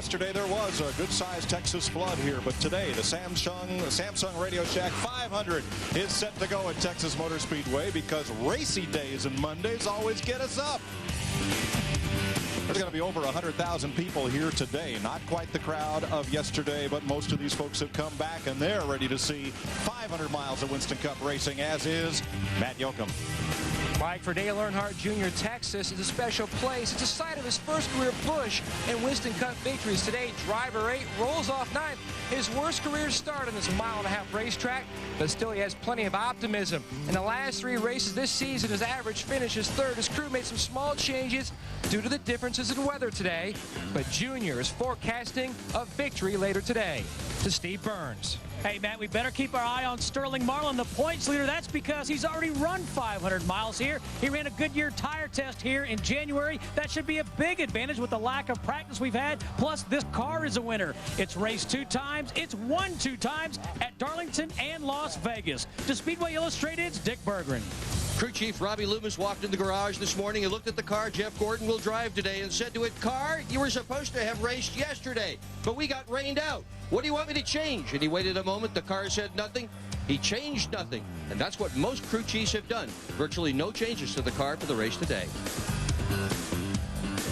Yesterday there was a good-sized Texas flood here, but today the Samsung RadioShack 500 is set to go at Texas Motor Speedway because racy days and Mondays always get us up. There's going to be over 100,000 people here today. Not quite the crowd of yesterday, but most of these folks have come back, and they're ready to see 500 miles of Winston Cup racing, as is Matt Yoakum. Mike, for Dale Earnhardt Jr., Texas is a special place. It's the site of his first career push and Winston Cup victories. Today, driver 8 rolls off 9th. His worst career start on this mile-and-a-half racetrack, but still he has plenty of optimism. In the last 3 races this season, his average finish is 3rd. His crew made some small changes due to the differences in weather today, but Junior is forecasting a victory later today. To Steve Burns. Hey, Matt, we better keep our eye on Sterling Marlin, the points leader. That's because he's already run 500 miles here. He ran a Goodyear tire test here in January. That should be a big advantage with the lack of practice we've had. Plus, this car is a winner. It's raced 2 times. It's won 2 times at Darlington and Las Vegas. To Speedway Illustrated's Dick Berggren. Crew Chief Robbie Loomis walked in the garage this morning and looked at the car Jeff Gordon will drive today and said to it, "Car, you were supposed to have raced yesterday, but we got rained out. What do you want me to change?" And he waited a moment. The car said nothing. He changed nothing. And that's what most crew chiefs have done. Virtually no changes to the car for the race today.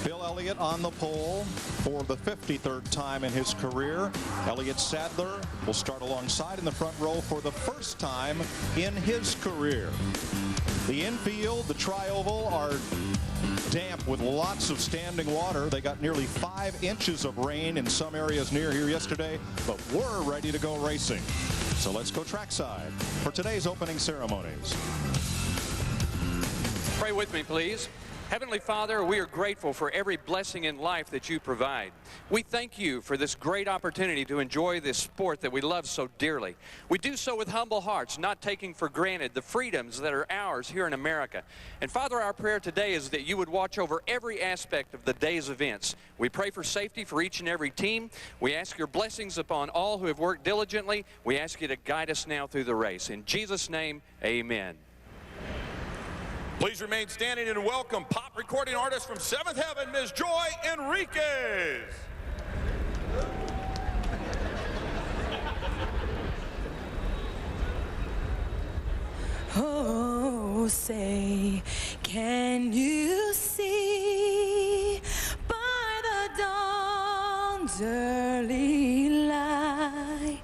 Bill Elliott on the pole for the 53rd time in his career. Elliott Sadler will start alongside in the front row for the first time in his career. The infield, the tri-oval, are damp with lots of standing water. They got nearly 5 inches of rain in some areas near here yesterday, but we're ready to go racing. So let's go trackside for today's opening ceremonies. Pray with me, please. Heavenly Father, we are grateful for every blessing in life that you provide. We thank you for this great opportunity to enjoy this sport that we love so dearly. We do so with humble hearts, not taking for granted the freedoms that are ours here in America. And Father, our prayer today is that you would watch over every aspect of the day's events. We pray for safety for each and every team. We ask your blessings upon all who have worked diligently. We ask you to guide us now through the race. In Jesus' name, amen. Please remain standing and welcome pop recording artist from 7th Heaven, Ms. Joy Enriquez. Oh, say, can you see by the dawn's early light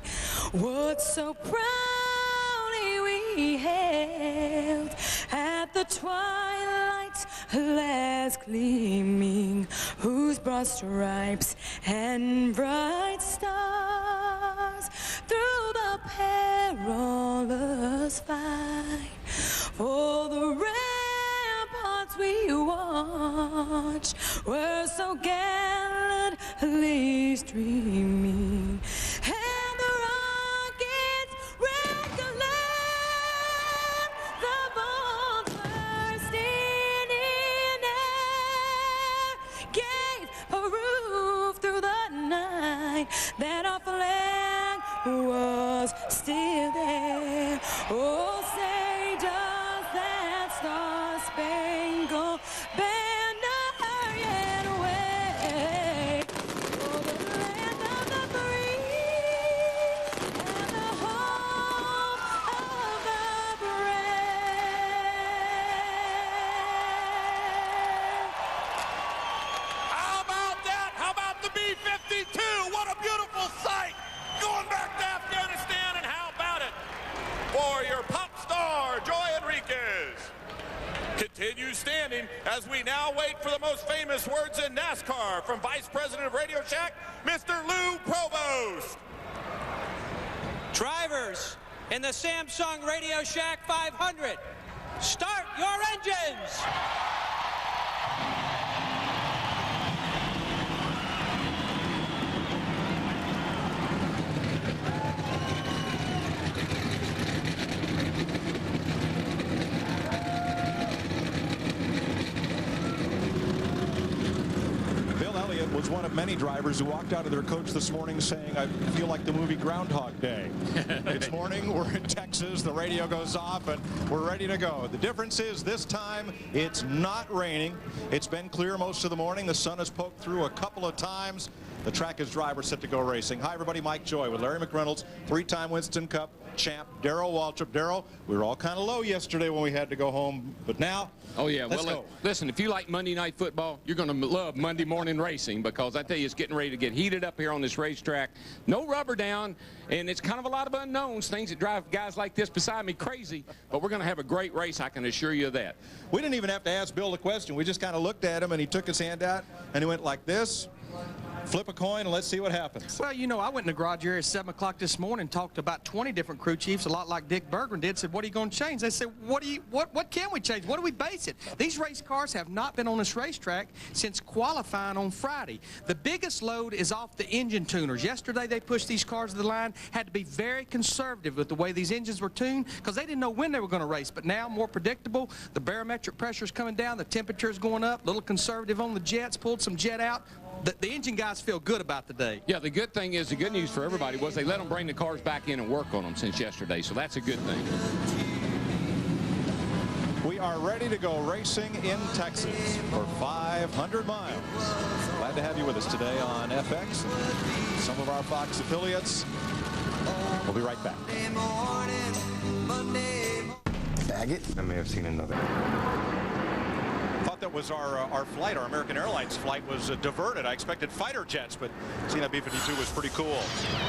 what so proudly we hailed at the twilight's last gleaming, whose broad stripes and bright stars through the perilous fight for the ramparts we watched were so gallantly streaming, and the rockets recollect the bolts bursting in air, gave proof through the night that our flag was still there. Oh, say does that star-spangled banner yet wave for the land of the free and the home of the brave? How about that? How about the B-52? What a beautiful sight! Going back to Afghanistan, and how about it for your pop star, Joy Enriquez? Continue standing as we now wait for the most famous words in NASCAR from Vice President of RadioShack, Mr. Lou Provost. Drivers in the Samsung RadioShack 500, start your engines! Was one of many drivers who walked out of their coach this morning saying, "I feel like the movie Groundhog Day." It's morning, we're in Texas, the radio goes off, and we're ready to go. The difference is this time it's not raining. It's been clear most of the morning. The sun has poked through a couple of times, the track is driver set to go racing. Hi, everybody. Mike Joy with Larry McReynolds, 3-time Winston Cup champ Darrell Waltrip. Darrell, we were all kind of low yesterday when we had to go home, but now, oh yeah, let's well, go. Listen, if you like Monday Night Football, you're going to love Monday morning racing, because I tell you, it's getting ready to get heated up here on this racetrack. No rubber down, and it's kind of a lot of unknowns, things that drive guys like this beside me crazy, but we're going to have a great race, I can assure you of that. We didn't even have to ask Bill the question. We just kind of looked at him, and he took his hand out, and he went like this. Flip a coin and let's see what happens. Well, you know, I went in the garage area at 7 o'clock this morning, talked to about 20 different crew chiefs, a lot like Dick Berggren did, said, what are you going to change? They said, what can we change? What do we base it? These race cars have not been on this racetrack since qualifying on Friday. The biggest load is off the engine tuners. Yesterday they pushed these cars to the line, had to be very conservative with the way these engines were tuned, because they didn't know when they were going to race. But now, more predictable, the barometric pressure is coming down, the temperature is going up, a little conservative on the jets, pulled some jet out. The engine guys feel good about the day. Yeah, the good thing is, the good news for everybody was they let them bring the cars back in and work on them since yesterday, so that's a good thing. We are ready to go racing in Texas for 500 miles. Glad to have you with us today on FX, some of our Fox affiliates. We'll be right back. Baggett? I may have seen another. Thought that was our flight. Our American Airlines flight was diverted. I expected fighter jets, but seeing that B-52 was pretty cool.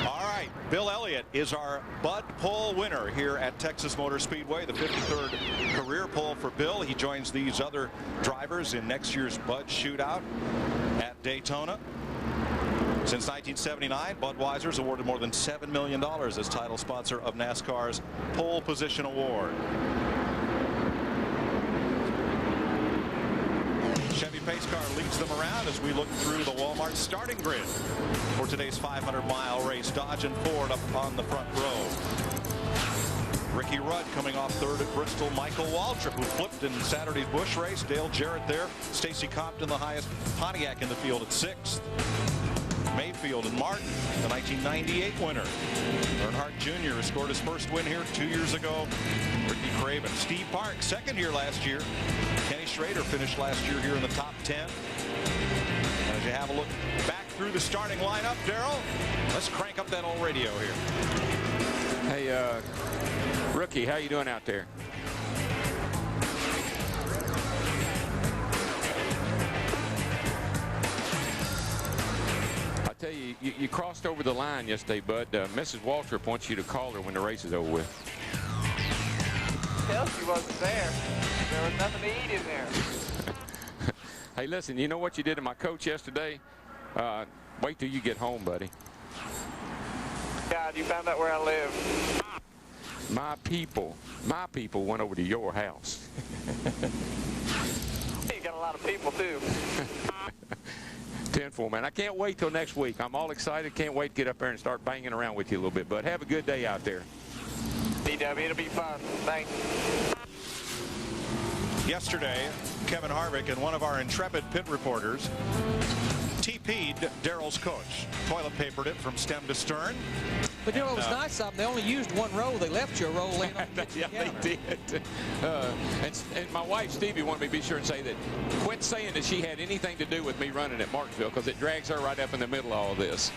All right, Bill Elliott is our Bud Pole winner here at Texas Motor Speedway, the 53rd career pole for Bill. He joins these other drivers in next year's Bud Shootout at Daytona. Since 1979, Budweiser's awarded more than $7 million as title sponsor of NASCAR's Pole Position Award. Chevy pace car leads them around as we look through the Walmart starting grid for today's 500-mile race. Dodge and Ford up on the front row. Ricky Rudd coming off third at Bristol. Michael Waltrip, who flipped in Saturday's Busch race. Dale Jarrett there. Stacy Compton, the highest Pontiac in the field, at sixth. Mayfield and Martin, the 1998 winner. Earnhardt Jr. scored his first win here 2 years ago. Ricky Craven. Steve Park, second here last year. Kenny Schrader finished last year here in the top 10. And as you have a look back through the starting lineup, Darrell, let's crank up that old radio here. Hey, Rookie, how you doing out there? I tell you, you crossed over the line yesterday, Bud. Mrs. Waltrip wants you to call her when the race is over with. Hell, she wasn't there. There was nothing to eat in there. Hey, listen, you know what you did to my coach yesterday? Wait till you get home, buddy. God, you found out where I live. My people went over to your house. You got a lot of people, too. 10-4, man. I can't wait till next week. I'm all excited. Can't wait to get up there and start banging around with you a little bit. But have a good day out there. DW, it'll be fun. Thanks. Yesterday, Kevin Harvick and one of our intrepid pit reporters TP'd Darrell's coach. Toilet papered it from stem to stern. But you know what was nice of them? They only used one roll. They left you a roll laying on the yeah, they did. And my wife, Stevie, wanted me to be sure and say that, quit saying that she had anything to do with me running at Martinsville, because it drags her right up in the middle of all this.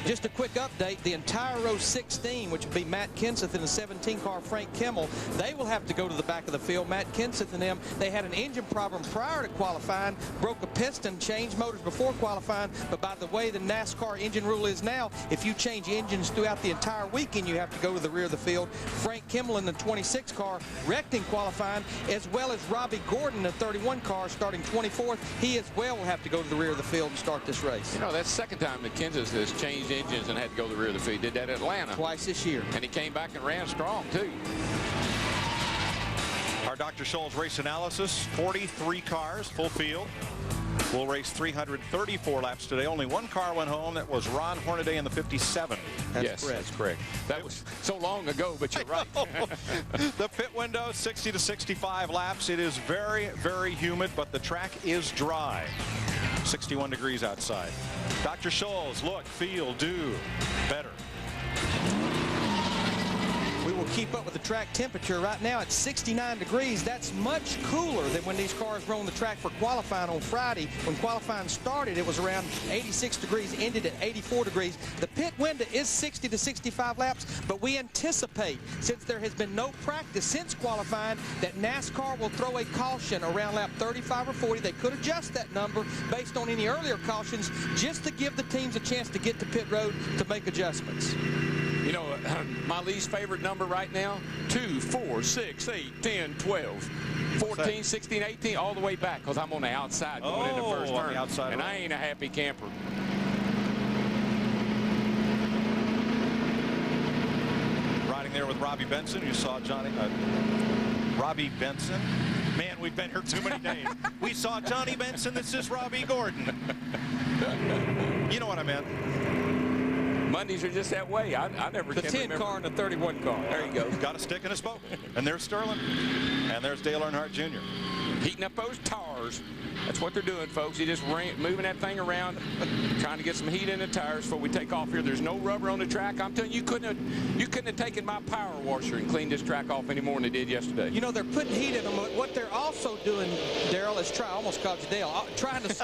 Just a quick update, the entire row 16, which would be Matt Kenseth and the 17-car Frank Kimmel, they will have to go to the back of the field. Matt Kenseth and them, they had an engine problem prior to qualifying, broke a piston, changed motors before qualifying, but by the way the NASCAR engine rule is now, if you change engines throughout the entire weekend, you have to go to the rear of the field. Frank Kimmel in the 26 car wrecked in qualifying, as well as Robbie Gordon, the 31 car, starting 24th. He as well will have to go to the rear of the field and start this race. You know, that's the second time that Kenseth has changed engines and had to go to the rear of the field. He did that at Atlanta. Twice this year. And he came back and ran strong, too. Our Dr. Scholl's race analysis, 43 cars, full field. We'll race 334 laps today. Only one car went home. That was Ron Hornaday in the 57. Yes, that's correct. That was so long ago, but you're right. The pit window, 60 to 65 laps. It is very, very humid, but the track is dry. 61 degrees outside. Dr. Scholl's, look, feel, do better. We will will keep up with the track temperature. Right now it's 69 degrees. That's much cooler than when these cars were on the track for qualifying on Friday. When qualifying started, it was around 86 degrees, ended at 84 degrees. The pit window is 60 to 65 laps, but we anticipate, since there has been no practice since qualifying, that NASCAR will throw a caution around lap 35 or 40. They could adjust that number based on any earlier cautions just to give the teams a chance to get to pit road to make adjustments. You know, my least favorite number right now, 2, 4, 6, 8, 10, 12, 14, 16, 18, all the way back, because I'm on the outside going into first turn, and I ain't a happy camper. Riding there with Robbie Benson. You saw Robbie Benson. Man, we've been here too many days. We saw Johnny Benson. This is Robbie Gordon. You know what I meant. Mondays are just that way. I never the can 10 remember. car and the 31 car. There you go. Got a stick in his boat. And there's Sterling. And there's Dale Earnhardt Jr. Heating up those tires. That's what they're doing, folks. You're just moving that thing around, trying to get some heat in the tires before we take off here. There's no rubber on the track. I'm telling you, you couldn't have taken my power washer and cleaned this track off any more than they did yesterday. You know, they're putting heat in them. What they're also doing, Daryl, is I almost called you Dale, trying to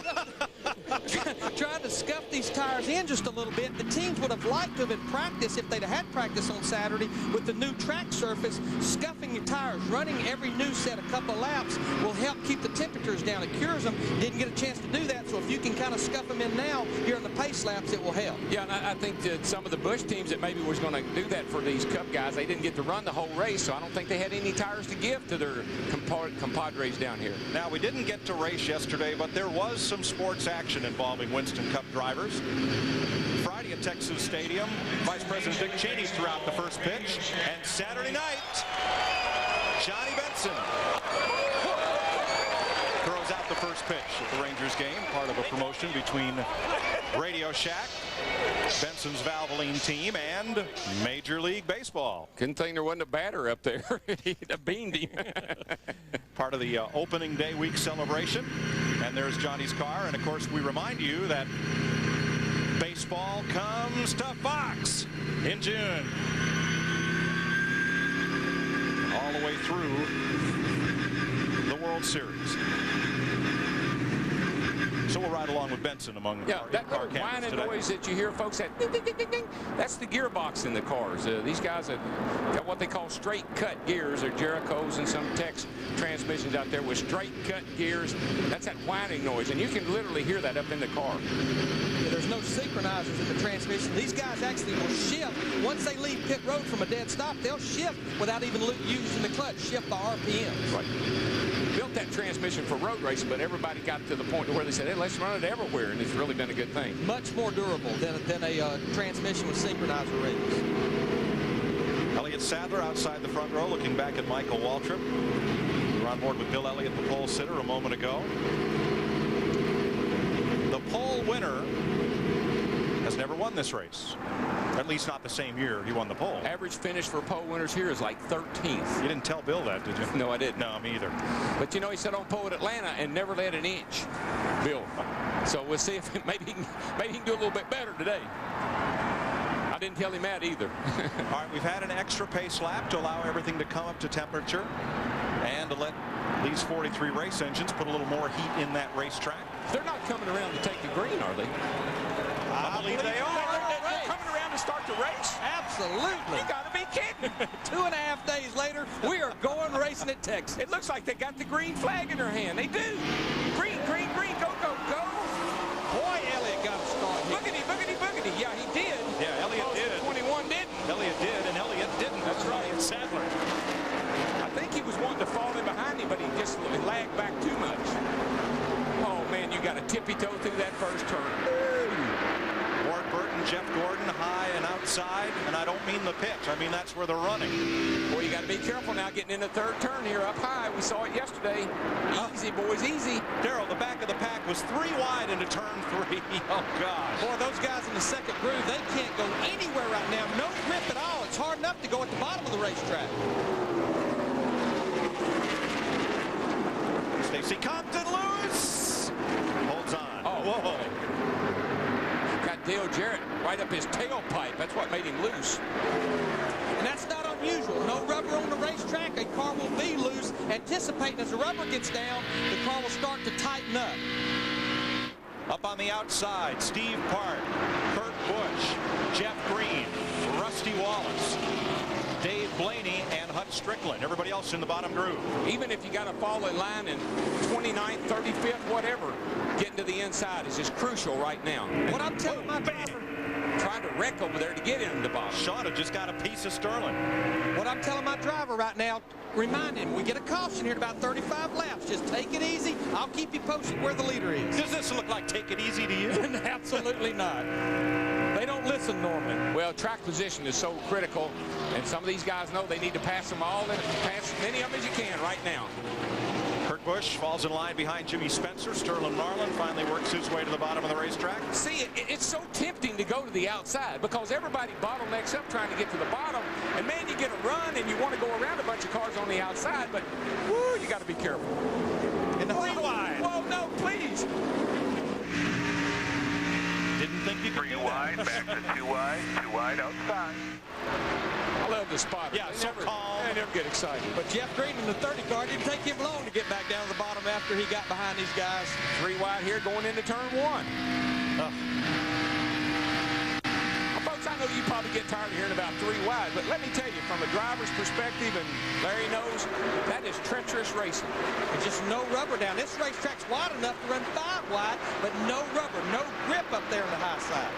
scuff these tires in just a little bit. The teams would have liked to have in practice, if they'd have had practice on Saturday with the new track surface. Scuffing your tires, running every new set a couple of laps will help keep the temperatures down. It cures them. Didn't get a chance to do that, so if you can kind of scuff them in now here in the pace laps, it will help. Yeah, and I think that some of the Busch teams that maybe was going to do that for these Cup guys, they didn't get to run the whole race, so I don't think they had any tires to give to their compadres down here. Now, we didn't get to race yesterday, but there was some sports action involving Winston Cup drivers. Friday at Texas Stadium, Vice President Dick Cheney threw out the first pitch, and Saturday night, Johnny Benson throws out the first pitch at the Rangers game, part of a promotion between RadioShack, Benson's Valvoline team, and Major League Baseball. Couldn't think there wasn't a batter up there. He beamed him. Part of the opening day week celebration. And there's Johnny's car. And, of course, we remind you that baseball comes to Fox in June. All the way through the World Series. So we'll ride along with Benson among that car little whining today. noise that you hear, folks, that ding, ding, ding, ding, ding, that's the gearbox in the cars. These guys have got what they call straight cut gears. They're Jerichos and some Tex transmissions out there with straight cut gears. That's that whining noise, and you can literally hear that up in the car. There's no synchronizers in the transmission. These guys actually will shift. Once they leave pit road from a dead stop, they'll shift without even using the clutch, shift the RPMs. Right. Built that transmission for road racing, but everybody got to the point where they said, hey, let's run it everywhere, and it's really been a good thing. Much more durable than a transmission with synchronizer rings. Elliott Sadler outside the front row looking back at Michael Waltrip. We're on board with Bill Elliott, the pole sitter, a moment ago. The pole winner has never won this race. At least not the same year he won the pole. Average finish for pole winners here is like 13th. You didn't tell Bill that, did you? No, I didn't. No, me either. But, you know, he said on pole at Atlanta and never led an inch, Bill. So we'll see if maybe he can do a little bit better today. I didn't tell him that either. All right, we've had an extra pace lap to allow everything to come up to temperature and to let these 43 race engines put a little more heat in that racetrack. They're not coming around to take the green, are they? I believe they are. They're coming around to start the race? Absolutely. You got to be kidding. 2.5 days later, we are going racing at Texas. It looks like they got the green flag in their hand. They do. Green, green, green. Go, go, go. Boy, Elliott got a start here. Boogity, boogity, boogity. Yeah, he did. Yeah, Elliott did. 21 didn't. Elliott did, and Elliott didn't. That's right. Elliott Sadler. I think he was wanting to fall in behind him, but he just lagged back too much. Oh, man, you got to tippy-toe through that first turn. Ward Burton, Jeff Gordon, high and outside, and I don't mean the pitch. I mean that's where they're running. Boy, you got to be careful now getting in the third turn here up high. We saw it yesterday. Easy, boys, easy. Darrell, the back of the pack was 3 wide into turn 3. Oh, gosh. Boy, those guys in the second groove, they can't go anywhere right now. No grip at all. It's hard enough to go at the bottom of the racetrack. Stacey Compton loose. Holds on. Oh, whoa. Dale Jarrett right up his tailpipe. That's what made him loose. And that's not unusual. No rubber on the racetrack, a car will be loose. Anticipating as the rubber gets down, the car will start to tighten up. Up on the outside, Steve Park, Kurt Busch, Jeff Green, Rusty Wallace, Dave Blaney, and Hut Strickland. Everybody else in the bottom groove. Even if you got to fall in line in 29th, 35th, whatever, getting to the inside is just crucial right now. What I'm telling my driver, trying to wreck over there to get in the bottom. Sean had just got a piece of Sterling. what I'm telling my driver right now, remind him, we get a caution here at about 35 laps. Just take it easy. I'll keep you posted where the leader is. Does this look like take it easy to you? Absolutely not. They don't listen normally. Well, track position is so critical, and some of these guys know they need to pass them all, and pass as many of them as you can right now. Kurt Busch falls in line behind Jimmy Spencer. Sterling Marlin finally works his way to the bottom of the racetrack. See, it's so tempting to go to the outside because everybody bottlenecks up trying to get to the bottom, and man, you get a run and you want to go around a bunch of cars on the outside, but whoo, you got to be careful. In the 3 wide. Whoa, no, please. Didn't think you could do that. 3 wide, back to 2 wide outside. I love the spot. Yeah, so calm. They never get excited. But Jeff Green in the 30 car didn't take him long to get back down to the bottom after he got behind these guys. 3 wide here going into turn 1. Folks, I know you probably get tired of hearing about 3 wide, but let me tell you, from a driver's perspective, and Larry knows, that is treacherous racing. And just no rubber down. This racetrack's wide enough to run 5 wide, but no rubber, no grip up there on the high side.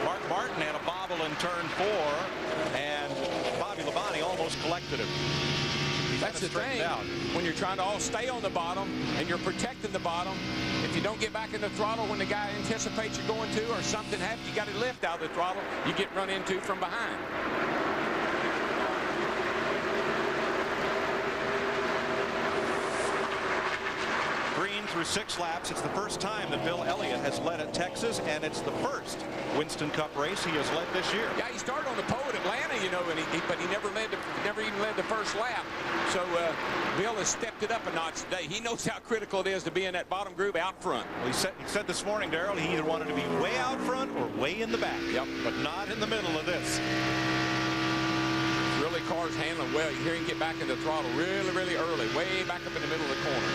Mark Martin had a bobble in turn 4, and Bobby Labonte almost collected him. That's the thing. When you're trying to all stay on the bottom and you're protecting the bottom, if you don't get back in the throttle when the guy anticipates you're going to, or something happens, you got to lift out of the throttle, you get run into from behind. Green through 6 laps. It's the first time that Bill Elliott has led at Texas, and it's the first Winston Cup race he has led this year. Yeah, he started on the pole at Atlanta, you know, but he never even led the first lap. So Bill has stepped it up a notch today. He knows how critical it is to be in that bottom group out front. Well, he said this morning, Darrell, he either wanted to be way out front or way in the back. Yep. But not in the middle of this. Really, cars handling well. You hear him get back in the throttle really, really early, way back up in the middle of the corner.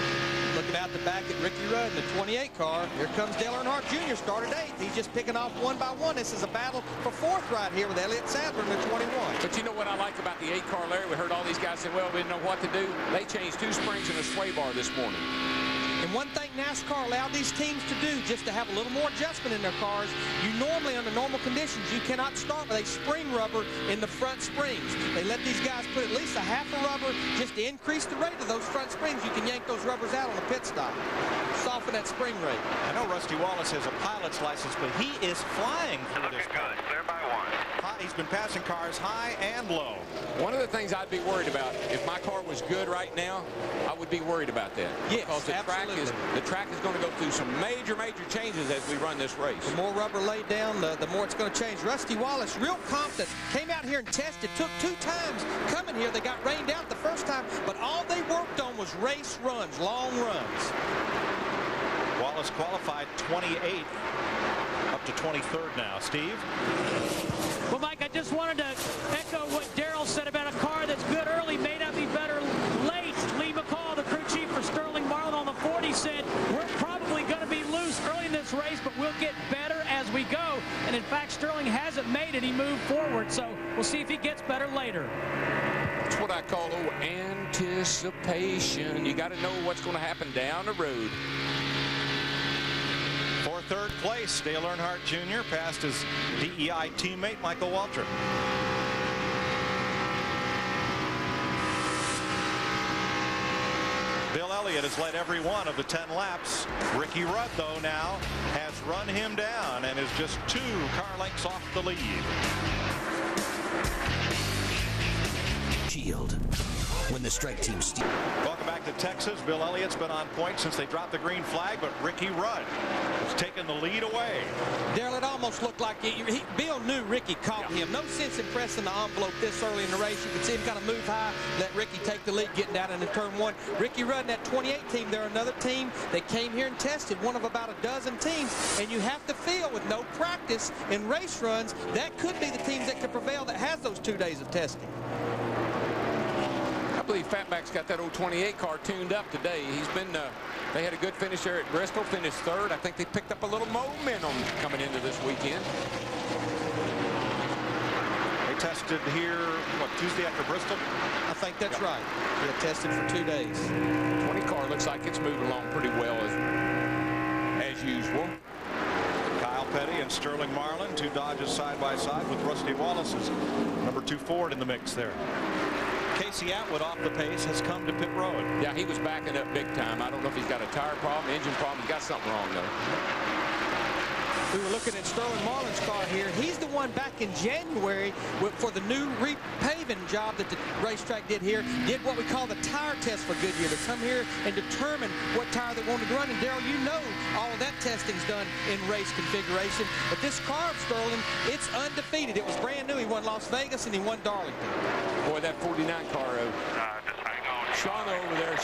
Looking out the back at Ricky Rudd in the 28 car. Here comes Dale Earnhardt Jr. started 8th. He's just picking off 1 by 1. This is a battle for 4th right here with Elliott Sadler in the 21. But you know what I like about the 8 car, Larry? We heard all these guys say, well, we didn't know what to do. They changed 2 springs and a sway bar this morning. And one thing NASCAR allowed these teams to do, just to have a little more adjustment in their cars, you normally, under normal conditions, you cannot start with a spring rubber in the front springs. They let these guys put at least a half a rubber just to increase the rate of those front springs. You can yank those rubbers out on the pit stop. Soften that spring rate. I know Rusty Wallace has a pilot's license, but he is flying through this car. Clear by 1. He's been passing cars high and low. One of the things I'd be worried about, if my car was good right now, I would be worried about that. Yes, because the track is going to go through some major changes as we run this race. The more rubber laid down, the more it's going to change. Rusty Wallace, real confident, came out here and tested, took 2 times coming here. They got rained out the first time, but all they worked on was race runs, long runs. Wallace qualified 28th, up to 23rd now. Steve? Well, Mike, I just wanted to echo what Darrell said about a car that's good early may not be better late. Lee McCall, the crew chief for Sterling Marlin on the 40, said we're probably going to be loose early in this race, but we'll get better as we go. And in fact, Sterling hasn't made it. He moved forward, so we'll see if he gets better later. It's what I call anticipation. You got to know what's going to happen down the road. For 3rd place, Dale Earnhardt Jr. passed his DEI teammate, Michael Waltrip. Bill Elliott has led every one of the 10 laps. Ricky Rudd, though, now has run him down and is just 2 car lengths off the lead. Shield. when the strike team steals. Welcome back to Texas. Bill Elliott's been on point since they dropped the green flag, but Ricky Rudd has taken the lead away. Darrell, it almost looked like Bill knew Ricky caught him. No sense in pressing the envelope this early in the race. You could see him kind of move high, let Ricky take the lead, getting down into turn one. Ricky Rudd and that 28 team, they're another team that came here and tested, one of about a dozen teams, and you have to feel with no practice in race runs, that could be the teams that could prevail that has those 2 days of testing. I believe Fatback's got that old 28 car tuned up today. He's been, they had a good finish there at Bristol, finished third. I think they picked up a little momentum coming into this weekend. They tested here, what, Tuesday after Bristol? I think that's right. They tested for 2 days. 20 car looks like it's moving along pretty well as usual. Kyle Petty and Sterling Marlin, two Dodges side by side with Rusty Wallace's number 2 Ford in the mix there. Casey Atwood off the pace has come to pit road. Yeah, he was backing up big time. I don't know if he's got a tire problem, engine problem. He's got something wrong though. We were looking at Sterling Marlin's car here. He's the one back in January for the new repaving job that the racetrack did here, did what we call the tire test for Goodyear, to come here and determine what tire they wanted to run. And Darrell, you know all of that testing's done in race configuration. But this car of Sterling, it's undefeated. It was brand new. He won Las Vegas and he won Darlington. Boy, that 49 car, Shauna over there,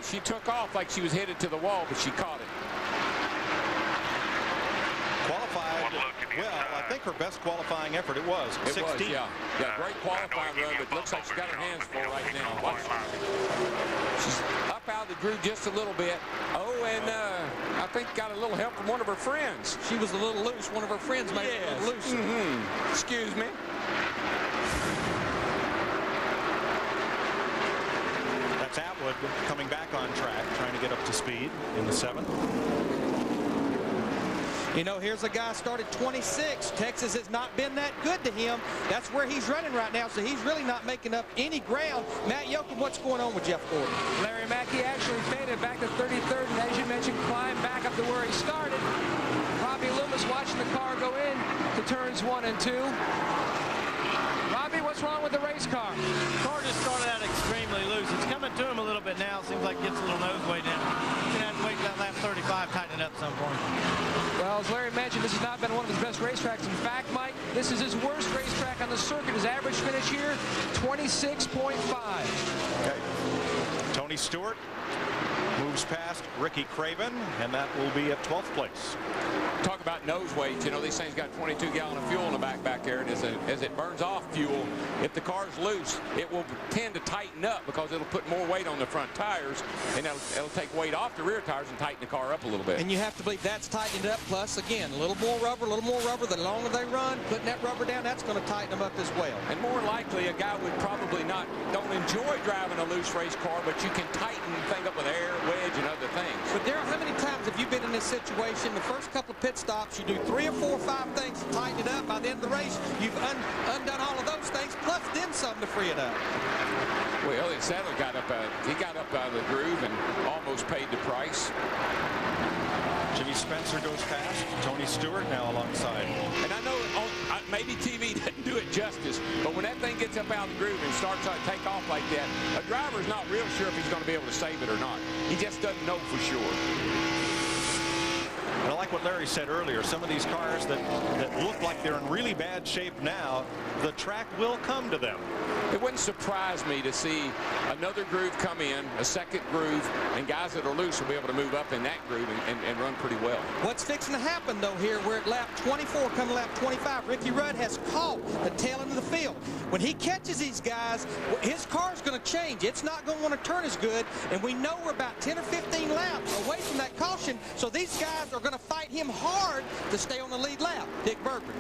she took off like she was headed to the wall, but she caught it. Qualified well. I think her best qualifying effort it was. 16. Was, yeah, great qualifying run, but looks like she's got her hands full right now. Watch. She's up out of the groove just a little bit. Oh, and I think got a little help from one of her friends. She was a little loose. One of her friends made it a little loose. Excuse me. That's Atwood coming back on track, trying to get up to speed in the 7th. You know, here's a guy started 26. Texas has not been that good to him. That's where he's running right now, so he's really not making up any ground. Matt Yoakum, what's going on with Jeff Gordon? Larry Mackey actually faded back to 33rd, and as you mentioned, climbed back up to where he started. Robbie Loomis watching the car go in to turns 1 and 2. Robbie, what's wrong with the race car? The car just started out extremely loose. It's coming to him a little bit now. Seems like it gets a little nose weight in. He's going to have to wait till that lap 35, tighten it up at some point. Well, as Larry mentioned, this has not been one of his best racetracks. In fact, Mike, this is his worst racetrack on the circuit. His average finish here, 26.5. Okay. Tony Stewart moves past Ricky Craven, and that will be at 12th place. Talk about nose weights. You know, these things got 22 gallon of fuel in the back there, and as it burns off fuel, if the car's loose, it will tend to tighten up because it'll put more weight on the front tires, and it'll take weight off the rear tires and tighten the car up a little bit. And you have to believe that's tightened up. Plus, again, a little more rubber. The longer they run, putting that rubber down, that's going to tighten them up as well. And more likely, a guy would probably don't enjoy driving a loose race car, but you can tighten the thing up with air, wedge, and other things. But Darrell, how many times have you been in this situation? The first couple of pit stops, you do 3 or 4 or 5 things to tighten it up. By the end of the race, you've undone all of those things, plus then some to free it up. Well, Elliott Sadler got up out of the groove and almost paid the price. Jimmy Spencer goes past. Tony Stewart now alongside. And I know maybe TV didn't do it justice, but when that thing gets up out of the groove and starts to take off like that, a driver's not real sure if he's going to be able to save it or not. He just doesn't know for sure. And I like what Larry said earlier. Some of these cars that look like they're in really bad shape now, the track will come to them. It wouldn't surprise me to see another groove come in, a second groove, and guys that are loose will be able to move up in that groove and run pretty well. What's fixing to happen, though, here, we're at lap 24, coming to lap 25. Ricky Rudd has caught the tail end of the field. When he catches these guys, his car's going to change. It's not going to want to turn as good, and we know we're about 10 or 15 laps away from that caution, so these guys are going to fight him hard to stay on the lead lap. Dick Bergman.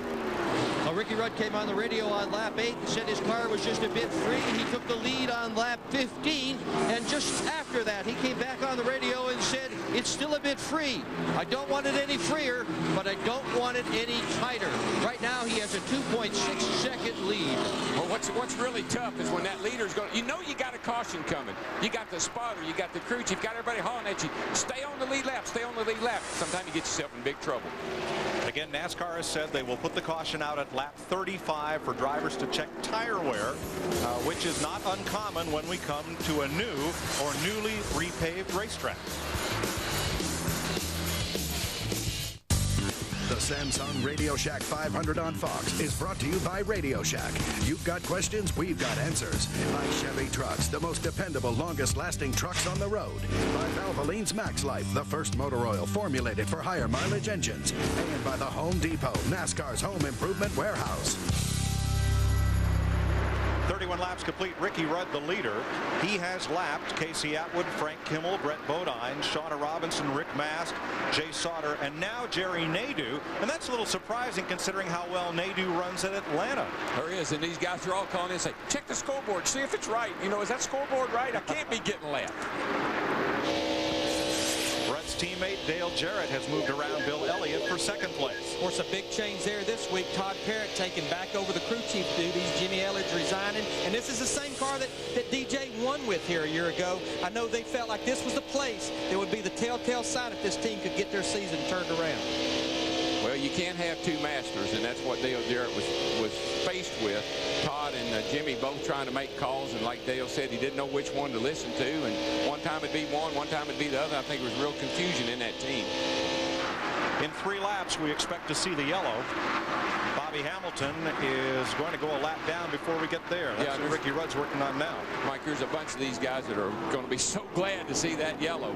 Well, Ricky Rudd came on the radio on lap 8 and said his car was just a bit free. He took the lead on lap 15, and just after that, he came back on the radio and said, it's still a bit free. I don't want it any freer, but I don't want it any tighter. Right now, he has a 2.6-second lead. Well, what's really tough is when that leader's going, you know you got a caution coming. You got the spotter, you got the crew chief, got everybody hollering at you. Stay on the lead lap, stay on the lead lap. Sometimes you get yourself in big trouble. The Again, NASCAR has said they will put the caution out at lap 35 for drivers to check tire wear, which is not uncommon when we come to a new or newly repaved racetrack. The Samsung RadioShack 500 on Fox is brought to you by RadioShack. You've got questions, we've got answers. By Chevy Trucks, the most dependable, longest-lasting trucks on the road. By Valvoline's Max Life, the first motor oil formulated for higher mileage engines. And by the Home Depot, NASCAR's home improvement warehouse. 31 laps complete. Ricky Rudd, the leader. He has lapped Casey Atwood, Frank Kimmel, Brett Bodine, Shauna Robinson, Rick Mast, Jay Sauter, and now Jerry Nadeau. And that's a little surprising considering how well Nadeau runs at Atlanta. There is, and these guys are all calling in and say, check the scoreboard, see if it's right. You know, is that scoreboard right? I can't be getting left. Brett's teammate Dale Jarrett has moved around Bill Elliott for second place. Of course, a big change there this week. Todd Parrott taking back over the crew chief duties. Jimmy Elledge resigning. And this is the same car that DJ won with here a year ago. I know they felt like this was the place that would be the telltale sign if this team could get their season turned around. Well, you can't have two masters, and that's what Dale Jarrett was faced with. Todd and Jimmy both trying to make calls, and like Dale said, he didn't know which one to listen to, and one time it'd be one time it'd be the other. I think there was real confusion in that team. In 3 laps, we expect to see the yellow. Bobby Hamilton is going to go a lap down before we get there. That's what Ricky Rudd's working on now. Mike, there's a bunch of these guys that are going to be so glad to see that yellow.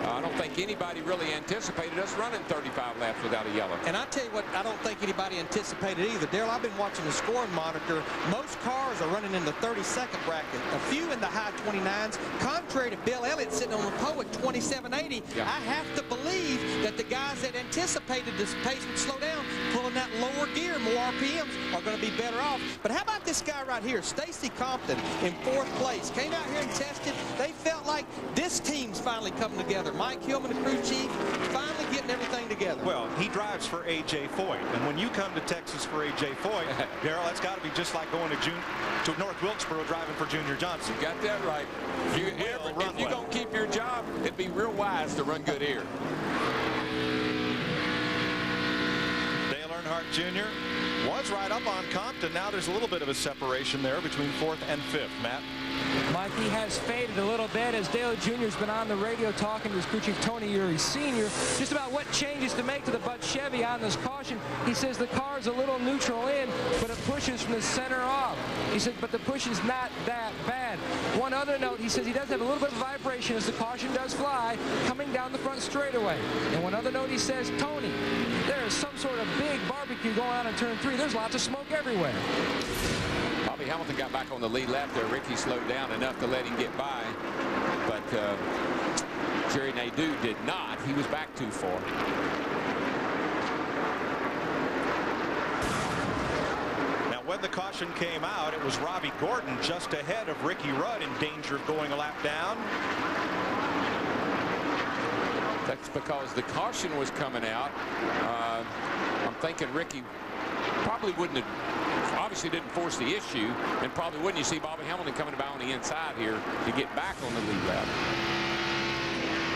I don't think anybody really anticipated us running 35 laps without a yellow. And I tell you what, I don't think anybody anticipated either. Daryl, I've been watching the scoring monitor. Most cars are running in the 32nd bracket, a few in the high 29s. Contrary to Bill Elliott sitting on the pole at 2780, I have to believe that the guys that anticipated this pace would slow down, pulling that lower gear, more RPMs, are going to be better off. But how about this guy right here, Stacy Compton, in 4th place? Came out here and tested. They felt like this team's finally coming together. Mike Hillman, the crew chief, finally getting everything together. Well, he drives for A.J. Foyt. And when you come to Texas for A.J. Foyt, Darrell, that's got to be just like going to North Wilkesboro driving for Junior Johnson. You got that right. If you're going to keep your job, it'd be real wise to run good here. Dale Earnhardt Jr. was right up on Compton. Now there's a little bit of a separation there between 4th and 5th. Matt? Mike, he has faded a little bit as Dale Jr.'s been on the radio talking to his crew chief Tony Uri Sr. just about what changes to make to the Bud Chevy on this caution. He says the car's a little neutral in, but it pushes from the center off. He said, but the push is not that bad. One other note, he says he does have a little bit of vibration as the caution does fly coming down the front straightaway. And one other note, he says, Tony, there is some sort of big barbecue going on in turn 3. There's lots of smoke everywhere. Bobby Hamilton got back on the lead lap there. Ricky slowed down enough to let him get by, but Jerry Nadeau did not. He was back too far. Now, when the caution came out, it was Robbie Gordon just ahead of Ricky Rudd in danger of going a lap down. That's because the caution was coming out. I'm thinking Ricky probably wouldn't have, obviously didn't force the issue, and probably wouldn't. You see Bobby Hamilton coming about on the inside here to get back on the lead lap.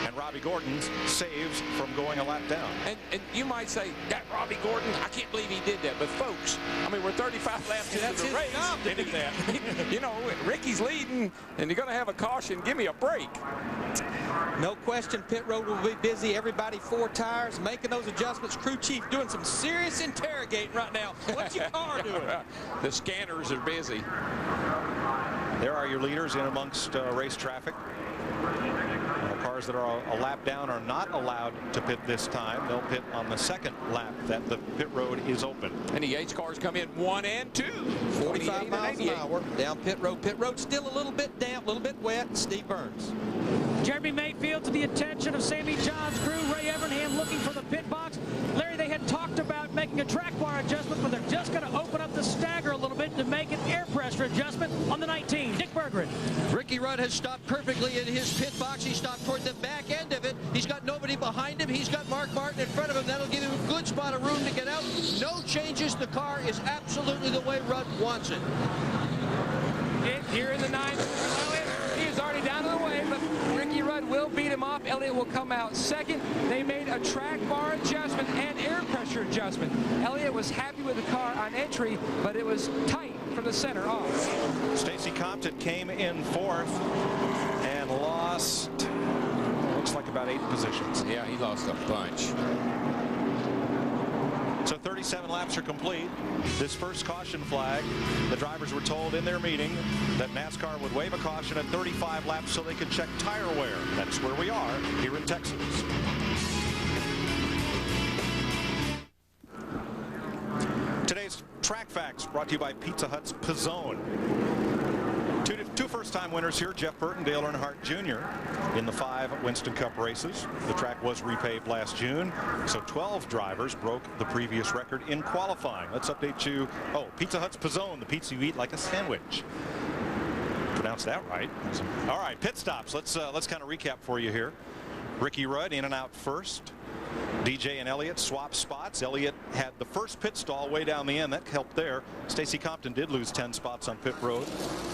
And Robbie Gordon saves from going a lap down. And you might say, that Robbie Gordon, I can't believe he did that. But folks, I mean, we're 35 laps into the race. Job to do that. You know, Ricky's leading, and you're going to have a caution. Give me a break. No question, pit road will be busy. Everybody 4 tires, making those adjustments. Crew chief doing some serious interrogating right now. What's your car doing? The scanners are busy. There are your leaders in amongst race traffic. Cars that are a lap down are not allowed to pit this time. They'll pit on the 2nd lap that the pit road is open. And the Yates cars come in 1 and 2. 45 miles an hour down pit road. Pit road still a little bit damp, a little bit wet. Steve Burns. Jeremy Mayfield to the attention of Sammy John's crew. Ray Evernham looking for the pit box. Larry, they had talked about making a track bar adjustment, but they're just going to open up the stagger a little bit to make an air pressure adjustment on the 19. Dick Berggren. Ricky Rudd has stopped perfectly in his pit box. He stopped toward the back end of it. He's got nobody behind him. He's got Mark Martin in front of him. That'll give him a good spot of room to get out. No changes. The car is absolutely the way Rudd wants it. Here in the 9th. He is already down to the way, but Ricky Rudd will beat him off. Elliott will come out 2nd. They made a track bar adjustment and air pressure adjustment. Elliott was happy with the car on entry, but it was tight from the center off. Stacy Compton came in fourth and lost, looks like about 8 positions. Yeah, he lost a bunch. So 37 laps are complete. This first caution flag, the drivers were told in their meeting that NASCAR would waive a caution at 35 laps so they could check tire wear. That's where we are here in Texas. Today's Track Facts brought to you by Pizza Hut's Pizzone. Two first-time winners here, Jeff Burton, Dale Earnhardt Jr. in the 5 Winston Cup races. The track was repaved last June, so 12 drivers broke the previous record in qualifying. Let's update you. Oh, Pizza Hut's Pizzone, the pizza you eat like a sandwich. Pronounced that right. All right, pit stops. Let's kind of recap for you here. Ricky Rudd in and out first. DJ and Elliott swap spots. Elliott had the first pit stall way down the end. That helped there. Stacy Compton did lose 10 spots on pit road.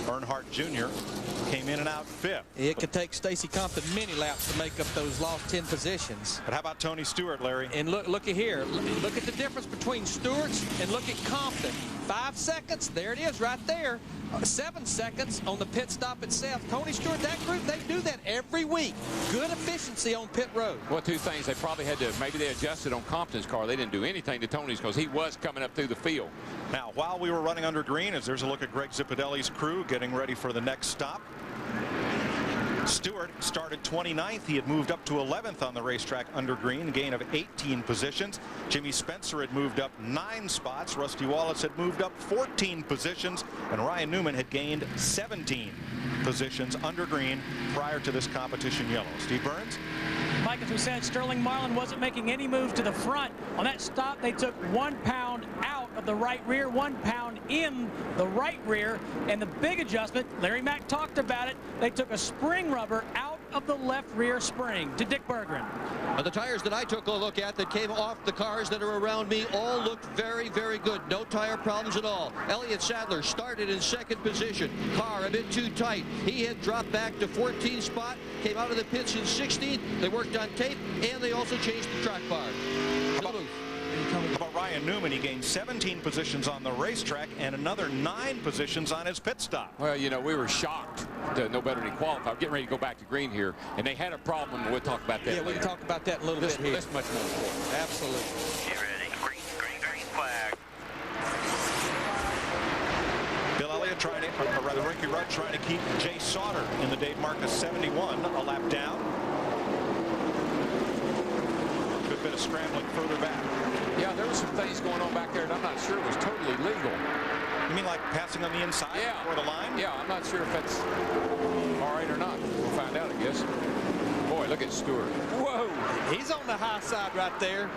Earnhardt Jr. came in and out 5th. It could take Stacy Compton many laps to make up those lost 10 positions. But how about Tony Stewart, Larry? And look at here. Look at the difference between Stewart's and look at Compton. 5 seconds. There it is right there. 7 seconds on the pit stop itself. Tony Stewart, that group, they do that every week. Good efficiency on pit road. Well, 2 things. They probably had to, maybe they adjusted on Compton's car. They didn't do anything to Tony's because he was coming up through the field. Now, while we were running under green, as there's a look at Greg Zipadelli's crew getting ready for the next stop. Stewart started 29th. He had moved up to 11th on the racetrack under green, gain of 18 positions. Jimmy Spencer had moved up 9 spots. Rusty Wallace had moved up 14 positions, and Ryan Newman had gained 17 positions under green prior to this competition yellow. Steve Burns? Mike, as we said, Sterling Marlin wasn't making any moves to the front. On that stop, they took 1 pound out of the right rear, 1 pound in the right rear, and the big adjustment, Larry Mack talked about it, they took a spring rubber out of the left rear spring to Dick Berggren. The tires that I took a look at that came off the cars that are around me all looked very, very good. No tire problems at all. Elliott Sadler started in 2nd position. Car a bit too tight. He had dropped back to 14th spot, came out of the pits in 16th. They worked on tape, and they also changed the track bar. How about Ryan Newman? He gained 17 positions on the racetrack and another 9 positions on his pit stop. Well, you know, we were shocked to no better than qualify. We're getting ready to go back to green here, and they had a problem. We'll talk about that later. We can talk about that a little bit here. That's much more important. Absolutely. Get ready. Green flag. Bill Elliott trying to, or rather Ricky Rudd trying to keep Jay Sauter in the Dave Marcus 71 a lap down. Good bit of scrambling further back. Yeah, there were some things going on back there that I'm not sure was totally legal. You mean like passing on the inside before the line? Yeah, I'm not sure if that's all right or not. We'll find out, I guess. Boy, look at Stewart. Whoa, he's on the high side right there.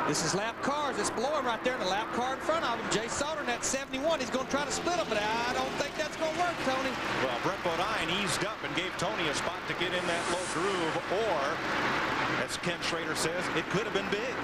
This is lap cars. It's blowing right there in the lap car in front of him. Jay Sauter in that 71. He's going to try to split them, but I don't think that's going to work, Tony. Well, Brett Bodine eased up and gave Tony a spot to get in that low groove, or, as Ken Schrader says, it could have been big.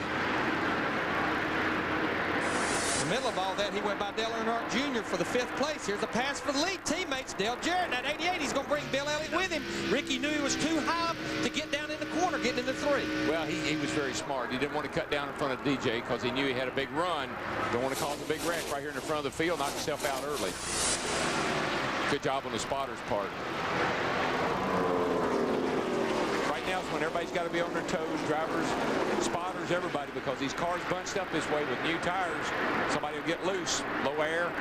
In the middle of all that, he went by Dale Earnhardt Jr. for the 5th place. Here's a pass for the lead teammates. Dale Jarrett at 88. He's going to bring Bill Elliott with him. Ricky knew he was too high to get down in the corner, getting into 3. Well, he was very smart. He didn't want to cut down in front of DJ because he knew he had a big run. Don't want to cause a big wreck right here in the front of the field. Knock himself out early. Good job on the spotter's part. Right now is when everybody's got to be on their toes, drivers, spotters, everybody, because these cars bunched up this way with new tires. Somebody will get loose, low air.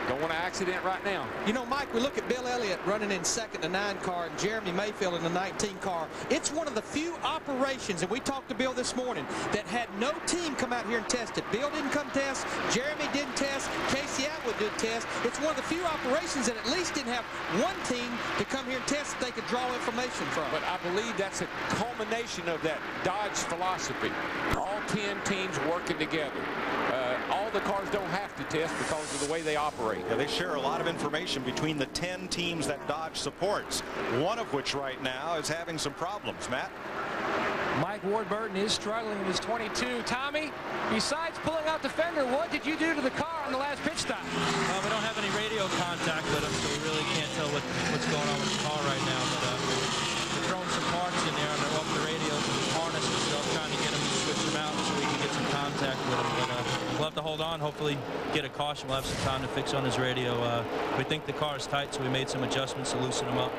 Don't want an accident right now. You know, Mike, we look at Bill Elliott running in 2nd, the 9 car, and Jeremy Mayfield in the 19 car. It's one of the few operations, and we talked to Bill this morning, that had no team come out here and test it. Bill didn't come test. Jeremy didn't test. Casey Atwood did test. It's one of the few operations that at least didn't have one team to come here and test that they could draw information from. But I believe that's a culmination of that Dodge philosophy. All 10 teams working together. All the cars don't have to test because of the way they operate. Yeah, they share a lot of information between the 10 teams that Dodge supports, one of which right now is having some problems. Matt? Mike Warburton is struggling in his 22. Tommy, besides pulling out the fender, what did you do to the car on the last pit stop? We don't have any radio contact with him, so we really can't tell what's going on with the car right now. But we're throwing some parts in on, hopefully get a caution. We'll have some time to fix on his radio. We think the car is tight, so we made some adjustments to loosen him up.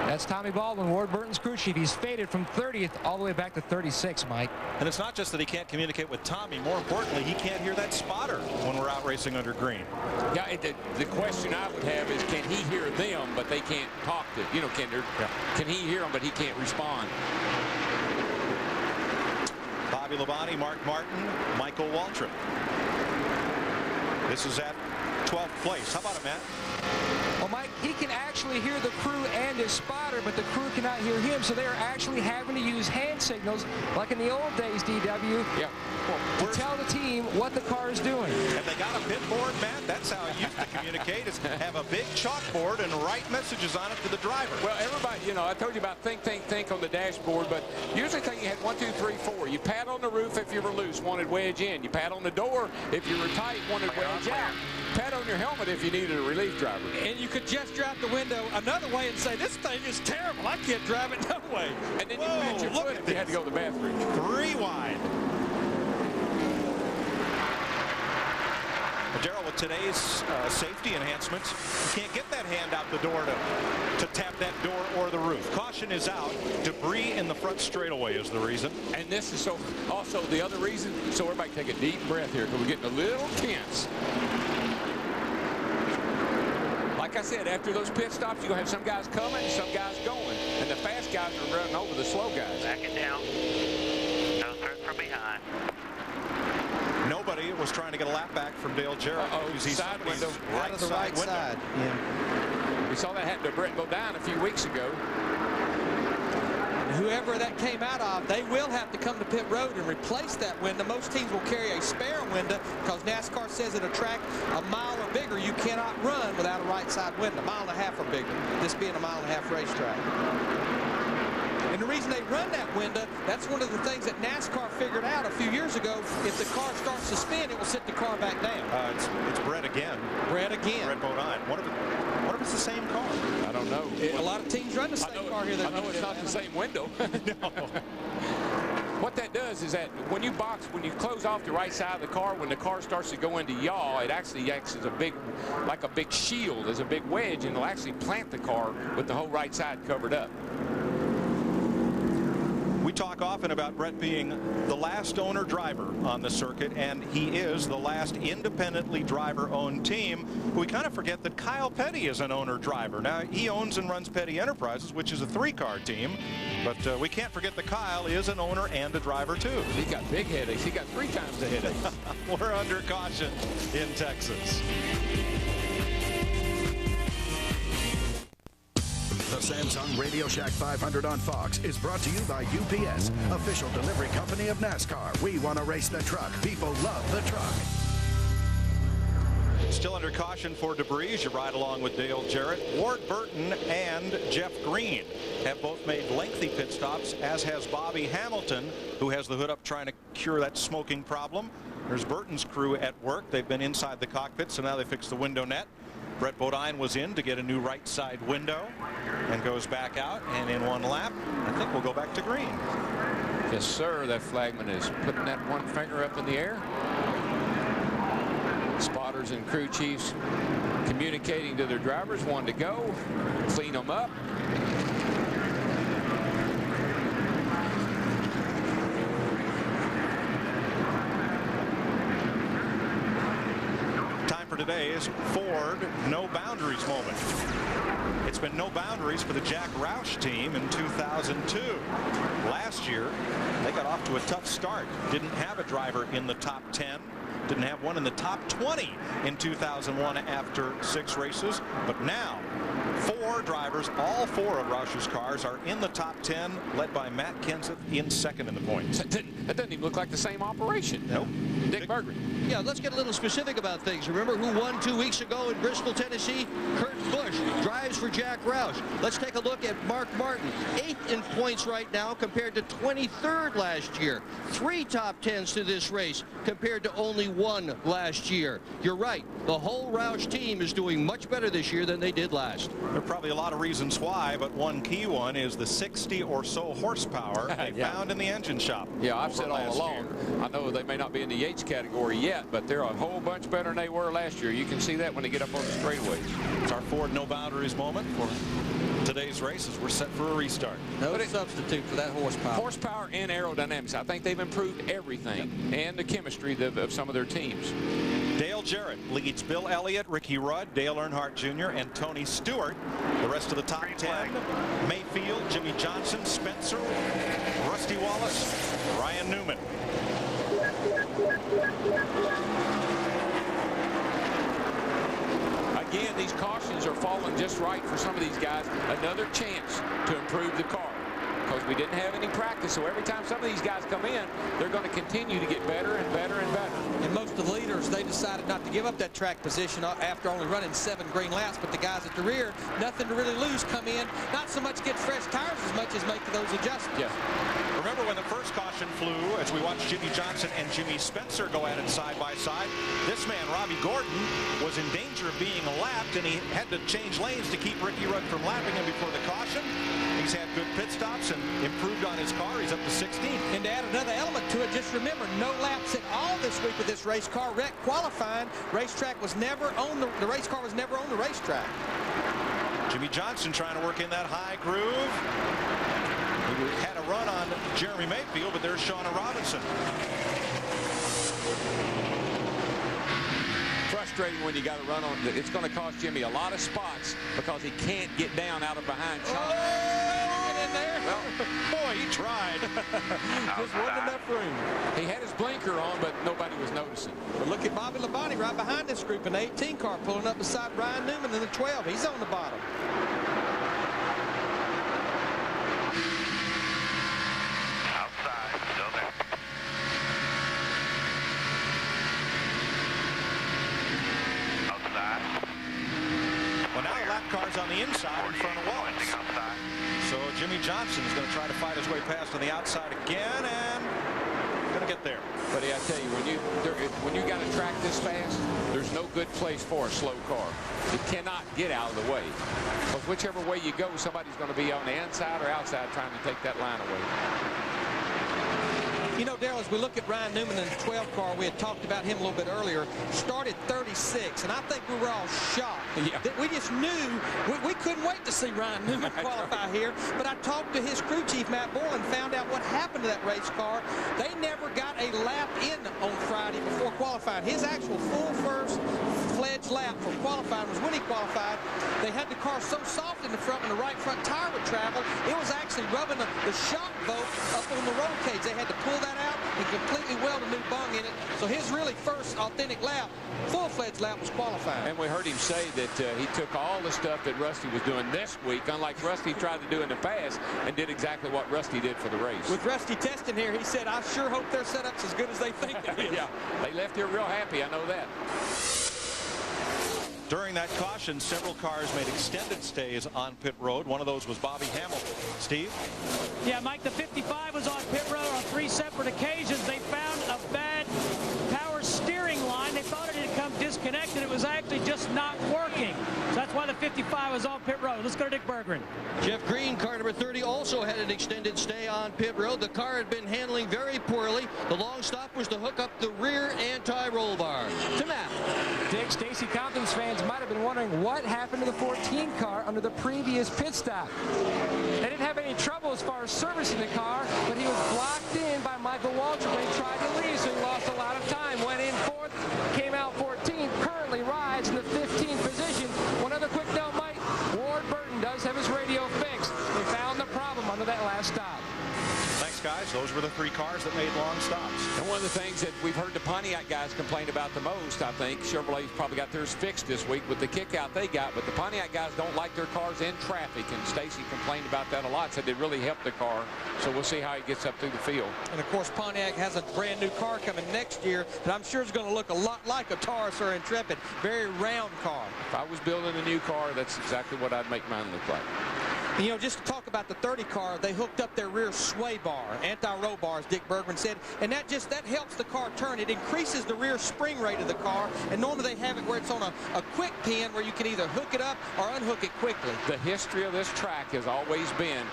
That's Tommy Baldwin, Ward Burton's crew chief. He's faded from 30th all the way back to 36, Mike. And it's not just that he can't communicate with Tommy. More importantly, he can't hear that spotter when we're out racing under green. Yeah, the question I would have is, can he hear them, but they can't talk to, you know, can he hear them, but he can't respond? Bobby Labonte, Mark Martin, Michael Waltrip. This is at 12th place. How about it, Matt? Well, Mike, he can actually hear the crew and his spotter, but the crew cannot hear him, so they are actually having to use hand signals, like in the old days, DW, to tell the team what the car is doing. Have they got a pit board, Matt? That's how it used to communicate, is have a big chalkboard and write messages on it to the driver. Well, everybody, you know, I told you about think on the dashboard, but usually you had 1, 2, 3, 4. You pat on the roof if you were loose, wanted wedge in. You pat on the door if you were tight, wanted wedge out. Pat on your helmet if you needed a relief driver. And you could gesture out the window another way and say, this thing is terrible. I can't drive it no way. And then you bent your foot if you had to go to the bathroom. 3 wide. Darrell, with today's safety enhancements, you can't get that hand out the door to tap that door or the roof. Caution is out. Debris in the front straightaway is the reason. And this is also the other reason, so everybody take a deep breath here, because we're getting a little tense. Like I said, after those pit stops, you're going to have some guys coming and some guys going. And the fast guys are running over the slow guys. Back it down. No threat from behind. Nobody was trying to get a lap back from Dale Jarrett. He's side window. Out of the right side. Yeah. We saw that happen to Brett Bodine a few weeks ago. Whoever that came out of, they will have to come to pit road and replace that window. Most teams will carry a spare window because NASCAR says at a track a mile or bigger, you cannot run without a right side window. 1.5 miles or bigger, this being a 1.5 mile racetrack. And the reason they run that window, that's one of the things that NASCAR figured out a few years ago. If the car starts to spin, it will sit the car back down. It's Brett again. Brett again. Brett Bodine. What if it's the same car? I don't know. A lot of teams run the same car here. I know it's not the same window. No. What that does is that when you close off the right side of the car, when the car starts to go into yaw, it actually acts as like a big shield, as a big wedge, and it'll actually plant the car with the whole right side covered up. We talk often about Brett being the last owner driver on the circuit, and he is the last independently driver-owned team. We kind of forget that Kyle Petty is an owner driver. Now, he owns and runs Petty Enterprises, which is a 3-car team, but we can't forget that Kyle is an owner and a driver, too. He got big headaches. He got 3 times the headaches. We're under caution in Texas. The Samsung RadioShack 500 on Fox is brought to you by UPS, official delivery company of NASCAR. We want to race the truck. People love the truck. Still under caution for debris as you ride along with Dale Jarrett. Ward Burton and Jeff Green have both made lengthy pit stops, as has Bobby Hamilton, who has the hood up trying to cure that smoking problem. There's Burton's crew at work. They've been inside the cockpit, so now they fix the window net. Brett Bodine was in to get a new right side window and goes back out, and in one lap I think we'll go back to green. Yes, sir. That flagman is putting that one finger up in the air. Spotters and crew chiefs communicating to their drivers when to go, clean them up. Today's Ford no boundaries moment. It's been no boundaries for the Jack Roush team in 2002. Last year they got off to a tough start. Didn't have a driver in the top 10. Didn't have one in the top 20 in 2001 after 6 races. But now 4 drivers, all 4 of Roush's cars are in the top 10, led by Matt Kenseth in 2nd in the points. That doesn't even look like the same operation. Nope. Dick Berggren. Yeah, let's get a little specific about things. Remember who won 2 weeks ago in Bristol, Tennessee? Kurt Busch drives for Jack Roush. Let's take a look at Mark Martin. 8th in points right now compared to 23rd last year. 3 top 10s to this race compared to only 1 last year. You're right. The whole Roush team is doing much better this year than they did last. There are probably a lot of reasons why, but one key one is the 60 or so horsepower they found in the engine shop. Yeah, I've said all along, I know they may not be in the points category yet, but they're a whole bunch better than they were last year. You can see that when they get up on the straightaways. It's our Ford No Boundaries moment for today's race as we're set for a restart. No substitute for that horsepower. Horsepower and aerodynamics. I think they've improved everything, and the chemistry of some of their teams. Dale Jarrett leads Bill Elliott, Ricky Rudd, Dale Earnhardt Jr., and Tony Stewart. The rest of the top 10, Mayfield, Jimmy Johnson, Spencer, Rusty Wallace, Ryan Newman. Again, these cautions are falling just right for some of these guys. Another chance to improve the car, because we didn't have any practice. So every time some of these guys come in, they're going to continue to get better and better and better. And most of the leaders, they decided not to give up that track position after only running 7 green laps. But the guys at the rear, nothing to really lose, come in, not so much get fresh tires as much as make those adjustments. Yeah. Remember when the first caution flew, as we watched Jimmy Johnson and Jimmy Spencer go at it side by side, this man, Robbie Gordon, was in danger of being lapped, and he had to change lanes to keep Ricky Rudd from lapping him before the caution. He's had good pit stops and improved on his car. He's up to 16th. And to add another element to it, just remember, no laps at all this week with this race car. Wreck qualifying, racetrack was never on the race car was never on the racetrack. Jimmy Johnson trying to work in that high groove. He had a run on Jeremy Mayfield, but there's Shauna Robinson. Frustrating when you got to run on. It's going to cost Jimmy a lot of spots because he can't get down out of behind Shauna. Get in there. Well, boy, he tried. Just wasn't enough room. He had his blinker on, but nobody was noticing. But look at Bobby Labonte right behind this group in the 18 car, pulling up beside Ryan Newman in the 12. He's on the bottom. Outside, still there. Outside. Well, now the lap car's on the inside in front of Wallace. So Jimmy Johnson is going to try to fight his way past on the outside again, and going to get there. But I tell you, when you got to track this fast, there's no good place for a slow car. You cannot get out of the way. Because whichever way you go, somebody's going to be on the inside or outside trying to take that line away. You know, Darrell, as we look at Ryan Newman in the 12 car, we had talked about him a little bit earlier, started 36, and I think we were all shocked. Yeah. That we just knew we couldn't wait to see Ryan Newman qualify here. But I talked to his crew chief, Matt Borland, found out what happened to that race car. They never got a lap in on Friday before qualifying. His actual full first fledged lap for qualifying was when he qualified. They had the car so soft in the front when the right front tire would travel, it was actually rubbing the shock boat up on the roll cage. They had to pull that out and completely weld a new bung in it. So his really first authentic lap, full-fledged lap, was qualifying. And we heard him say that he took all the stuff that Rusty was doing this week, unlike Rusty tried to do in the past, and did exactly what Rusty did for the race. With Rusty testing here, he said, I sure hope their setup's as good as they think it is. Yeah, they left here real happy, I know that. During that caution, several cars made extended stays on pit road. One of those was Bobby Hamilton. Steve? Yeah, Mike, the 55 was on pit road on 3 separate occasions. They found a bad power steering line. They thought it had come disconnected. It was actually just not working. So that's why the 55 was on pit road. Let's go to Dick Berggren. Jeff Green, car number 30, also had an extended stay on pit road. The car had been handling very poorly. The long stop was to hook up the rear anti-roll bar. To Matt. Dick, Stacy Compton's fans might have been wondering what happened to the 14 car under the previous pit stop. They didn't have any trouble as far as servicing the car, but he was blocked in by Michael Waltrip when he tried to leave, so he lost a lot of time. Went in 4th, came out 14th, currently rides in the 15th position. One other quick note, Mike, Ward Burton does have his radio fixed. They found the problem under that last stop. Thanks, guys. Those were the 3 cars that made long stops. And one of the things that we've heard the Pontiac guys complain about the most, I think, Chevrolet's probably got theirs fixed this week with the kick out they got, but the Pontiac guys don't like their cars in traffic, and Stacy complained about that a lot, said they really helped the car. So we'll see how he gets up through the field. And, of course, Pontiac has a brand new car coming next year that I'm sure is going to look a lot like a Taurus or Intrepid. Very round car. If I was building a new car, that's exactly what I'd make mine look like. You know, just to talk about the 30 car, they hooked up their rear sway bar, anti-roll bar, as Dick Bergman said, and that helps the car turn. It increases the rear spring rate of the car, and normally they have it where it's on a quick pin where you can either hook it up or unhook it quickly. The history of this track has always been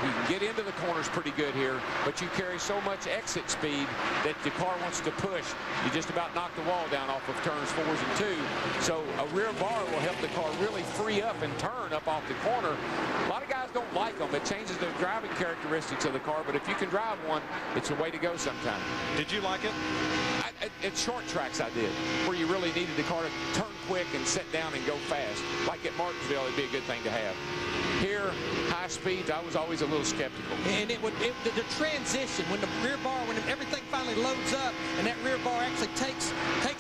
you can get into the corners pretty good here, but you carry so much exit speed that the car wants to push. You just about knock the wall down off of turns 4s and 2. So a rear bar will help the car really free up and turn up off the corner. A lot of guys don't like them. It changes the driving characteristics of the car, but if you can drive one, it's the way to go sometimes. Did you like it? At short tracks I did, where you really needed the car to turn quick and sit down and go fast. Like at Martinsville, it'd be a good thing to have. Here, high speeds, I was always a little skeptical. And the transition, when the rear bar, when everything finally loads up and that rear bar actually takes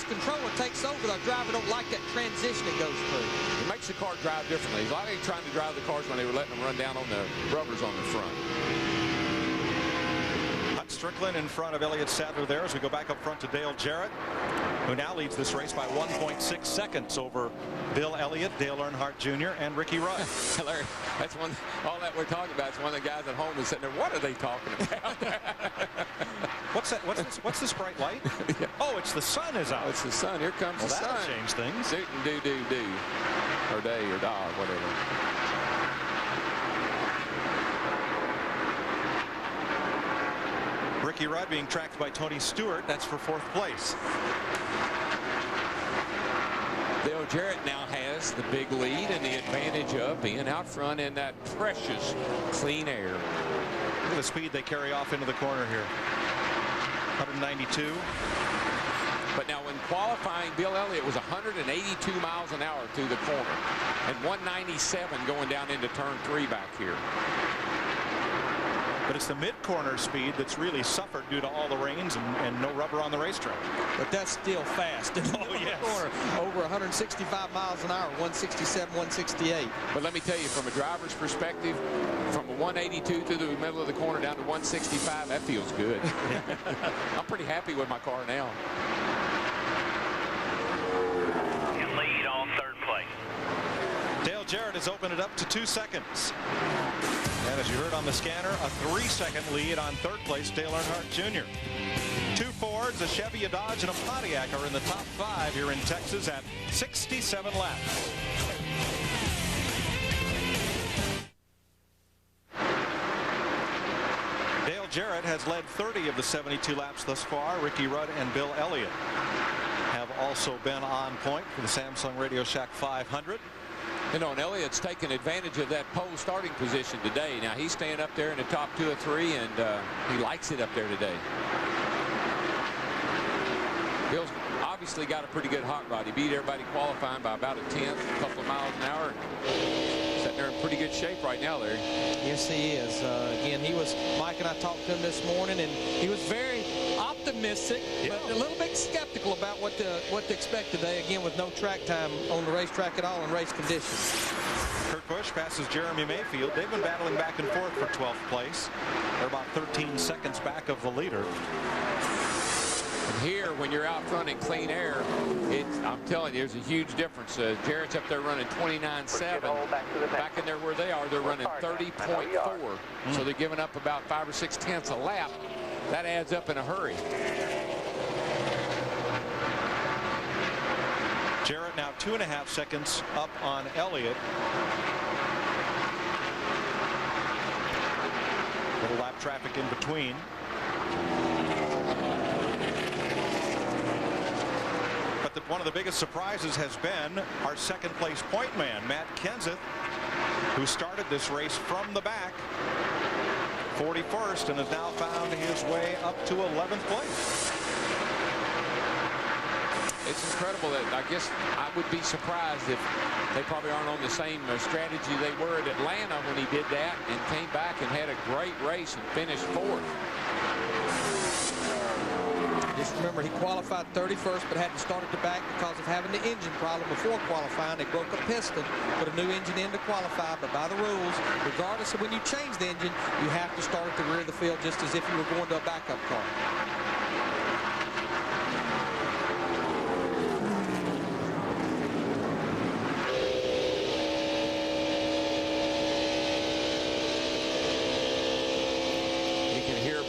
control or takes over, the driver don't like that transition it goes through. It makes the car drive differently. A lot of them trying to drive the cars when they were letting them run down on the rubbers on the front. Strickland in front of Elliott Sadler there as we go back up front to Dale Jarrett, who now leads this race by 1.6 seconds over Bill Elliott, Dale Earnhardt Jr., and Ricky Rudd. Larry, that's one, all that we're talking about is one of the guys at home is sitting there, what are they talking about? What's that? What's this bright light? Yeah. Oh, it's the sun is out. Oh, it's the sun. Here comes the sun. That'll change things. Do. Or day or dog, whatever. Ricky Rudd being tracked by Tony Stewart. That's for 4th place. Dale Jarrett now has the big lead and the advantage of being out front in that precious clean air. Look at the speed they carry off into the corner here. 192. But now when qualifying, Bill Elliott was 182 miles an hour through the corner and 197 going down into turn 3 back here. But it's the mid-corner speed that's really suffered due to all the rains and no rubber on the racetrack. But that's still fast. Oh, yes. Corner, over 165 miles an hour, 167, 168. But let me tell you, from a driver's perspective, from a 182 through the middle of the corner down to 165, that feels good. I'm pretty happy with my car now. In lead on 3rd place. Dale Jarrett has opened it up to 2 seconds. And as you heard on the scanner, a 3-second lead on 3rd place, Dale Earnhardt Jr. 2 Fords, a Chevy, a Dodge, and a Pontiac are in the top 5 here in Texas at 67 laps. Dale Jarrett has led 30 of the 72 laps thus far. Ricky Rudd and Bill Elliott have also been on point for the Samsung RadioShack 500. You know, and Elliott's taken advantage of that pole starting position today. Now he's staying up there in the top 2 or 3, and he likes it up there today. Bill's obviously got a pretty good hot rod. He beat everybody qualifying by about a 10th, a couple of miles an hour. Sitting there in pretty good shape right now, Larry. Yes, he is. Again, Mike and I talked to him this morning, and he was very optimistic, but a little bit skeptical about what to expect today, again, with no track time on the racetrack at all in race conditions. Kurt Busch passes Jeremy Mayfield. They've been battling back and forth for 12th place. They're about 13 seconds back of the leader. And here, when you're out front in clean air, I'm telling you, there's a huge difference. Jarrett's up there running 29.7. Back in there where they are, they're running 30.4. So they're giving up about 5 or 6 tenths a lap. That adds up in a hurry. Jarrett now 2.5 seconds up on Elliott. Little lap traffic in between. But one of the biggest surprises has been our 2nd place point man, Matt Kenseth, who started this race from the back, 41st, and has now found his way up to 11th place. It's incredible that I guess I would be surprised if they probably aren't on the same strategy they were at Atlanta when he did that and came back and had a great race and finished 4th. Just remember, he qualified 31st, but had to start at the back because of having the engine problem before qualifying. They broke a piston, put a new engine in to qualify, but by the rules, regardless of when you change the engine, you have to start at the rear of the field just as if you were going to a backup car.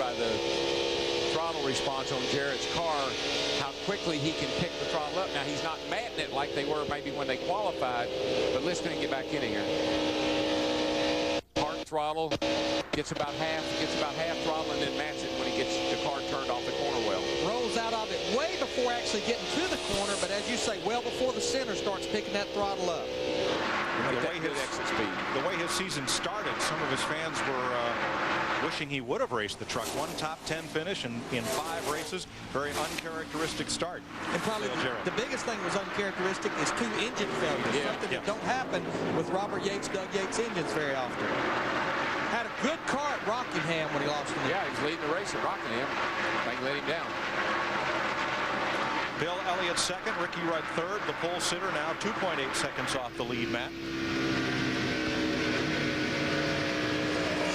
by the throttle response on Jarrett's car, how quickly he can pick the throttle up. Now, he's not matting it like they were maybe when they qualified, but listen to him get back in here. Park throttle, gets about half throttle, and then mats it when he gets the car turned off the corner well. Rolls out of it way before actually getting to the corner, but as you say, well before the center starts picking that throttle up. The way his season started, some of his fans were wishing he would have raced the truck. One top 10 finish in 5 races. Very uncharacteristic start. And probably the biggest thing was uncharacteristic is 2 engine failures. Something that don't happen with Robert Yates, Doug Yates engines very often. Had a good car at Rockingham when he lost him. Yeah, he's leading the race at Rockingham. They can let him down. Bill Elliott second, Ricky Rudd third. The pole sitter now 2.8 seconds off the lead, Matt.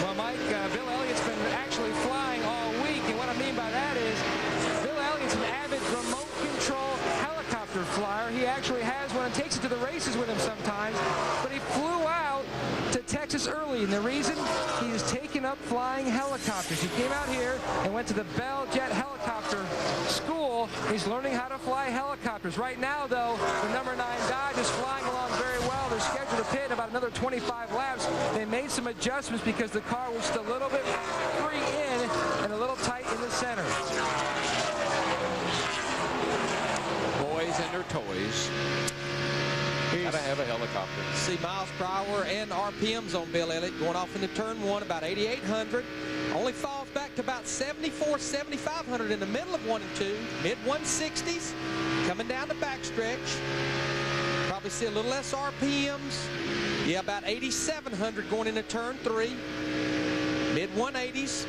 Well, Mike, Bill Elliott's been actually flying all week, and what I mean by that is Bill Elliott's an avid remote control helicopter flyer. He actually has one and takes it to the races with him sometimes, but he flew out to Texas early, and the reason he's taken up flying helicopters. He came out here and went to the Bell Jet Helicopter School. He's learning how to fly helicopters. Right now, though, the number 9 Dodge is flying along very well. They're scheduled to pit in about another 25 laps. They made some adjustments because the car was just a little bit free in and a little tight in the center. Boys and their toys. Gotta have a helicopter. See miles per hour and RPMs on Bill Elliott going off into turn 1 about 8,800. Only falls back to about 74, 7,500 in the middle of 1 and 2. Mid 160s coming down the backstretch. Probably see a little less RPMs. Yeah, about 8,700 going into turn 3. Mid 180s.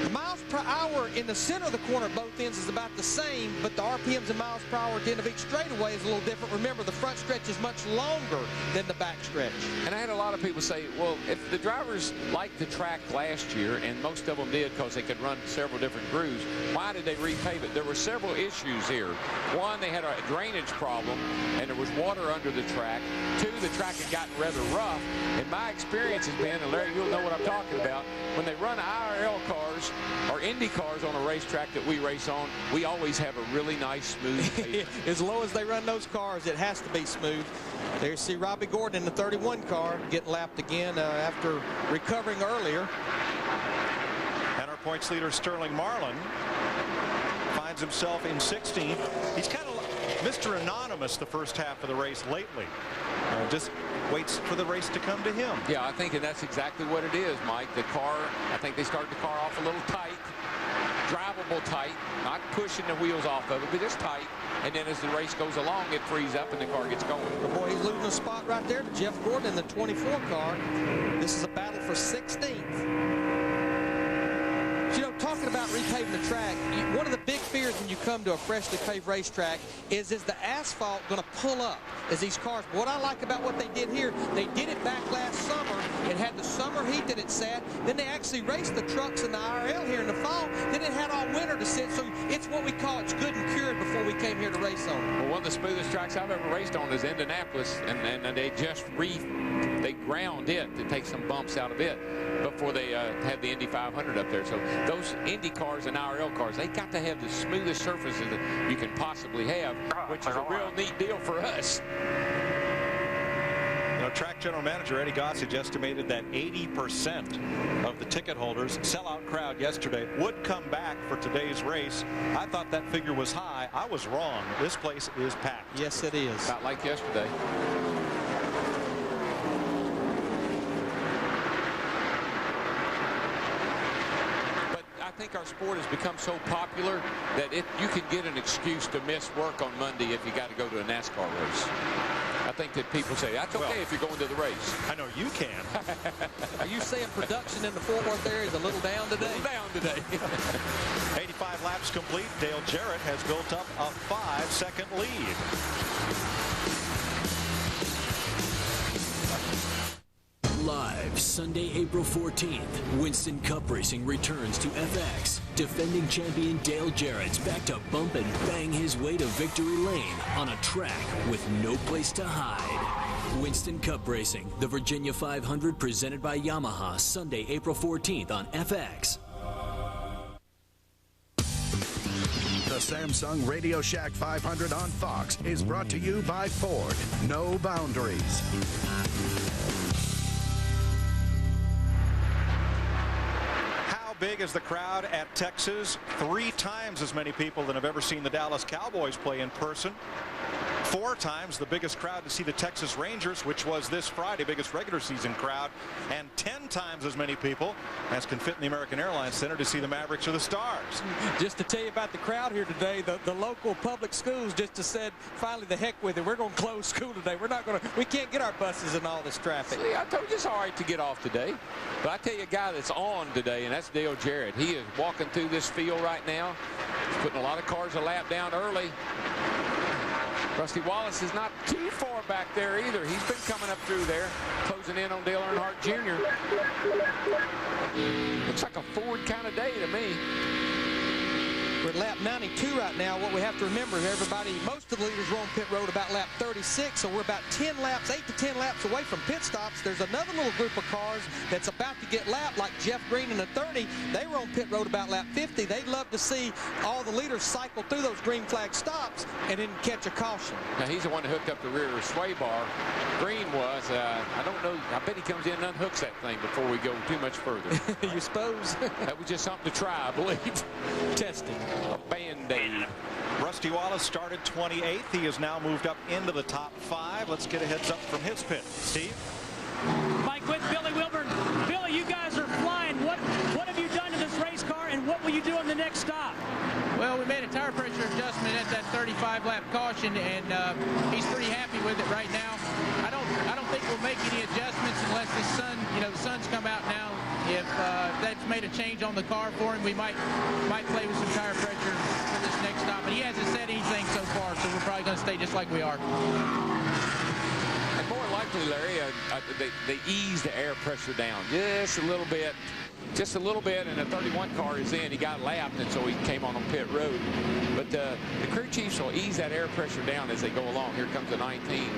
The miles per hour in the center of the corner at both ends is about the same, but the RPMs and miles per hour at the end of each straightaway is a little different. Remember, the front stretch is much longer than the back stretch. And I had a lot of people say, well, if the drivers liked the track last year, and most of them did because they could run several different grooves, why did they repave it? There were several issues here. One, they had a drainage problem, and there was water under the track. 2, the track had gotten rather rough. And my experience has been, and Larry, you'll know what I'm talking about, when they run IRL cars or Indy cars on a racetrack that we race on, we always have a really nice, smooth pavement. As low as they run those cars, it has to be smooth. There you see Robbie Gordon in the 31 car getting lapped again after recovering earlier. And our points leader, Sterling Marlin, finds himself in 16th. He's kind of Mr. Anonymous the first half of the race lately. Just waits for the race to come to him. Yeah, I think that's exactly what it is, Mike. The car, I think they started the car off a little tight, drivable tight, not pushing the wheels off of it, but just tight. And then as the race goes along, it frees up and the car gets going. But boy, he's losing a spot right there to Jeff Gordon in the 24 car. This is a battle for 16th. You know, talking about repaving the track, one of the big fears when you come to a freshly paved racetrack is the asphalt going to pull up as these cars. But what I like about what they did here, they did it back last summer. It had the summer heat that it sat. Then they actually raced the trucks in the IRL here in the fall. Then it had all winter to sit. So it's what we call it's good and cured before we came here to race on it. Well, one of the smoothest tracks I've ever raced on is Indianapolis, and they just they ground it to take some bumps out of it before they had the Indy 500 up there. So those Indy cars and IRL cars, they got to have the smoothest surfaces that you can possibly have, which is a real neat deal for us. You know, track general manager Eddie Gossage estimated that 80% of the ticket holders, sellout crowd yesterday, would come back for today's race. I thought that figure was high. I was wrong. This place is packed. Yes, it is. Not like yesterday. I think our sport has become so popular that you can get an excuse to miss work on Monday if you got to go to a NASCAR race. I think that people say, that's okay if you're going to the race. I know you can. Are you saying production in the Fort Worth area is a little down today? Down today. 85 laps complete. Dale Jarrett has built up a 5-second lead. Live Sunday, April 14th, Winston Cup Racing returns to FX. Defending champion Dale Jarrett's back to bump and bang his way to victory lane on a track with no place to hide. Winston Cup Racing, the Virginia 500 presented by Yamaha, Sunday, April 14th on FX. Samsung RadioShack 500 on Fox is brought to you by Ford. No boundaries. How big is the crowd at Texas? 3 times as many people than have ever seen the Dallas Cowboys play in person. 4 times the biggest crowd to see the Texas Rangers, which was this Friday, biggest regular season crowd, and 10 times as many people as can fit in the American Airlines Center to see the Mavericks or the Stars. Just to tell you about the crowd here today, the local public schools just said, finally, the heck with it. We're going to close school today. We can't get our buses in all this traffic. See, I told you it's all right to get off today. But I tell you a guy that's on today, and that's Dale Jarrett. He is walking through this field right now. He's putting a lot of cars a lap down early. Rusty Wallace is not too far back there either. He's been coming up through there, closing in on Dale Earnhardt Jr. Looks like a Ford kind of day to me. We're at lap 92 right now. What we have to remember, everybody, most of the leaders were on pit road about lap 36, so we're about 10 laps, 8 to 10 laps away from pit stops. There's another little group of cars that's about to get lapped, like Jeff Green in the 30. They were on pit road about lap 50. They'd love to see all the leaders cycle through those green flag stops and then catch a caution. Now, he's the one that hooked up the rear sway bar. Green was. I don't know. I bet he comes in and unhooks that thing before we go too much further. You suppose? That was just something to try, I believe. Testing. A Band-Aid. Rusty Wallace started 28th. He has now moved up into the top 5. Let's get a heads up from his pit. Steve? Mike with Billy Wilburn. Billy, you guys are flying. What have you done to this race car, and what will you do on the next stop? Well, we made a tire pressure adjustment at that 35-lap caution, and he's pretty happy with it right now. I don't think we'll make any adjustments unless the sun, the sun's come out now. If that's made a change on the car for him, we might play with some tire pressure for this next stop. But he hasn't said anything so far, so we're probably going to stay just like we are. And more likely, Larry, they ease the air pressure down just a little bit. Just a little bit, and the 31 car is in. He got lapped, and so he came on pit road. But the crew chiefs will ease that air pressure down as they go along. Here comes the 19.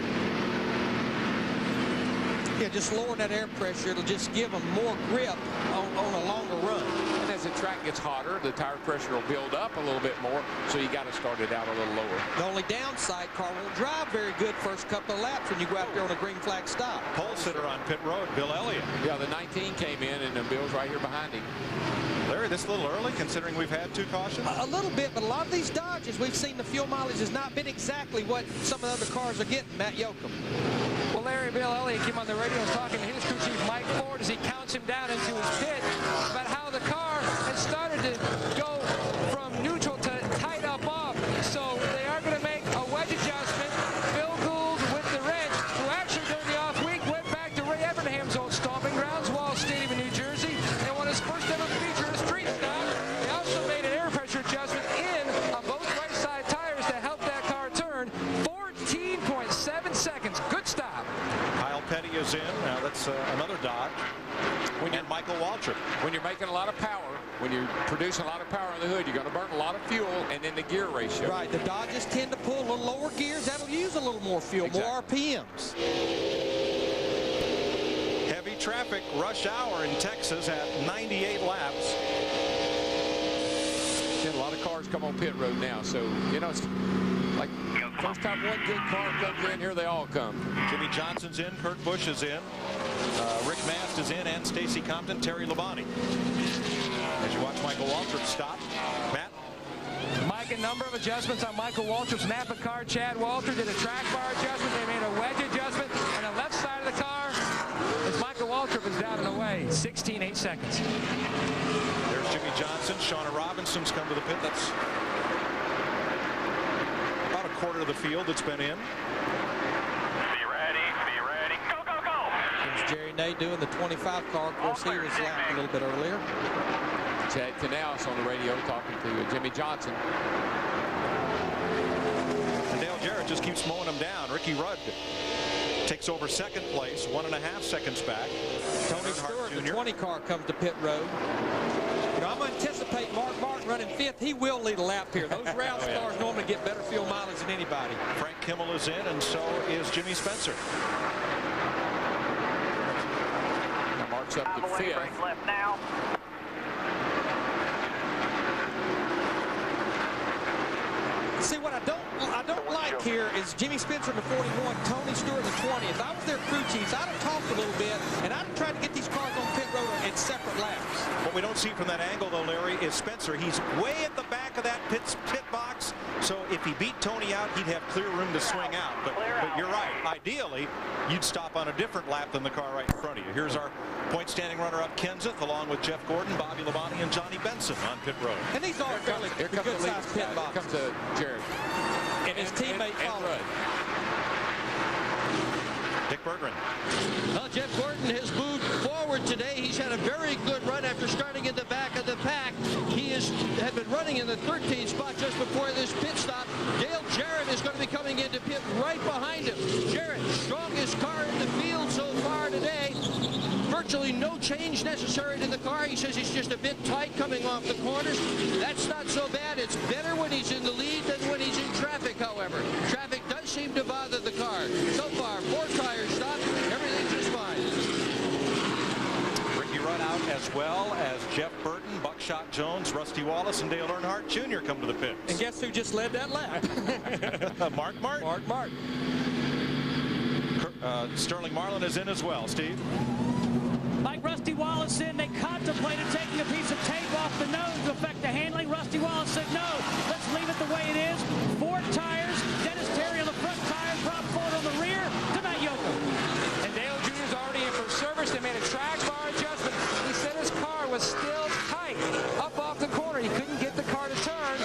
Yeah, just lowering that air pressure, it'll just give them more grip on a longer run. And as the track gets hotter, the tire pressure will build up a little bit more, so you got to start it out a little lower. The only downside, car won't drive very good first couple of laps when you go out there on a green flag stop. Pole sitter on pit road, Bill Elliott. Yeah, the 19 came in, and Bill's right here behind him. Larry, this a little early considering we've had 2 cautions? A little bit, but a lot of these Dodges, we've seen the fuel mileage has not been exactly what some of the other cars are getting, Matt Yoakum. Well, Larry, Bill Elliott came on the radio talking to his crew chief, Mike Ford, as he counts him down into his pit about how the car has started to go from neutral to tight up off. So they are going to make a wedge adjustment. Bill Gould with the wrench, who actually during the off week went back to Ray Evernham's old stomping grounds, Wall Stadium in New Jersey, and won his first ever feature in a street stop. They also made an air pressure adjustment in on both right side tires to help that car turn. 14.7 seconds. Good stop. Kyle Petty is in. Now that's another Dodge. And Michael Waltrip. When you're making a lot of power, when you're producing a lot of power on the hood, you're going to burn a lot of fuel, and then the gear ratio. Right, the Dodges tend to pull a little lower gears. That'll use a little more fuel, more RPMs. Heavy traffic, rush hour in Texas at 98 laps. And a lot of cars come on pit road now, so, it's like first time one good car comes in, here they all come. Jimmy Johnson's in, Kurt Busch is in, Rick Mast is in, and Stacy Compton, Terry Labonte. As you watch Michael Waltrip stop. Matt? Mike, a number of adjustments on Michael Waltrip's Napa car. Chad Walter did a track bar adjustment. They made a wedge adjustment on the left side of the car as Michael Waltrip is down and away. 16.8 seconds. There's Jimmy Johnson. Shauna Robinson's come to the pit. That's about a quarter of the field that's been in. Be ready, go, go, go! There's Jerry Ney doing the 25 car. Of course, he was lapped a little bit earlier. Chad Canals on the radio talking to Jimmy Johnson. And Dale Jarrett just keeps mowing him down. Ricky Rudd takes over second place, 1.5 seconds back. Tony Stewart, the 20 car, comes to pit road. I'm going to anticipate Mark Martin running 5th. He will lead a lap here. Those Rouse cars normally get better fuel mileage than anybody. Frank Kimmel is in, and so is Jimmy Spencer. Now Mark's up to 5th. Break left now. look here is Jimmy Spencer in the 41, Tony Stewart in the 20. If I was their crew chiefs, I'd have talked a little bit, and I'd have tried to get these cars on pit road in separate laps. What we don't see from that angle, though, Larry, is Spencer. He's way at the back of that pit box, so if he beat Tony out, he'd have clear room to swing out. But you're right. Ideally, you'd stop on a different lap than the car right in front of you. Here's our point-standing runner-up, Kenseth, along with Jeff Gordon, Bobby Labonte, and Johnny Benson on pit road. And these are fairly good-sized pit boxes. Here comes Jared. And his teammate followed. Dick Berggren. Well, Jeff Gordon has moved forward today. He's had a very good run after starting in the back of the pack. He had been running in the 13th spot just before this pit stop. Dale Jarrett is going to be coming into pit right behind him. Jarrett, strongest car in the field so far today. Virtually no change necessary to the car. He says he's just a bit tight coming off the corners. That's not so bad. It's better when he's in the lead than when he's in traffic, however. Traffic does seem to bother the car. So far, 4 tires stopped. Everything's just fine. Ricky Rudd out as well as Jeff Burton, Buckshot Jones, Rusty Wallace, and Dale Earnhardt Jr. come to the pits. And guess who just led that lap? Mark Martin. Mark Martin. Sterling Marlin is in as well. Steve? Like Rusty Wallace said, they contemplated taking a piece of tape off the nose to affect the handling. Rusty Wallace said, no, let's leave it the way it is. 4 tires, Dennis Terry on the front tire, Rob Ford on the rear, to Matt Yoakum. And Dale Jr.'s already in for service. They made a track bar adjustment. He said his car was still tight up off the corner. He couldn't get the car to turn.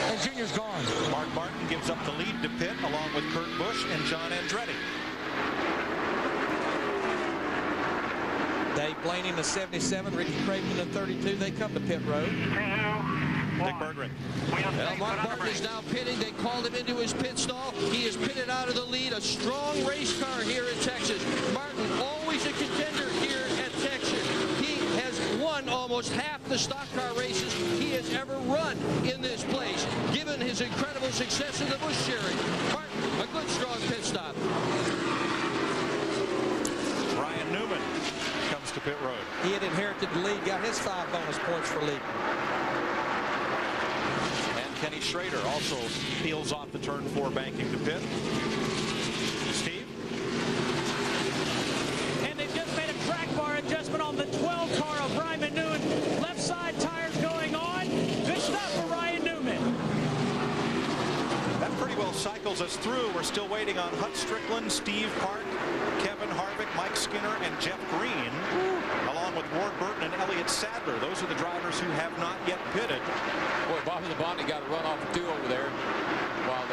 And Jr.'s gone. Mark Martin gives up the lead to pit along with Kurt Busch and John Andretti. Dave Blaney in the 77, Ricky Craven in the 32. They come to pit road. Dick Berggren. Well, Mark Martin is now pitting. They called him into his pit stall. He is pitted out of the lead. A strong race car here in Texas. Martin, always a contender here at Texas. He has won almost half the stock car races he has ever run in this place, given his incredible success in the Busch Series. Martin, a good, strong pit stop. Ryan Newman comes to pit road. He had inherited the lead, got his 5 bonus points for leading. And Kenny Schrader also peels off the turn 4 banking to pit. Steve? And they've just made a track bar adjustment on the 12 car of Ryan Newman. Left side tires going on. Good stop for Ryan Newman. That pretty well cycles us through. We're still waiting on Hut Strickland, Steve Park, Kevin Harvick, Mike Skinner, and Jeff Green, along with Ward Burton and Elliott Sadler. Those are the drivers who have not yet pitted. Boy, Bobby Labonte got a run off of 2 over there, while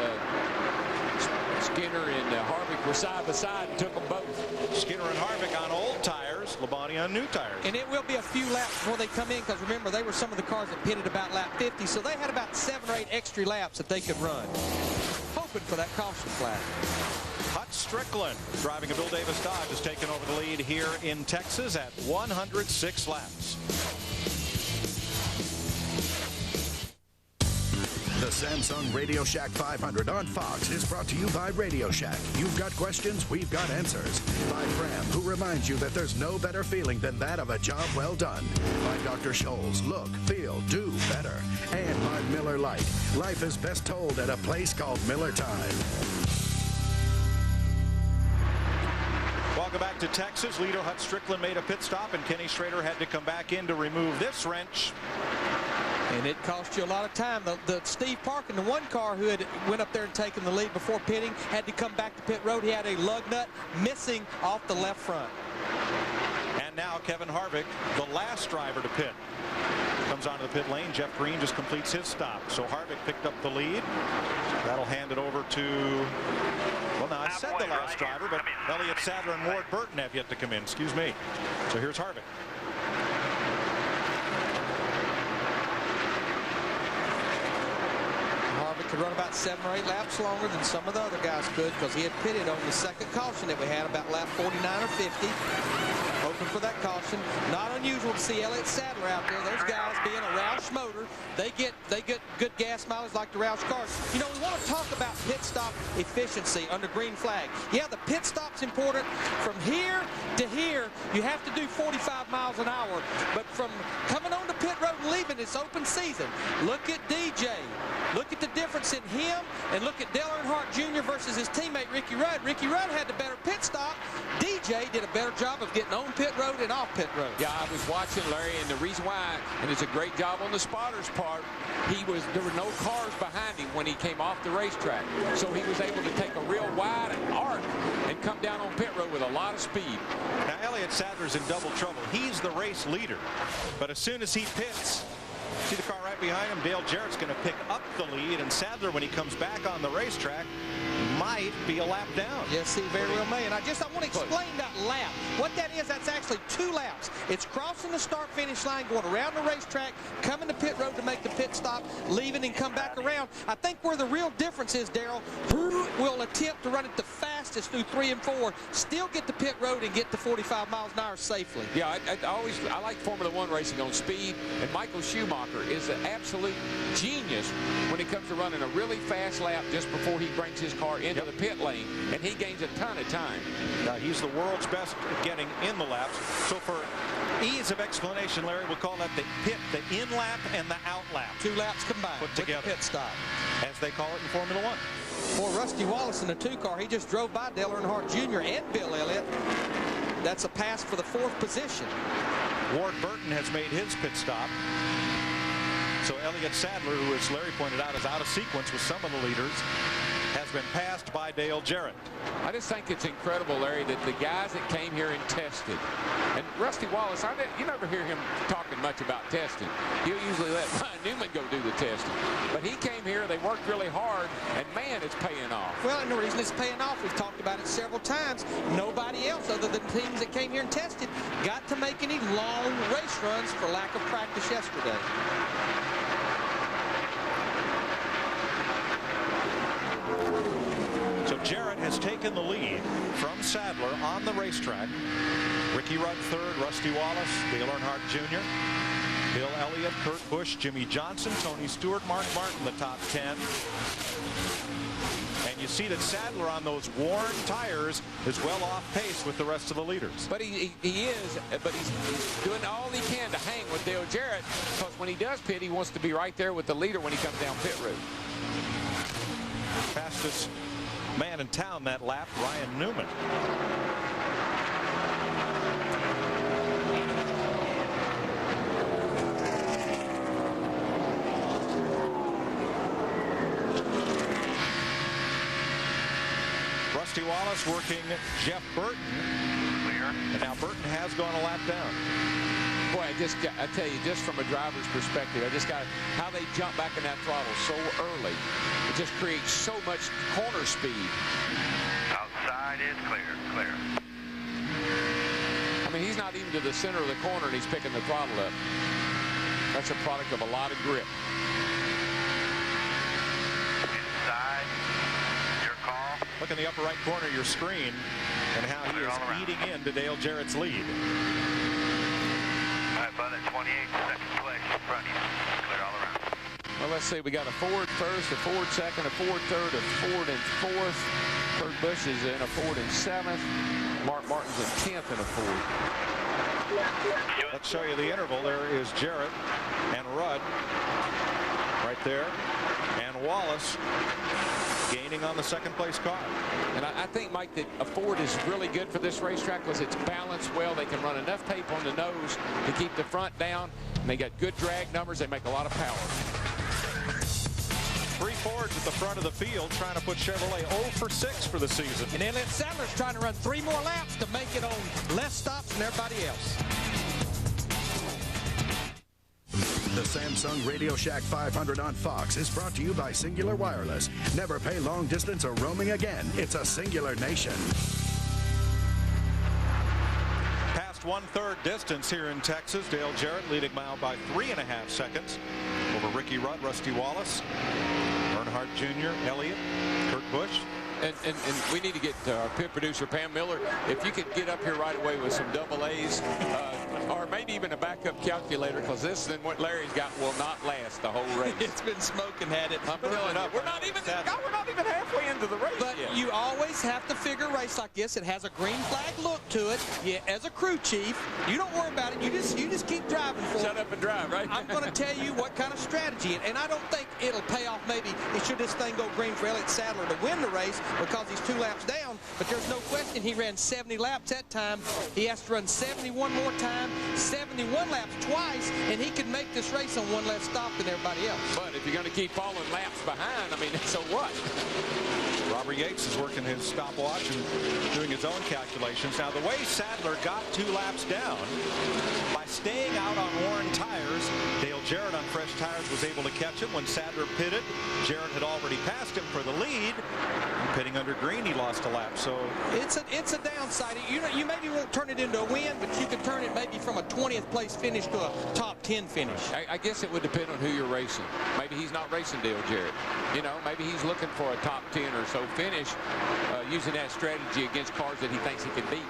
Skinner and Harvick were side by side and took them both. Skinner and Harvick on old tires, Labonte on new tires. And it will be a few laps before they come in, because remember, they were some of the cars that pitted about lap 50, so they had about 7 or 8 extra laps that they could run. Hoping for that caution flag. Hut Strickland, driving a Bill Davis Dodge, has taken over the lead here in Texas at 106 laps. The Samsung RadioShack 500 on Fox is brought to you by RadioShack. You've got questions, we've got answers. By Fram, who reminds you that there's no better feeling than that of a job well done. By Dr. Scholl's, look, feel, do better. And by Miller Lite. Life is best told at a place called Miller Time. Welcome back to Texas. Leader Hut Strickland made a pit stop, and Kenny Schrader had to come back in to remove this wrench. And it cost you a lot of time. The Steve Parkin, the 1 car who had went up there and taken the lead before pitting, had to come back to pit road. He had a lug nut missing off the left front. And now Kevin Harvick, the last driver to pit, comes onto the pit lane. Jeff Green just completes his stop. So Harvick picked up the lead. That'll hand it over to, well, now I said the last driver, but Elliott Sadler and Ward Burton have yet to come in. Excuse me. So here's Harvick. Could run about 7 or 8 laps longer than some of the other guys could, because he had pitted on the second caution that we had about lap 49 or 50. Hoping for that caution. Not unusual to see Elliott Sadler out there. Those guys being a Roush motor, they get good gas mileage like the Roush cars. You know, we want to talk about pit stop efficiency under green flag. Yeah, the pit stop's important. From here to here, you have to do 45 miles an hour. But from coming on to pit road and leaving, it's open season. Look at DJ. Look at the difference in him, and look at Dale Earnhardt Jr. versus his teammate Ricky Rudd. Ricky Rudd had the better pit stop. DJ did a better job of getting on pit road and off pit road. Yeah, I was watching, Larry, and the reason why, and it's a great job on the spotter's part, there were no cars behind him when he came off the racetrack. So he was able to take a real wide arc and come down on pit road with a lot of speed. Now, Elliott Sadler's in double trouble. He's the race leader, but as soon as he pits, see the car right behind him, Dale Jarrett's going to pick up the lead, and Sadler, when he comes back on the racetrack, might be a lap down. Yes, he very well may. And I want to explain that lap. What that is, that's actually 2 laps. It's crossing the start-finish line, going around the racetrack, coming to pit road to make the pit stop, leaving and come back around. I think where the real difference is, Darrell, who will attempt to run it the fastest through 3 and 4, still get to pit road and get to 45 miles an hour safely. Yeah, I like Formula One racing on speed, and Michael Schumacher is an absolute genius when it comes to running a really fast lap just before he brings his car into the pit lane, and he gains a ton of time. He's the world's best at getting in the laps. So for ease of explanation, Larry, we'll call that the in lap and the out lap. 2 laps combined put together. With the pit stop, as they call it in Formula One. For Rusty Wallace in the 2 car, he just drove by Dale Earnhardt Jr. and Bill Elliott. That's a pass for the 4th position. Ward Burton has made his pit stop. So Elliott Sadler, who, as Larry pointed out, is out of sequence with some of the leaders, has been passed by Dale Jarrett. I just think it's incredible, Larry, that the guys that came here and tested, and Rusty Wallace, you never hear him talking much about testing. He'll usually let Ryan Newman go do the testing. But he came here, they worked really hard, and man, it's paying off. Well, and the reason it's paying off, we've talked about it several times, nobody else other than teams that came here and tested got to make any long race runs for lack of practice yesterday. So Jarrett has taken the lead from Sadler on the racetrack. Ricky Rudd 3rd, Rusty Wallace, Dale Earnhardt Jr., Bill Elliott, Kurt Busch, Jimmy Johnson, Tony Stewart, Mark Martin, the top 10. And you see that Sadler on those worn tires is well off pace with the rest of the leaders. But he's doing all he can to hang with Dale Jarrett, because when he does pit, he wants to be right there with the leader when he comes down pit road. Fastest man in town that lap, Ryan Newman. Rusty Wallace working Jeff Burton. Clear. And now Burton has gone a lap down. Boy, I tell you, just from a driver's perspective, how they jump back in that throttle so early. It just creates so much corner speed. Outside is clear. I mean, he's not even to the center of the corner, and he's picking the throttle up. That's a product of a lot of grip. Inside, your call. Look in the upper right corner of your screen and how he is eating into Dale Jarrett's lead. About at 28 seconds place in front of you. Clear all around. Well, let's see. We got a Ford first, a Ford second, a Ford third, a Ford in 4th. Kurt Busch is in a Ford in 7th. Mark Martin's in 10th in a Ford. Let's show you the interval. There is Jarrett and Rudd right there. And Wallace gaining on the 2nd place car. And I think, Mike, that a Ford is really good for this racetrack because it's balanced well. They can run enough tape on the nose to keep the front down. And they got good drag numbers. They make a lot of power. 3 Fords at the front of the field trying to put Chevrolet 0 for 6 for the season. And Elliott Sadler's trying to run 3 more laps to make it on less stops than everybody else. The Samsung RadioShack 500 on Fox is brought to you by Singular Wireless. Never pay long distance or roaming again. It's a singular nation. Past 1/3 distance here in Texas. Dale Jarrett leading mile by 3.5 seconds over Ricky Rudd, Rusty Wallace, Earnhardt Jr., Elliott, Kurt Busch. And we need to get our pit producer, Pam Miller, if you could get up here right away with some double A's, or maybe even a backup calculator, because this and what Larry's got will not last the whole race. It's been smoking, had it. I'm filling up. We're not even halfway into the race But yet. you always have to figure a race like this. It has a green flag look to to it. Yeah, as a crew chief, you don't worry about it. You just keep driving for it. Shut up and drive, right? I'm going to tell you what kind of strategy, and I don't think it'll pay off. Maybe should this thing go green for Elliott Sadler to win the race because he's 2 laps down. But there's no question he ran 70 laps that time. He has to run 71 more time, 71 laps twice, and he can make this race on 1 less stop than everybody else. But if you're going to keep falling laps behind, I mean, so what? Robert Yates is working his stopwatch and doing his own calculations. Now, the way Sadler got 2 laps down, by staying out on worn tires, Dale Jarrett on fresh tires was able to catch him. When Sadler pitted, Jarrett had already passed him for the lead. Pitting under green, he lost a lap. So it's a downside. You maybe won't turn it into a win, but you can turn it maybe from a 20th place finish to a top 10 finish. I guess it would depend on who you're racing. Maybe he's not racing Dale Jarrett. You know, maybe he's looking for a top 10 or so finish using that strategy against cars that he thinks he can beat.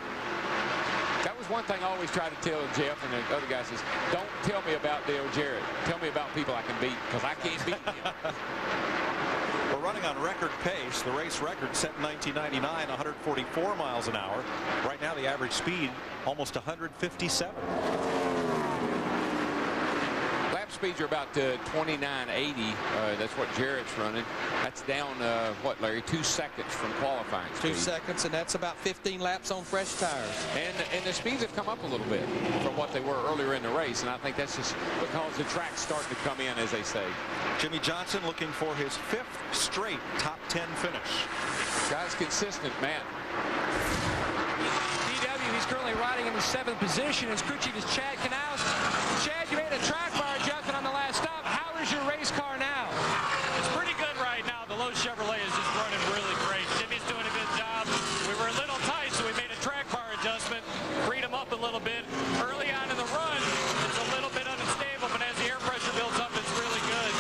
That was one thing I always try to tell Jeff and the other guys is, don't tell me about Dale Jarrett. Tell me about people I can beat, because I can't beat him. We're running on record pace. The race record set in 1999, 144 miles an hour. Right now, the average speed, almost 157. Lap speeds are about 29.80. That's what Jarrett's running. That's down, what, Larry, 2 seconds from qualifying speed. 2 seconds, and that's about 15 laps on fresh tires. And the speeds have come up a little bit from what they were earlier in the race, and I think that's just because the track's starting to come in, as they say. Jimmy Johnson looking for his 5th straight top 10 finish. Guy's consistent, man. DW, he's currently riding in the 7th position. His crew chief is Chad Knaus. Chad, you made a track bar adjustment on the last stop. How is your race car now? It's pretty good right now. The Lowe's Chevrolet is just running really great. Jimmy's doing a good job. We were a little tight, so we made a track bar adjustment, freed him up a little bit. Early on in the run, it's a little bit unstable, but as the air pressure builds up, it's really good.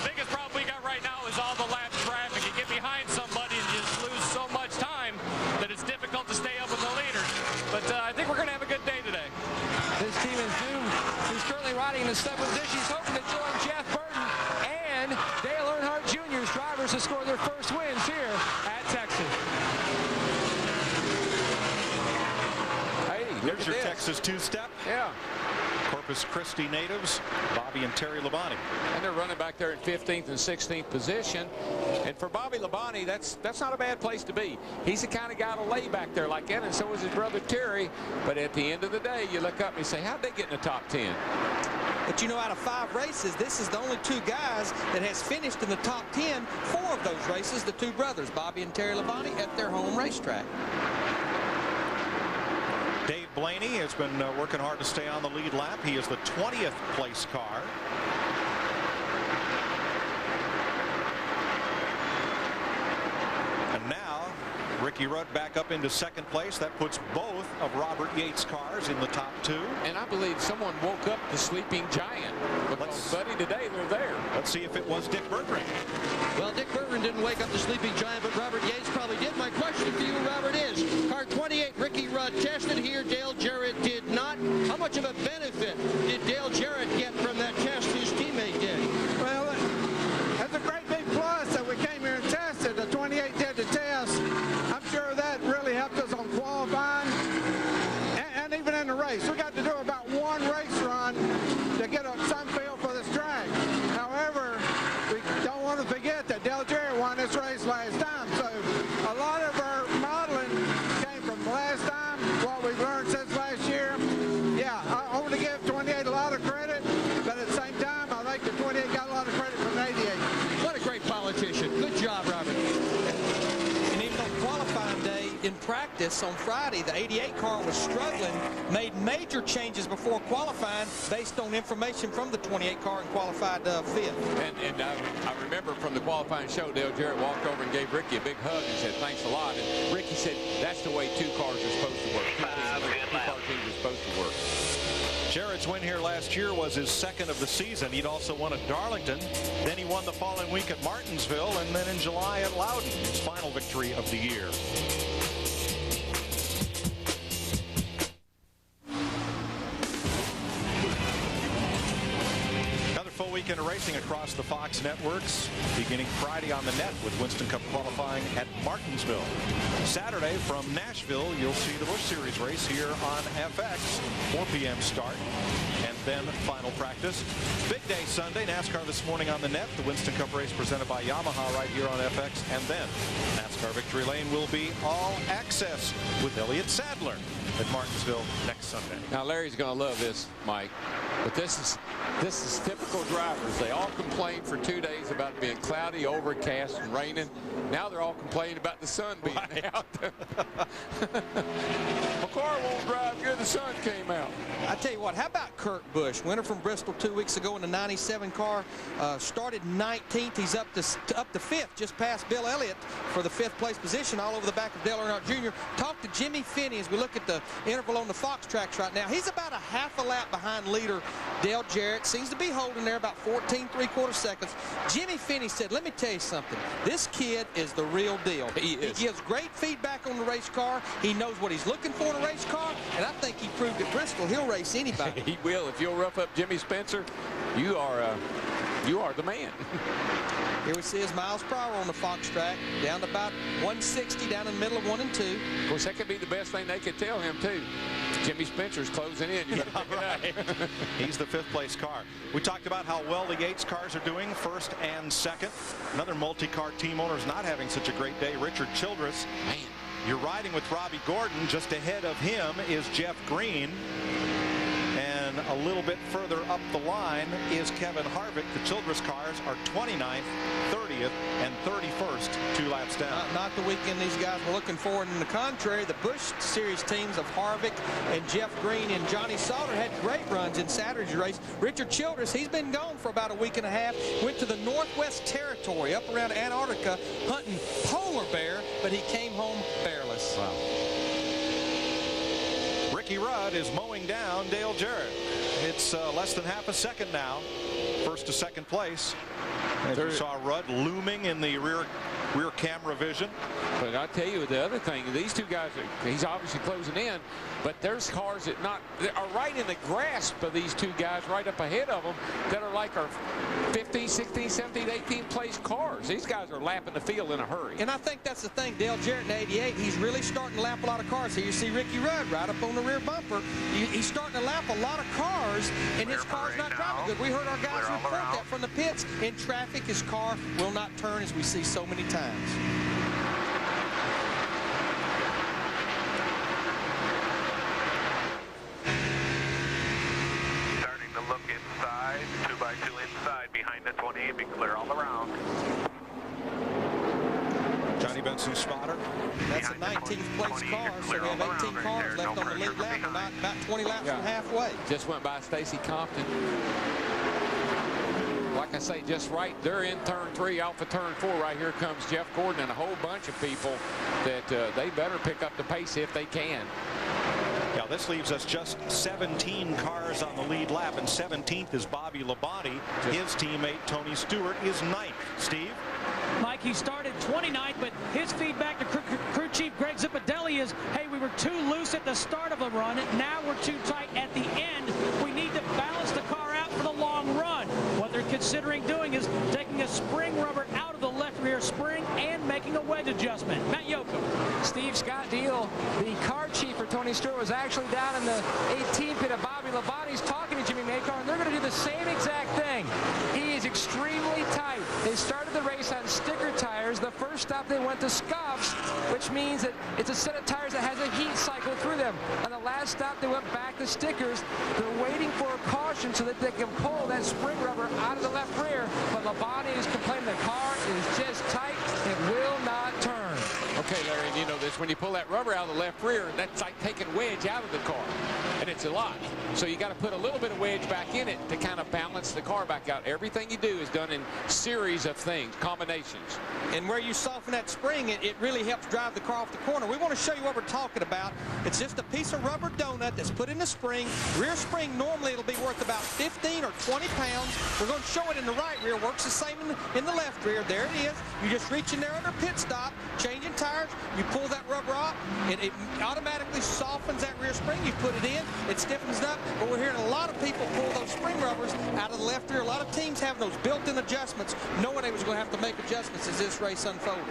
The biggest problem we got right now is all the lap traffic. You get behind somebody and just lose so much time that it's difficult to stay up with the leaders. But I think we're going to have a good day today. This team is doomed. He's currently riding in the 7th position. He's hoping to join Jeff Burton and Dale Earnhardt Jr.'s drivers to score their first wins here at Texas. Hey, there's your Texas 2-step. Yeah. Corpus Christi natives, Bobby and Terry Labonte. And they're running back there in 15th and 16th position. And for Bobby Labonte, that's not a bad place to be. He's the kind of guy to lay back there like that, and so is his brother Terry. But at the end of the day, you look up and you say, how'd they get in the top 10? But you know, out of 5 races, this is the only 2 guys that has finished in the top 10. 4 of those races, the 2 brothers, Bobby and Terry Labonte, at their home racetrack. Dave Blaney has been working hard to stay on the lead lap. He is the 20th place car. And now Ricky Rudd back up into 2nd place. That puts both of Robert Yates' cars in the top 2. And I believe someone woke up the sleeping giant. Because, buddy, today they're there. Let's see if it was Dick Berggren. Well, Dick Berggren didn't wake up the sleeping giant, but Robert Yates probably did. My question for you, Robert, is car 28, Ricky Rudd, tested here. Dale Jarrett did not. How much of a benefit did Dale Jarrett get from that test his teammate did? Well, that's a great big plus that we came here and tested. The 28 did the test. I'm sure that really helped us on qualifying and even in the race. We got to do about 1 race run to get some feel for this track. However, we don't want to forget that Dale Jarrett won this race last time. So a lot of our modeling came from last time, what we've learned since last year. Yeah, I want to give 28 a lot of credit, but at the same time, I think the 28 got a lot of credit from 88. What a great politician. Good job, Robert. And even on qualifying day in practice on Friday, the 88 car was struggling, made major changes before qualifying based on information from the 28 car and qualified 5th. And I remember from the qualifying show, Dale Jarrett walked over and gave Ricky a big hug and said, thanks a lot. And Ricky said, that's the way 2 cars are supposed to work. 2 car teams are supposed to work. Jarrett's win here last year was his 2nd of the season. He'd also won at Darlington. Then he won the following week at Martinsville, and then in July at Loudon, his final victory of the year. Another full week weekend of racing across the Fox networks, beginning Friday on the net with Winston Cup qualifying at Martinsville. Saturday from Nashville, you'll see the Busch Series race here on FX, 4 p.m. start, and then final practice. Big day Sunday, NASCAR this morning on the net, the Winston Cup race presented by Yamaha right here on FX, and then NASCAR Victory Lane will be all access with Elliott Sadler at Martinsville next Sunday. Now Larry's going to love this, Mike, but this is typical drivers. They all complained for 2 days about it being cloudy, overcast, and raining. Now they're all complaining about the sun being out. My car won't drive good. The sun came out. I tell you what, how about Kurt Busch, winner from Bristol 2 weeks ago in the 97 car, started 19th. He's up to 5th, just past Bill Elliott for the 5th place position, all over the back of Dale Earnhardt Jr. Talk to Jimmy Finney as we look at the interval on the Fox tracks right now. He's about a half a lap behind leader Dale Jarrett. Seems to be holding there about 14 3/4 seconds. Jimmy Finney said, let me tell you something. This kid is the real deal. He is. He gives great feedback on the race car. He knows what he's looking for in a race car, and I think he proved at Bristol he'll race anybody. He will. If you'll rough up Jimmy Spencer, you are the man. Here we see his miles per hour on the Fox track, down to about 160, down in the middle of 1 and 2. Of course, that could be the best thing they could tell him, too. Jimmy Spencer's closing in. You better pick it up. He's the 5th place car. We talked about how well the Yates cars are doing, 1st and 2nd. Another multi-car team owner is not having such a great day, Richard Childress. Man. You're riding with Robbie Gordon. Just ahead of him is Jeff Green. And a little bit further up the line is Kevin Harvick. The Childress cars are 29th, 30th, and 31st, 2 laps down. Not the weekend these guys were looking for. And on the contrary, the Busch Series teams of Harvick and Jeff Green and Johnny Sauter had great runs in Saturday's race. Richard Childress, he's been gone for about a week and a half. Went to the Northwest Territory up around Antarctica hunting polar bear, but he came home bearless. Wow. Ricky Rudd is mowing down Dale Jarrett. It's less than half a second now, 1st to 2nd place. And you saw Rudd looming in the rear camera vision. But I tell you the other thing, these two guys, he's obviously closing in, but there's cars that are right in the grasp of these two guys right up ahead of them that are like our 15, 16, 17, 18 place cars. These guys are lapping the field in a hurry. And I think that's the thing. Dale Jarrett in 88, he's really starting to lap a lot of cars. Here you see Ricky Rudd right up on the rear bumper. He's starting to lap a lot of cars, and his car's not driving good. We heard our guys report that from the pits. In traffic, his car will not turn, as we see so many times. Starting to look inside, 2x2 inside, behind the 20, be clear all around. Johnny Benson spotter. That's a 19th place car, so we have 18 cars left on the lead lap. We're about 20 laps from halfway. Just went by Stacy Compton. Like I say, just right, they're in turn 3, out for turn 4. Right here comes Jeff Gordon and a whole bunch of people that they better pick up the pace if they can. Yeah, this leaves us just 17 cars on the lead lap, and 17th is Bobby Labonte. His teammate Tony Stewart is 9th. Steve? Mike, he started 29th, but his feedback to crew chief Greg Zipadelli is, hey, we were too loose at the start of the run. Now we're too tight at the end. We need to balance the car out for the long run. What they're considering doing is taking a spring rubber out of the left rear spring and making a wedge adjustment. Matt Yoakum. Steve Scott Deal, the car chief for Tony Stewart, was actually down in the 18th pit of Bobby Labonte's talking to Jimmy Maycar, and they're going to do the same exact thing. He is extremely tight. They started the race on sticker tires. The first stop they went to scuffs, which means that it's a set of tires that has a heat cycle through them. On the last stop, they went back to stickers. They're waiting for a caution so that they can pull that spring rubber out of the left rear. But Labonte is complaining the car is just tight. It will not turn. Okay, Larry, and you know this, when you pull that rubber out of the left rear, that's like taking wedge out of the car, and it's a lot. So you got to put a little bit of wedge back in it to kind of balance the car back out. Everything you do is done in series of things, combinations. And where you soften that spring, it really helps drive the car off the corner. We want to show you what we're talking about. It's just a piece of rubber donut that's put in the spring. Rear spring, normally it'll be worth about 15 or 20 pounds. We're going to show it in the right rear. Works the same in the left rear. There it is. You just reach in there under pit stop, changing tires. You pull that rubber off, and it automatically softens that rear spring. spring, you put it in, it stiffens up, but we're hearing a lot of people pull those spring rubbers out of the left rear. A lot of teams have those built-in adjustments, knowing they was going to have to make adjustments as this race unfolded.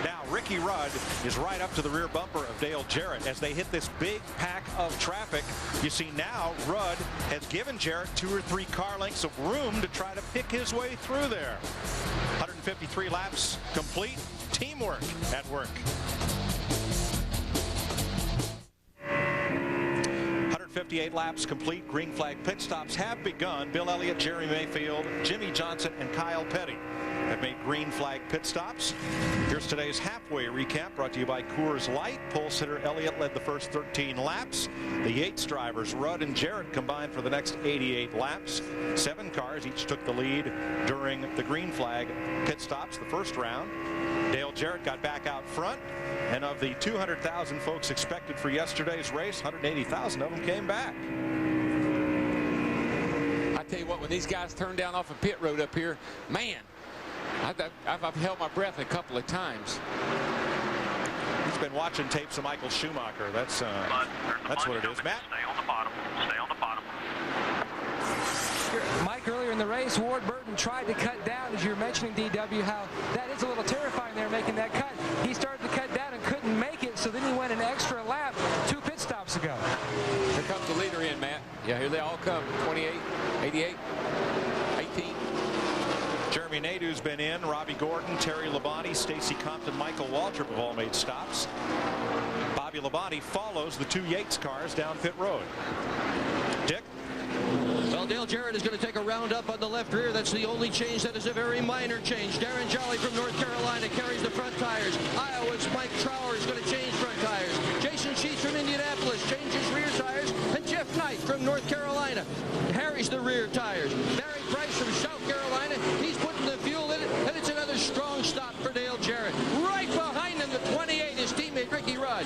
Now, Ricky Rudd is right up to the rear bumper of Dale Jarrett as they hit this big pack of traffic. You see now Rudd has given Jarrett 2 or 3 car lengths of room to try to pick his way through there. 153 laps complete. Teamwork at work. 158 laps complete. Green flag pit stops have begun. Bill Elliott, Jerry Mayfield, Jimmy Johnson, and Kyle Petty have made green flag pit stops. Here's today's halfway recap brought to you by Coors Light. Pole sitter Elliott led the first 13 laps. The Yates drivers, Rudd and Jarrett, combined for the next 88 laps. 7 cars each took the lead during the green flag pit stops the first round. Dale Jarrett got back out front, and of the 200,000 folks expected for yesterday's race, 180,000 of them came back. I tell you what, when these guys turn down off a pit road up here, man, I've held my breath a couple of times. He's been watching tapes of Michael Schumacher. That's what it is. Matt? Stay on the bottom. Stay on the bottom. Mike, earlier in the race, Ward Burton tried to cut down, as you were mentioning, DW, how that is a little terrifying there making that cut. He started to cut down and couldn't make it, so then he went an extra lap 2 pit stops ago. Here comes the leader in, Matt. Yeah, here they all come. 28, 88, 18. Jeremy Nadeau's been in. Robbie Gordon, Terry Labonte, Stacy Compton, Michael Waltrip have all made stops. Bobby Labonte follows the 2 Yates cars down pit road. Dick? Well, Dale Jarrett is going to take a round up on the left rear. That's the only change. That is a very minor change. Darren Jolly from North Carolina carries the front tires. Iowa's Mike Trower is going to change front tires. Jason Sheets from Indianapolis changes rear tires. And Jeff Knight from North Carolina carries the rear tires. Barry Price from South Carolina, he's putting the fuel in it, and it's another strong stop for Dale Jarrett. Right behind him, the 28, his teammate Ricky Rudd.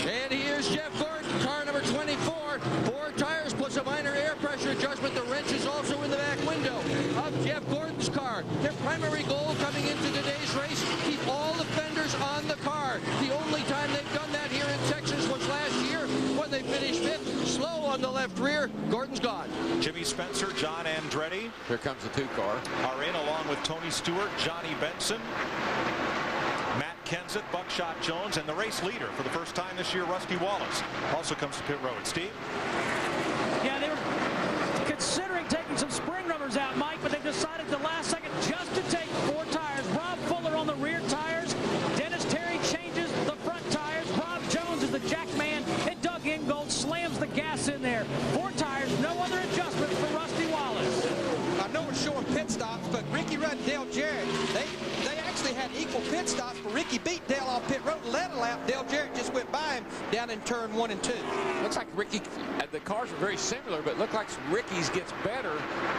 And here's Jeff Gordon, car number 24. 4 tires plus a minor air pressure adjustment. The wrench is also in the back window of Jeff Gordon's car. Their primary goal coming into today's race, keep all the fenders on the car. The only time they've done that here in Texas was last year when they finished 5th. Slow on the left rear. Gordon's gone. Jimmy Spencer, John Andretti. Here comes the 2 car. Are in along with Tony Stewart, Johnny Benson, Matt Kenseth, Buckshot Jones, and the race leader for the first time this year, Rusty Wallace, also comes to pit road. Steve? Yeah, they were considering taking some spring rubbers out, Mike, but they decided the last second just to take 4 tires. Rob Fuller on the rear tires. Dennis Terry changes the front tires. Rob Jones is the jack man, and Doug Ingold slams the gas in there. 4 tires, no other adjustment for Rusty Wallace. I know we're showing pit stops, but Ricky Rudd and Dale Jarrett, they actually had equal pit stops, but Ricky beat Dale off pit road, led a lap. Dale Jarrett just went by him down in turn 1 and 2. Looks like Ricky, the cars are very similar, but look like Ricky's gets better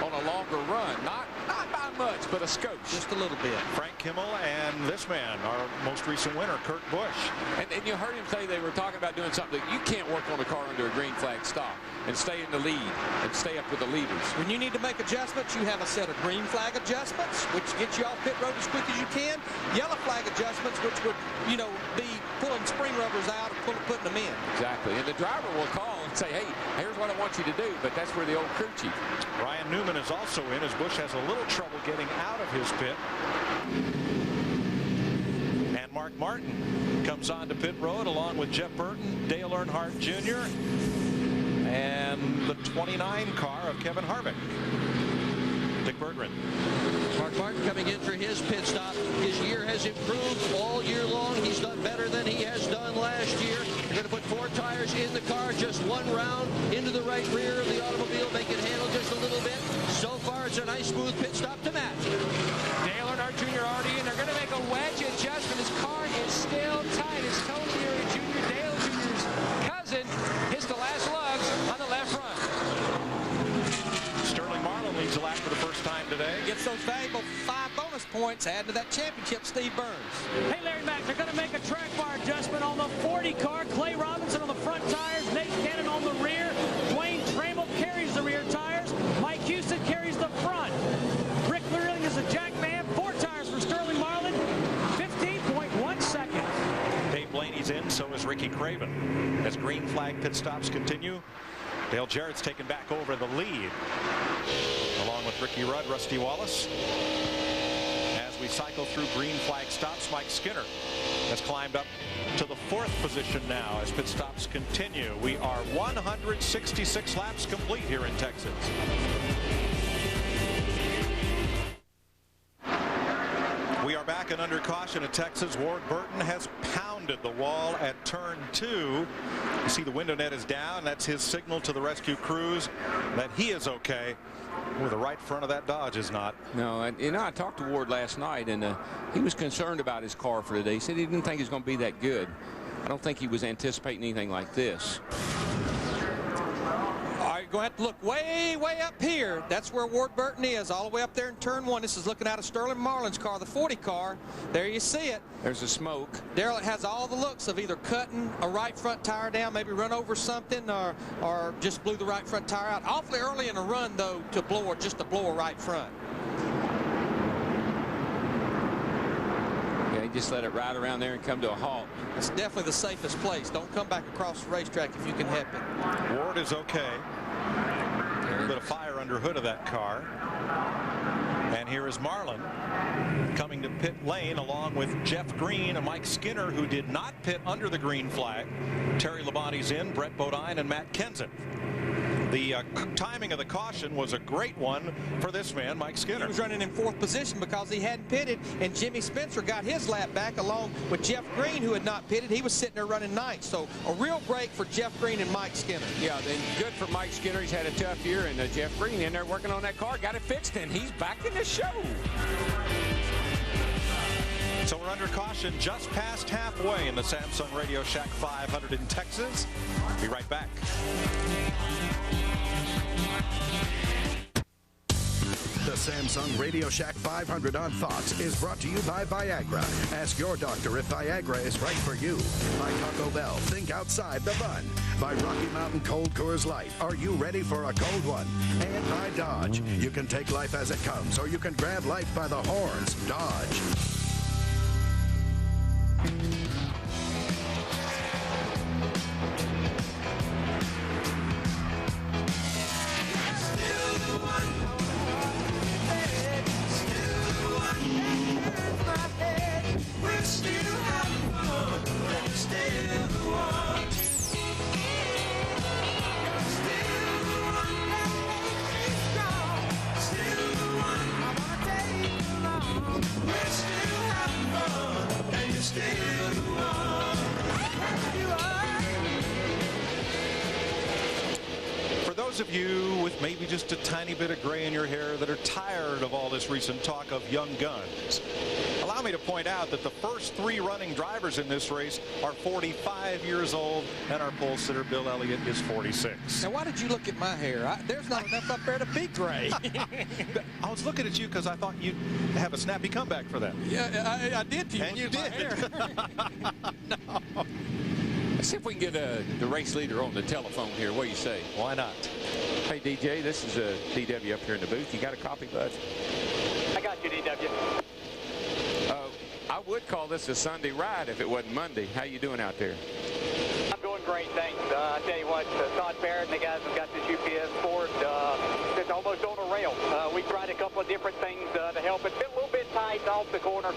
on a longer run. Not by much, but a skosh. Just a little bit. Frank Kimmel and this man, our most recent winner, Kurt Busch. And you heard him say they were talking about doing something that you can't work on a car under a green flag stop and stay in the lead and stay up with the leaders. When you need to make adjustments, you have a set of green flag adjustments, which gets you off pit road as quick as you can. Yellow flag adjustments, which would, be pulling spring rubbers out and putting them in. Exactly. And the driver will call and say, hey, here's what I want you to do. But that's where the old crew chief. Ryan Newman is also in as Busch has a little trouble getting out of his pit. And Mark Martin comes on to pit road along with Jeff Burton, Dale Earnhardt Jr., and the 29 car of Kevin Harvick. Dick Berggren. Mark Martin coming in for his pit stop. His year has improved all year long. He's done better than he has done last year. They're going to put 4 tires in the car, just 1 round into the right rear of the automobile, make it handle just a little bit. So far, it's a nice, smooth pit stop to match. Dale Earnhardt Jr. already in. They're going to make a wedge adjustment. His car is still tight. It's Tony Jr., Dale Jr.'s cousin, hits the last lugs on the left front. Sterling Marlin leads the lap for the first time today. Gets those valuable 5 bonus points, adding to that championship, Steve Burns. Hey, Larry Mack, they're going to make a track bar adjustment on the 40 car. Clay Robinson on the front tires. Nate Cannon on the rear. Dwayne Trammell carries the rear tires. Mike Houston carries the front. Rick Learling is a jack man. 4 tires for Sterling Marlin. 15.1 seconds. Dave Blaney's in, so is Ricky Craven. as green flag pit stops continue. Dale Jarrett's taken back over the lead, along with Ricky Rudd, Rusty Wallace. As we cycle through green flag stops, Mike Skinner has climbed up to the 4th position now as pit stops continue. We are 166 laps complete here in Texas. We are back and under caution at Texas. Ward Burton has pounded the wall at turn 2. You see the window net is down. That's his signal to the rescue crews that he is okay. Well, the right front of that Dodge is not. No, and you know, I talked to Ward last night, and he was concerned about his car for today. He said he didn't think it was going to be that good. I don't think he was anticipating anything like this. You're going to have to look way, way up here. That's where Ward Burton is, all the way up there in turn 1. This is looking out of Sterling Marlin's car, the 40 car. There you see it. There's the smoke. Darrell has all the looks of either cutting a right front tire down, maybe run over something, or just blew the right front tire out. Awfully early in the run, though, to blow a right front. Yeah, he just let it ride around there and come to a halt. It's definitely the safest place. Don't come back across the racetrack if you can help it. Ward is okay. A little bit of fire under hood of that car. And here is Marlin coming to pit lane along with Jeff Green and Mike Skinner, who did not pit under the green flag. Terry Labonte's in, Brett Bodine and Matt Kenseth. The timing of the caution was a great one for this man, Mike Skinner. He was running in 4th position because he hadn't pitted, and Jimmy Spencer got his lap back along with Jeff Green, who had not pitted. He was sitting there running 9th. So a real break for Jeff Green and Mike Skinner. Yeah, then good for Mike Skinner. He's had a tough year, and Jeff Green in there working on that car, got it fixed, and he's back in the show. So we're under caution just past halfway in the Samsung RadioShack 500 in Texas. Be right back. The Samsung RadioShack 500 on Fox is brought to you by Viagra. Ask your doctor if Viagra is right for you. By Taco Bell, think outside the bun. By Rocky Mountain Cold Coors Light, are you ready for a cold one? And by Dodge, you can take life as it comes, or you can grab life by the horns. Dodge. Those of you with maybe just a tiny bit of gray in your hair that are tired of all this recent talk of young guns, allow me to point out that the first 3 running drivers in this race are 45 years old, and our pole sitter Bill Elliott is 46. Now, why did you look at my hair? There's not enough up there to be gray. I was looking at you because I thought you'd have a snappy comeback for that. Yeah, I did. And you did. No. Let's see if we can get the race leader on the telephone here. What do you say? Why not? Hey, DJ, this is DW up here in the booth. You got a copy, bud? I got you, DW. I would call this a Sunday ride if it wasn't Monday. How you doing out there? I'm doing great, thanks. I tell you what, Todd Barrett and the guys have got this UPS Ford that's almost on a rail. We tried a couple of different things to help. It's been a little bit tight off the corner,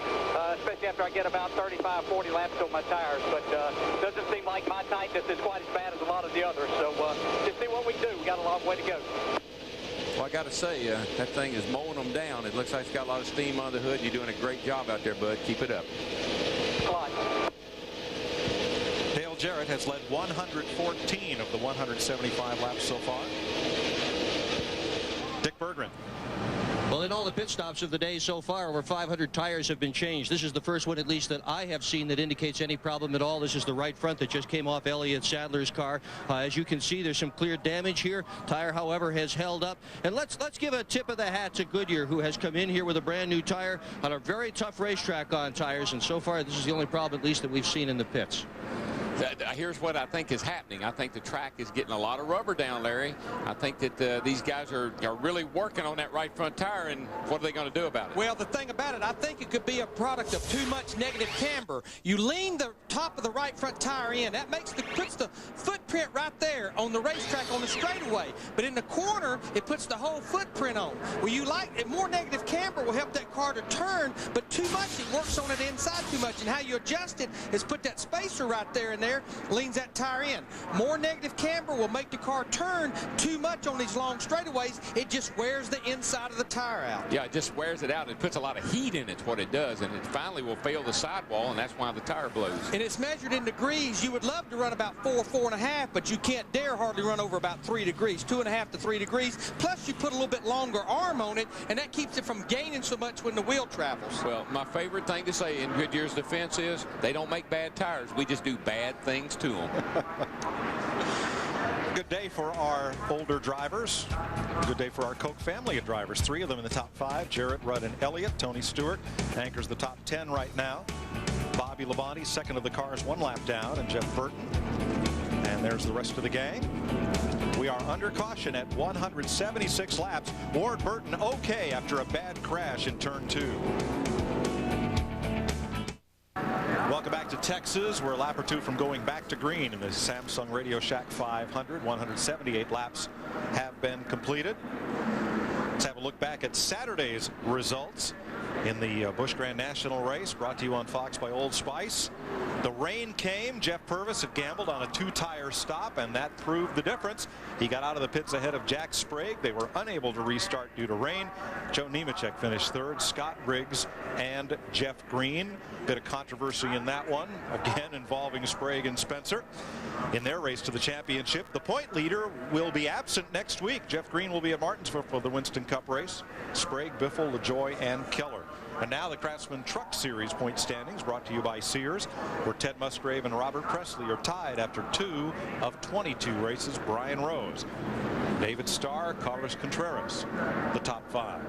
especially after I get about 35, 40 laps on my tires. But doesn't seem like my tightness is quite as bad as a lot of the others. So just see what we can do. We got a long way to go. Well, I got to say, that thing is mowing them down. It looks like it's got a lot of steam on the hood. You're doing a great job out there, bud. Keep it up. Dale Jarrett has led 114 of the 175 laps so far. Dick Berggren. Well, in all the pit stops of the day so far, over 500 tires have been changed. This is the first one, at least, that I have seen that indicates any problem at all. This is the right front that just came off Elliott Sadler's car. As you can see, there's some clear damage here. Tire, however, has held up. And let's give a tip of the hat to Goodyear, who has come in here with a brand new tire on a very tough racetrack on tires. And so far, this is the only problem, at least, that we've seen in the pits. Here's what I think is happening. I think the track is getting a lot of rubber down, Larry. I think that these guys are really working on that right front tire, and what are they going to do about it? Well, the thing about it, I think it could be a product of too much negative camber. You lean the top of the right front tire in. That puts the footprint right there on the racetrack on the straightaway. But in the corner, it puts the whole footprint on. Well, you like it. More negative camber will help that car to turn, but too much, it works on it inside too much. And how you adjust it is put that spacer right there and there, leans that tire in. More negative camber will make the car turn too much on these long straightaways. It just wears the inside of the tire out. Yeah, it just wears it out. It puts a lot of heat in it, what it does, and it finally will fail the sidewall, and that's why the tire blows. And it's measured in degrees. You would love to run about 4, 4.5, but you can't dare hardly run over about 3 degrees, 2.5 to 3 degrees. Plus, you put a little bit longer arm on it, and that keeps it from gaining so much when the wheel travels. Well, my favorite thing to say in Goodyear's defense is they don't make bad tires. We just do bad things to them. Good day for our older drivers. Good day for our Koch family of drivers. 3 of them in the top 5. Jarrett, Rudd, and Elliott. Tony Stewart anchors the top 10 right now. Bobby Labonte, second of the cars, 1 lap down, and Jeff Burton. And there's the rest of the gang. We are under caution at 176 laps. Ward Burton okay after a bad crash in turn 2. Welcome back to Texas. We're a lap or 2 from going back to green in the Samsung RadioShack 500. 178 laps have been completed. Let's have a look back at Saturday's results in the Busch Grand National race, brought to you on Fox by Old Spice. The rain came. Jeff Purvis had gambled on a 2-tire stop, and that proved the difference. He got out of the pits ahead of Jack Sprague. They were unable to restart due to rain. Joe Nemechek finished 3rd. Scott Briggs and Jeff Green. Bit of controversy in that one, again involving Sprague and Spencer in their race to the championship. The point leader will be absent next week. Jeff Green will be at Martinsville for the Winston Cup race. Sprague, Biffle, LaJoy, and Keller. And now the Craftsman Truck Series point standings, brought to you by Sears, where Ted Musgrave and Robert Presley are tied after 2 of 22 races. Brian Rose, David Starr, Carlos Contreras, the top 5.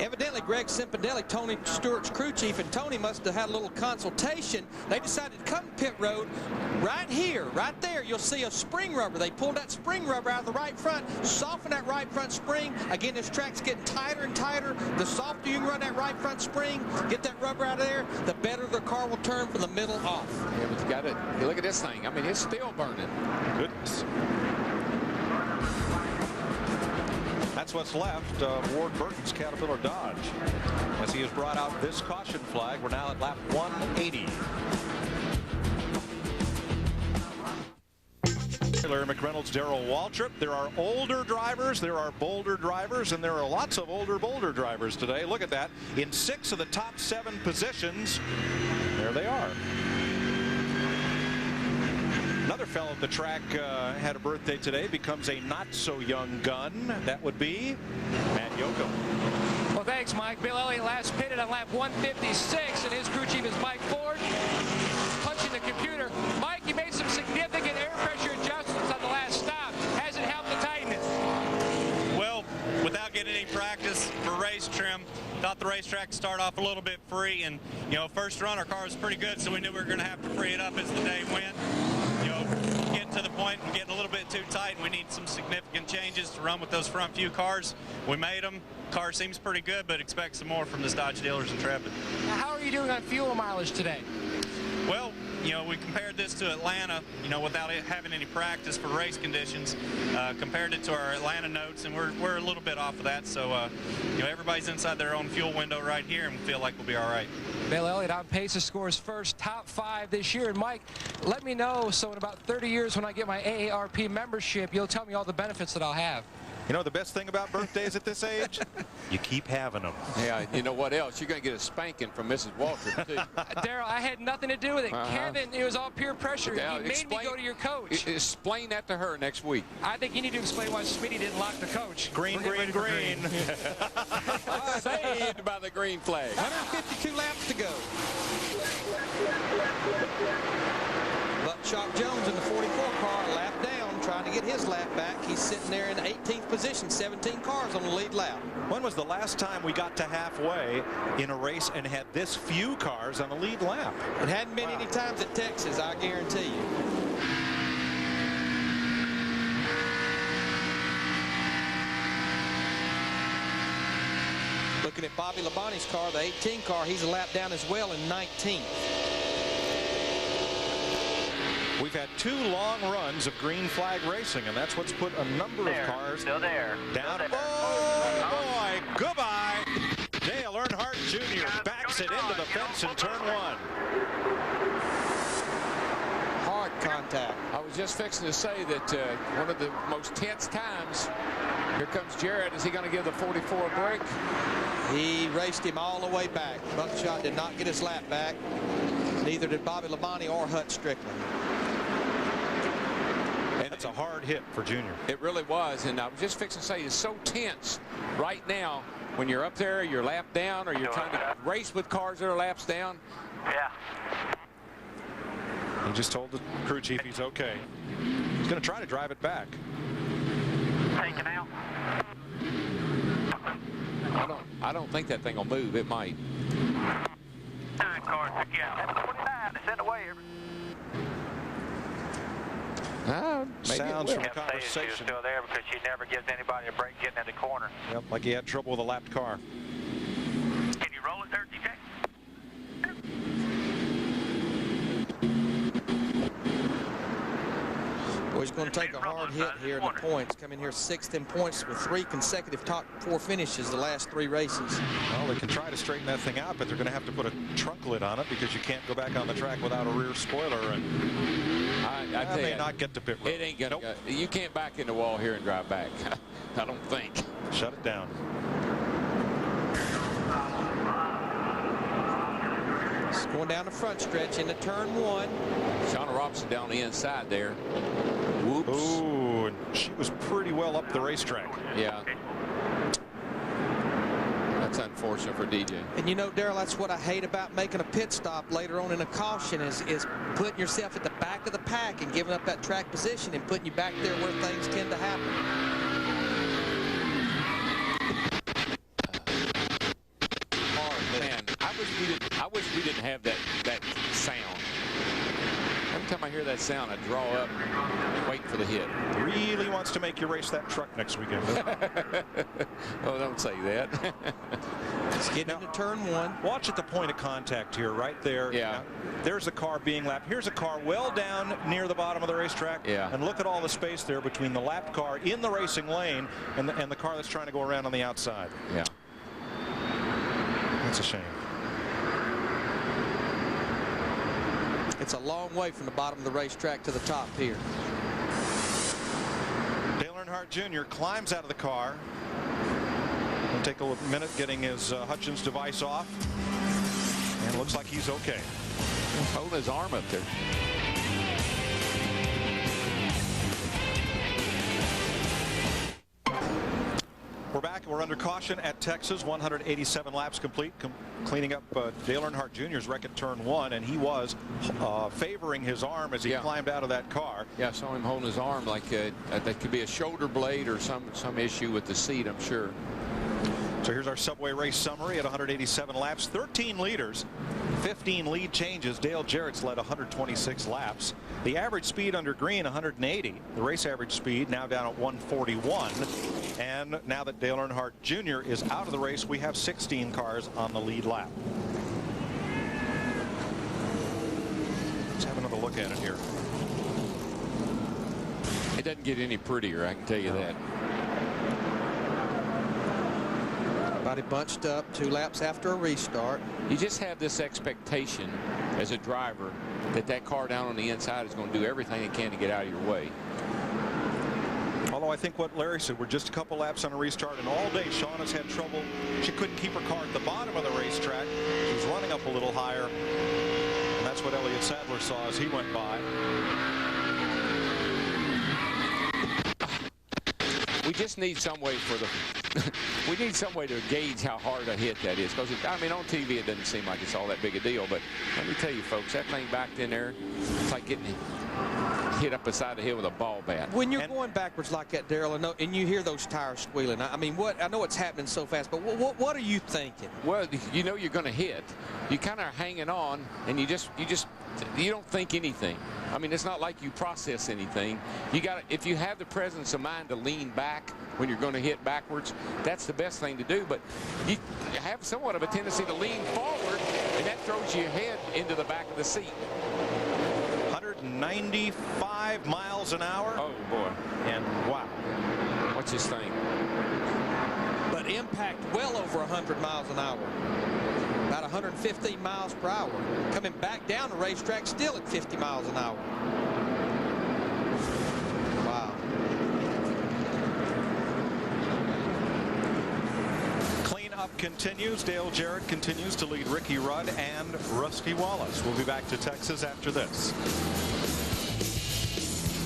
Evidently, Greg Simpandelli, Tony Stewart's crew chief, and Tony must have had a little consultation. They decided to come to pit road right here, right there. You'll see a spring rubber. They pulled that spring rubber out of the right front, soften that right front spring. Again, this track's getting tighter and tighter. The softer you can run that right front spring, get that rubber out of there, the better the car will turn from the middle off. Yeah, but you got it. Look at this thing. I mean, it's still burning. Goodness. That's what's left of Ward Burton's Caterpillar Dodge as he has brought out this caution flag. We're now at lap 180. Larry McReynolds, Darrell Waltrip. There are older drivers, there are bolder drivers, and there are lots of older bolder drivers today. Look at that. In 6 of the top 7 positions, there they are. Another fellow at the track had a birthday today, becomes a not-so-young gun. That would be Matt Yocum. Well, thanks, Mike. Bill Elliott last pitted on lap 156, and his crew chief is Mike Ford. Punching the computer. Mike, you made some significant air pressure adjustments on the last stop. Has it helped to tighten it? Well, without getting any practice for race trim, thought the racetrack would start off a little bit free, and, you know, first run our car was pretty good, so we knew we were going to have to free it up as the day went. Getting to the point and getting a little bit too tight, and we need some significant changes to run with those front few cars. We made them. Car seems pretty good, but expect some more from the Dodge dealers in Intrepid. Now, how are you doing on fuel mileage today? Well, you know, we compared this to Atlanta, you know, without having any practice for race conditions, compared it to our Atlanta notes, and we're a little bit off of that. So, you know, everybody's inside their own fuel window right here, and we feel like we'll be all right. Bill Elliott on pace to score his first top 5 this year. And Mike, let me know, so in about 30 years when I get my AARP membership, you'll tell me all the benefits that I'll have. You know the best thing about birthdays at this age? You keep having them. Yeah, you know what else? You're going to get a spanking from Mrs. Waltrip, too. Darrell, I had nothing to do with it. Kevin, it was all peer pressure. Yeah, you made me go to your coach. Explain that to her next week. I think you need to explain why Smitty didn't lock the coach. Green. Saved by the green flag. 152 laps to go. Buckshot Jones in the 44 car, lap down, trying trying to get his lap back. He's sitting there in 18th position, 17 cars on the lead lap. When was the last time we got to halfway in a race and had this few cars on the lead lap? It hadn't been any times at Texas, I guarantee you. Looking at Bobby Labonte's car, the 18 car, he's a lap down as well in 19th. We've had 2 long runs of green flag racing, and that's what's put a number of cars down. Oh, boy, goodbye. Dale Earnhardt Jr. backs it into the fence in turn 1. Hard contact. I was just fixing to say that one of the most tense times. Here comes Jarrett. Is he going to give the 44 a break? He raced him all the way back. Buckshot did not get his lap back. Neither did Bobby Labonte or Hut Strickland. And it's a hard hit for Junior. It really was. And I was just fixing to say it's so tense right now when you're up there, you're lap down, or you're trying to race with cars that are laps down. Yeah. He just told the crew chief he's okay. He's going to try to drive it back. Taken out. I don't think that thing will move. It might. 9 cars took you out. 29. They sent away. Sounds from the conversation. She was still there because she never gives anybody a break getting in the corner. Yep, like he had trouble with a lapped car. Can you roll it there, TJ? Well, he's going to take a hard hit here in the points. Come in here 6th in points with 3 consecutive top 4 finishes the last 3 races. Well, they can try to straighten that thing out, but they're going to have to put a trunk lid on it because you can't go back on the track without a rear spoiler. And I tell may you, not get to pit road. It ain't going to go. You can't back in the wall here and drive back. I don't think. Shut it down. It's going down the front stretch into turn 1. Shauna Robinson down the inside there. Whoops. Ooh, and she was pretty well up the racetrack. Yeah. That's unfortunate for DJ. And you know, Darrell, that's what I hate about making a pit stop later on in a caution is putting yourself at the back of the pack and giving up that track position and putting you back there where things tend to happen. Man, I wish we didn't have that sound. Every time I hear that sound, I draw up, wait for the hit. Really wants to make you race that truck next weekend. Oh, don't say that. It's getting into turn 1. Watch at the point of contact here, right there. Yeah. Now, there's a car being lapped. Here's a car well down near the bottom of the racetrack. Yeah. And look at all the space there between the lapped car in the racing lane and the car that's trying to go around on the outside. Yeah. That's a shame. It's a long way from the bottom of the racetrack to the top here. Dale Earnhardt Jr. climbs out of the car. It'll take a minute getting his Hutchins device off. And it looks like he's okay. Holding his arm up there. We're back. We're under caution at Texas. 187 laps complete. Cleaning up Dale Earnhardt Jr.'s wreck at turn 1, and he was favoring his arm as he climbed out of that car. Yeah, I saw him holding his arm like that could be a shoulder blade or some issue with the seat, I'm sure. So here's our Subway race summary at 187 laps, 13 leaders, 15 lead changes. Dale Jarrett's led 126 laps. The average speed under green, 180. The race average speed now down at 141. And now that Dale Earnhardt Jr. is out of the race, we have 16 cars on the lead lap. Let's have another look at it here. It doesn't get any prettier, I can tell you that. Everybody bunched up 2 laps after a restart. You just have this expectation as a driver that car down on the inside is going to do everything it can to get out of your way. Although I think what Larry said, we're just a couple laps on a restart, and all day Shauna's had trouble. She couldn't keep her car at the bottom of the racetrack. She was running up a little higher, and that's what Elliott Sadler saw as he went by. We just need some way for the we need some way to gauge how hard a hit that is, because I mean on TV it doesn't seem like it's all that big a deal, but let me tell you folks, that thing backed in there, it's like getting hit up the side of the hill with a ball bat. When you're going backwards like that, Daryl, and you hear those tires squealing, I mean, I know it's happening so fast, but what are you thinking? Well, you know you're going to hit. You kind of are hanging on, and you don't think anything. I mean, it's not like you process anything. You got if you have the presence of mind to lean back when you're going to hit backwards, that's the best thing to do. But you have somewhat of a tendency to lean forward, and that throws your head into the back of the seat. 195 miles an hour. Oh boy! And wow, what's this thing? But impact well over 100 miles an hour. About 115 miles per hour. Coming back down the racetrack still at 50 miles an hour. Wow. Cleanup continues. Dale Jarrett continues to lead Ricky Rudd and Rusty Wallace. We'll be back to Texas after this.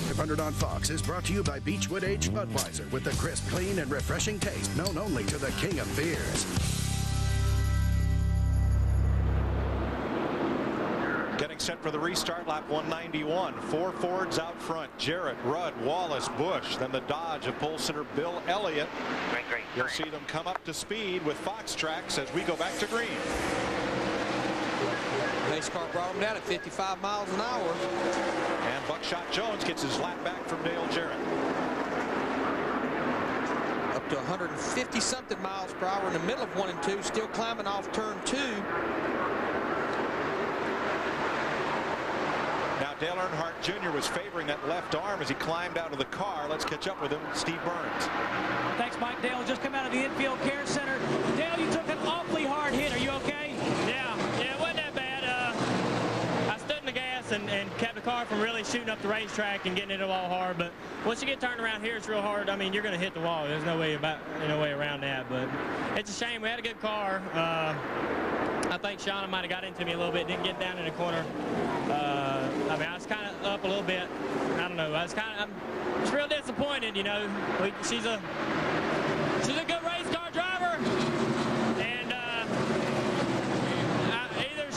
500 on Fox is brought to you by Beechwood Aged Budweiser with the crisp, clean, and refreshing taste known only to the king of beers. Getting set for the restart, lap 191. 4 Fords out front. Jarrett, Rudd, Wallace, Busch. Then the Dodge of pole sitter Bill Elliott. You'll see them come up to speed with Fox Tracks as we go back to green. Pace car brought him down at 55 miles an hour. And Buckshot Jones gets his lap back from Dale Jarrett. Up to 150-something miles per hour in the middle of 1 and 2, still climbing off turn 2. Now Dale Earnhardt Jr. was favoring that left arm as he climbed out of the car. Let's catch up with him, Steve Burns. Thanks, Mike. Dale just come out of the infield care center. Dale, you took an awfully hard hit. Are you okay? Yeah, it wasn't that bad. I stood in the gas and kept the car from really shooting up the racetrack and getting it all hard. But once you get turned around here, it's real hard. I mean, you're going to hit the wall. There's no way around that. But it's a shame. We had a good car. I think Shauna might have got into me a little bit. Didn't get down in the corner. I mean, I was kind of up a little bit. I don't know. I'm just real disappointed. You know, she's a good race car driver, and either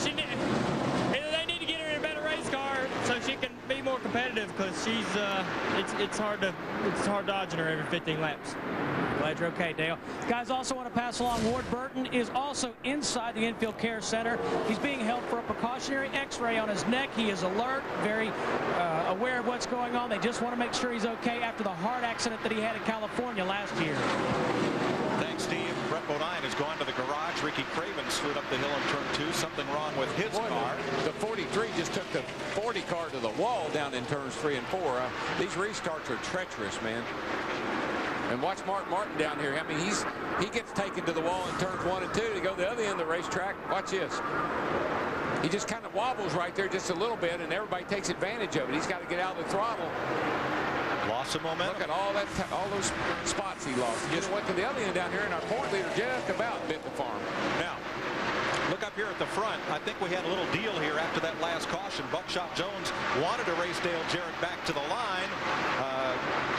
they need to get her in a better race car so she can be more competitive, because she's it's hard dodging her every 15 laps. Glad you're okay, Dale. Guys, also want to pass along, Ward Burton is also inside the infield care center. He's being held for a precautionary x-ray on his neck. He is alert, very aware of what's going on. They just want to make sure he's okay after the hard accident that he had in California last year. Thanks, Steve. Brett Bodine has gone to the garage. Ricky Craven slid up the hill in turn 2. Something wrong with his car. The 43 just took the 40 car to the wall down in turns 3 and 4. These restarts are treacherous, man. And watch Mark Martin down here. I mean, he gets taken to the wall in turns 1 and 2 to go the other end of the racetrack. Watch this. He just kind of wobbles right there just a little bit, and everybody takes advantage of it. He's got to get out of the throttle. Lost some momentum. Look at all those spots he lost. He just went to the other end down here, and our point leader just about bit the farm. Now, look up here at the front. I think we had a little deal here after that last caution. Buckshot Jones wanted to race Dale Jarrett back to the line.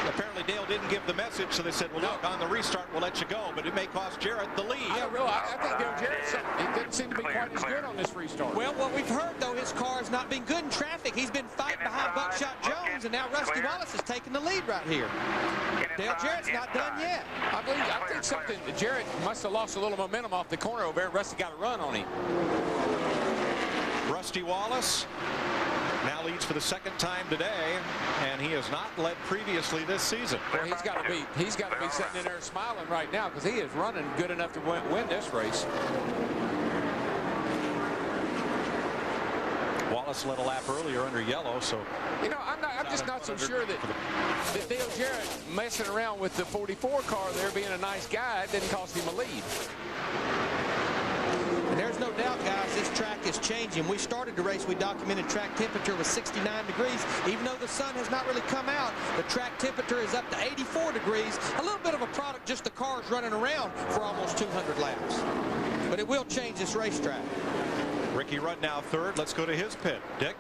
Apparently Dale didn't give the message, so they said, well, look, on the restart, we'll let you go, but it may cost Jarrett the lead. I think Dale Jarrett didn't seem to be quite as good on this restart. Well, what we've heard, though, his car has not been good in traffic. He's been fighting behind Buckshot Jones, and now Rusty Wallace is taking the lead right here. Dale Jarrett's not done yet. I think something, Jarrett must have lost a little momentum off the corner over there. Rusty got a run on him. Rusty Wallace now leads for the second time today, and he has not led previously this season. Well, he's got to be sitting in there smiling right now, because he is running good enough to win this race. Wallace led a lap earlier under yellow, so you know, I'm just not so sure that Dale Jarrett messing around with the 44 car there, being a nice guy, didn't cost him a lead. And there's no doubt, guys, this track is changing. We started the race, we documented track temperature was 69 degrees. Even though the sun has not really come out, the track temperature is up to 84 degrees. A little bit of a product, just the cars running around for almost 200 laps. But it will change this racetrack. Ricky Rudd now third. Let's go to his pit. Dick?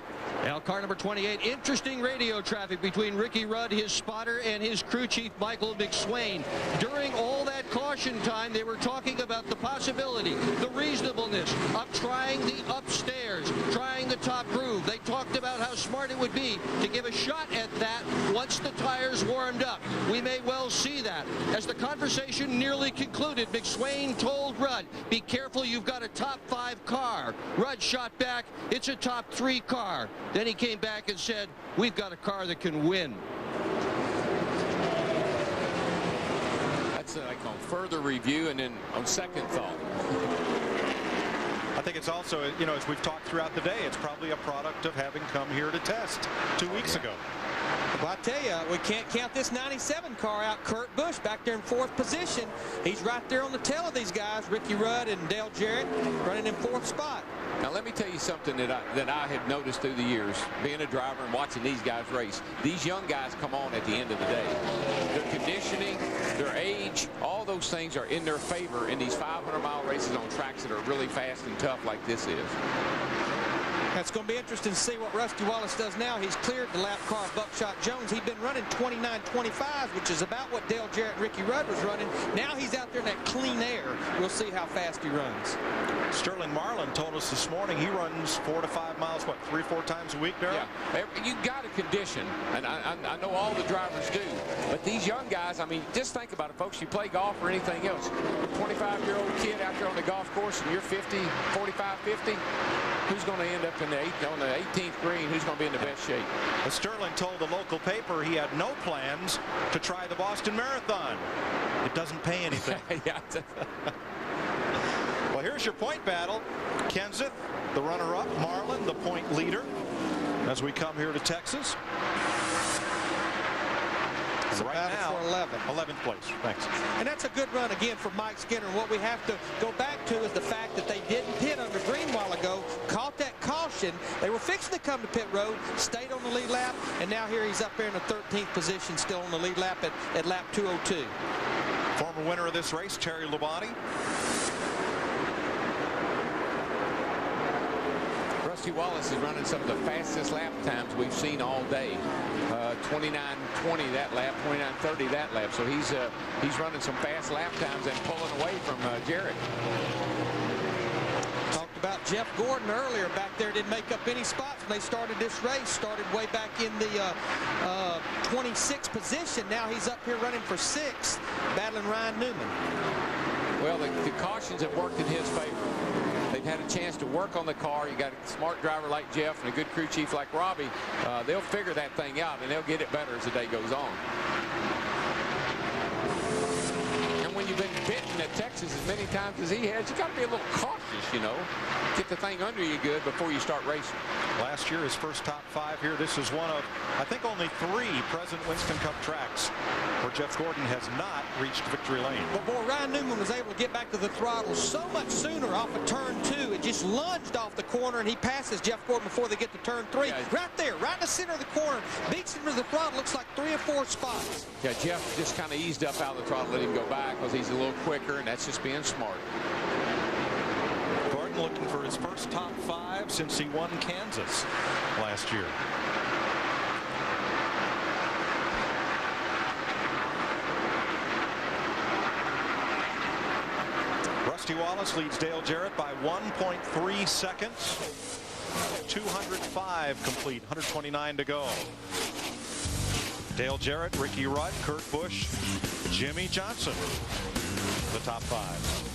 Now, car number 28, interesting radio traffic between Ricky Rudd, his spotter, and his crew chief, Michael McSwain. During all that caution time, they were talking about the possibility, the reasonableness of trying the upstairs, trying the top groove. They talked about how smart it would be to give a shot at that once the tires warmed up. We may well see that. As the conversation nearly concluded, McSwain told Rudd, be careful, you've got a top 5 car. Rudd shot back, it's a top 3 car. Then he came back and said, we've got a car that can win. That's like on further review and then on second thought. I think it's also, you know, as we've talked throughout the day, it's probably a product of having come here to test 2 weeks ago. Well, I tell you, we can't count this 97 car out. Kurt Busch back there in 4th position. He's right there on the tail of these guys, Ricky Rudd and Dale Jarrett, running in 4th spot. Now, let me tell you something that I have noticed through the years, being a driver and watching these guys race. These young guys come on at the end of the day. Their conditioning, their age, all those things are in their favor in these 500-mile races on tracks that are really fast and tough like this is. It's going to be interesting to see what Rusty Wallace does now. He's cleared the lap car of Buckshot Jones. He'd been running 29.25, which is about what Dale Jarrett and Ricky Rudd was running. Now he's out there in that clean air. We'll see how fast he runs. Sterling Marlin told us this morning he runs 4 to 5 miles, what, 3 or 4 times a week, Darryl? Yeah, you got to condition, and I know all the drivers do. But these young guys, I mean, just think about it, folks. You play golf or anything else. You're a 25-year-old kid out there on the golf course, and you're 50, 45, 50. Who's going to end up on the 18th green? Who's going to be in the best shape? Well, Sterling told the local paper he had no plans to try the Boston Marathon. It doesn't pay anything. Yeah. Well, here's your point battle. Kenseth, the runner-up. Marlin, the point leader, as we come here to Texas. So right now, 11th place. Thanks. And that's a good run again for Mike Skinner. And what we have to go back to is the fact that they didn't pit under green a while ago, caught that caution. They were fixing to come to pit road, stayed on the lead lap, and now here he's up there in the 13th position, still on the lead lap at lap 202. Former winner of this race, Terry Labonte. Rusty Wallace is running some of the fastest lap times we've seen all day. 29:20 that lap, 29:30 that lap. So he's running some fast lap times and pulling away from Jarrett. Talked about Jeff Gordon earlier back there. Didn't make up any spots when they started this race. Started way back in the 26th position. Now he's up here running for 6th, battling Ryan Newman. Well, the cautions have worked in his favor. They've had a chance to work on the car. You got a smart driver like Jeff and a good crew chief like Robbie. They'll figure that thing out, and they'll get it better as the day goes on. And when you've been bitten at Texas as many times as he has, you got to be a little cautious, you know. Get the thing under you good before you start racing. Last year, his first top 5 here. This is one of, I think, only 3 President Winston Cup tracks where Jeff Gordon has not reached victory lane. But boy, Ryan Newman was able to get back to the throttle so much sooner off of turn 2. It just lunged off the corner, and he passes Jeff Gordon before they get to turn 3. Yeah. Right there, right in the center of the corner. Beats him to the throttle, looks like 3 or 4 spots. Yeah, Jeff just kind of eased up out of the throttle, let him go by because he's a little quicker, and that's just being smart. Gordon looking for his first top 5 since he won Kansas last year. Rusty Wallace leads Dale Jarrett by 1.3 seconds. 205 complete, 129 to go. Dale Jarrett, Ricky Rudd, Kurt Busch, Jimmy Johnson, the top 5.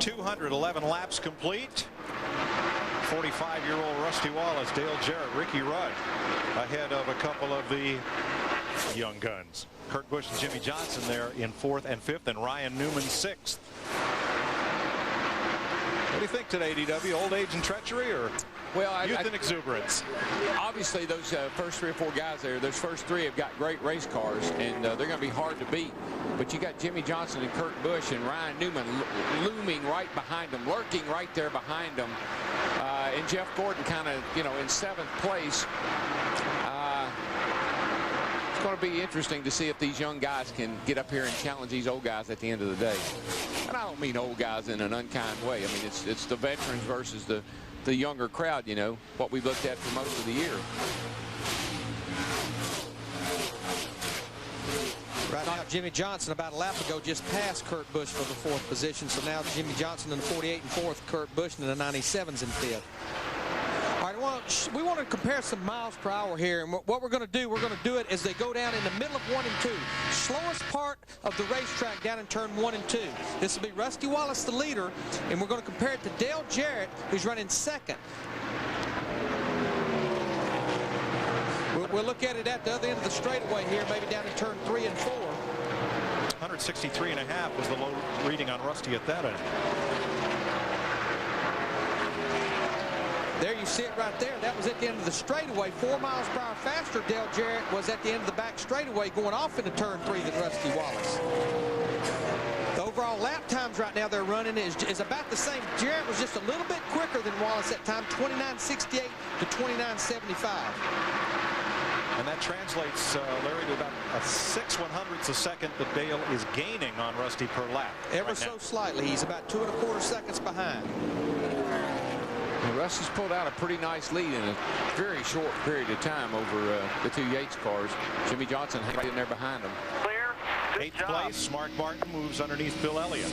.211 laps complete. 45-year-old Rusty Wallace, Dale Jarrett, Ricky Rudd ahead of a couple of the young guns. Kurt Busch and Jimmy Johnson there in 4th and 5th, and Ryan Newman 6th. What do you think today, DW? Old age and treachery, or youth and exuberance? Obviously, those first 3 or 4 guys there, those first 3 have got great race cars, and they're going to be hard to beat. But you got Jimmy Johnson and Kurt Busch and Ryan Newman looming right behind them, lurking right there behind them. And Jeff Gordon kind of, you know, in 7th place. It's going to be interesting to see if these young guys can get up here and challenge these old guys at the end of the day. And I don't mean old guys in an unkind way. I mean, it's the veterans versus the younger crowd, you know, what we've looked at for most of the year. Right now, Jimmy Johnson, about a lap ago, just passed Kurt Busch for the 4th position. So now Jimmy Johnson in the 48 and 4th, Kurt Busch in the 97s in 5th. All right, we want to compare some miles per hour here. And what we're going to do it as they go down in the middle of 1 and 2. Slowest part of the racetrack down in turn 1 and 2. This will be Rusty Wallace, the leader, and we're going to compare it to Dale Jarrett, who's running 2nd. We'll look at it at the other end of the straightaway here, maybe down in turn 3 and 4. 163.5 was the low reading on Rusty at that end. There you see it right there. That was at the end of the straightaway. 4 miles per hour faster. Dale Jarrett was at the end of the back straightaway going off into turn 3 than Rusty Wallace. The overall lap times right now they're running is about the same. Jarrett was just a little bit quicker than Wallace that time, 29.68 to 29.75. And that translates, Larry, to about a 6/100ths a second that Dale is gaining on Rusty per lap. Ever so slightly. He's about 2 1/4 seconds behind. Well, Rusty's pulled out a pretty nice lead in a very short period of time over the 2 Yates cars. Jimmy Johnson right in there behind him. Clear. Good 8th job. place, Mark Martin moves underneath Bill Elliott.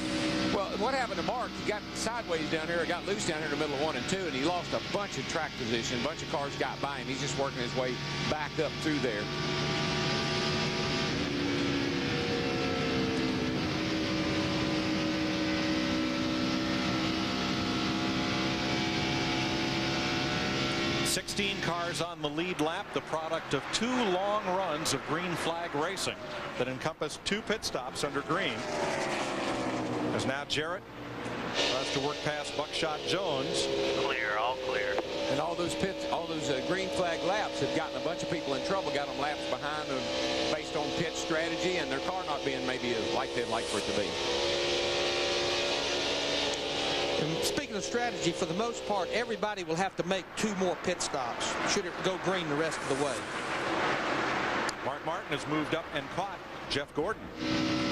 Well, what happened to Mark? He got sideways down here, got loose down here in the middle of 1 and 2, and he lost a bunch of track position. A bunch of cars got by him. He's just working his way back up through there. Cars on the lead lap, the product of 2 long runs of green flag racing that encompassed 2 pit stops under green. As now Jarrett tries to work past Buckshot Jones. Clear, all clear. And all those green flag laps have gotten a bunch of people in trouble, got them laps behind them based on pit strategy and their car not being maybe as like they'd like for it to be. And speaking of strategy, for the most part, everybody will have to make 2 more pit stops should it go green the rest of the way. Mark Martin has moved up and caught Jeff Gordon.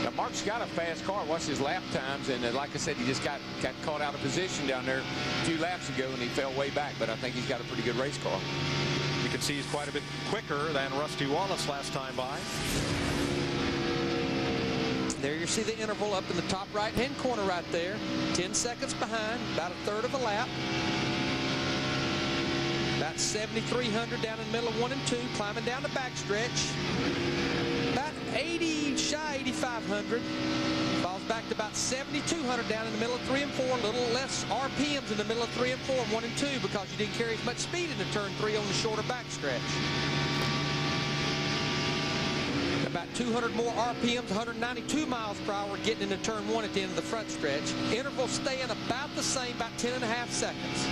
Now, Mark's got a fast car. Watch his lap times, and like I said, he just got caught out of position down there a few laps ago, and he fell way back, but I think he's got a pretty good race car. You can see he's quite a bit quicker than Rusty Wallace last time by. There you see the interval up in the top right-hand corner right there. 10 seconds behind, about a third of a lap. About 7,300 down in the middle of 1 and 2, climbing down the backstretch. About 80, shy 8,500. Falls back to about 7,200 down in the middle of 3 and 4. A little less RPMs in the middle of 3 and 4 and 1 and 2 because you didn't carry as much speed into turn 3 on the shorter backstretch. About 200 more RPMs, 192 miles per hour getting into turn 1 at the end of the front stretch. Interval staying about the same, about 10.5 seconds.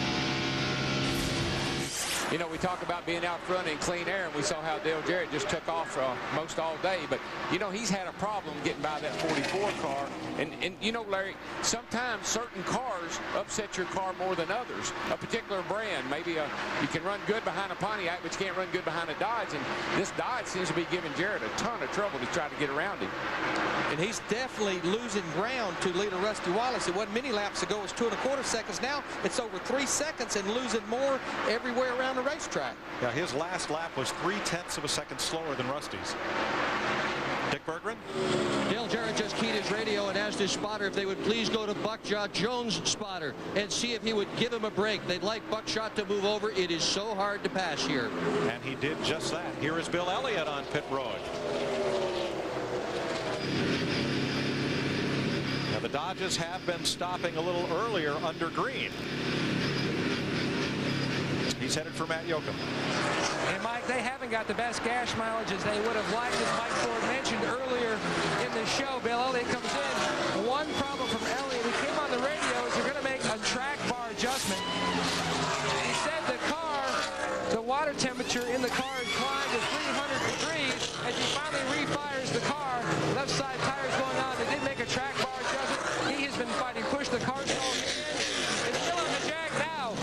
You know, we talk about being out front in clean air, and we saw how Dale Jarrett just took off most all day. But, you know, he's had a problem getting by that 44 car. And you know, Larry, sometimes certain cars upset your car more than others. A particular brand, maybe you can run good behind a Pontiac, but you can't run good behind a Dodge. And this Dodge seems to be giving Jarrett a ton of trouble to try to get around him. And he's definitely losing ground to leader Rusty Wallace. It wasn't many laps ago. It was 2 1/4 seconds. Now it's over 3 seconds and losing more everywhere around the racetrack. Yeah, his last lap was 0.3 of a second slower than Rusty's. Dick Berggren. Dale Jarrett just keyed his radio and asked his spotter if they would please go to Buckshot Jones' spotter and see if he would give him a break. They'd like Buckshot to move over. It is so hard to pass here. And he did just that. Here is Bill Elliott on pit road. Now the Dodges have been stopping a little earlier under green. He's headed for Matt Yoakum. And Mike, they haven't got the best gas mileage as they would have liked, as Mike Ford mentioned earlier in the show. Bill Elliott comes in. One problem from Elliott, he came on the radio, is they're going to make a track bar adjustment. He said the water temperature in the car has climbed to 300 degrees. As he finally refires the car, left side tires going on. They did make a track bar adjustment. He has been fighting, push the car stall. It's still on the jack now.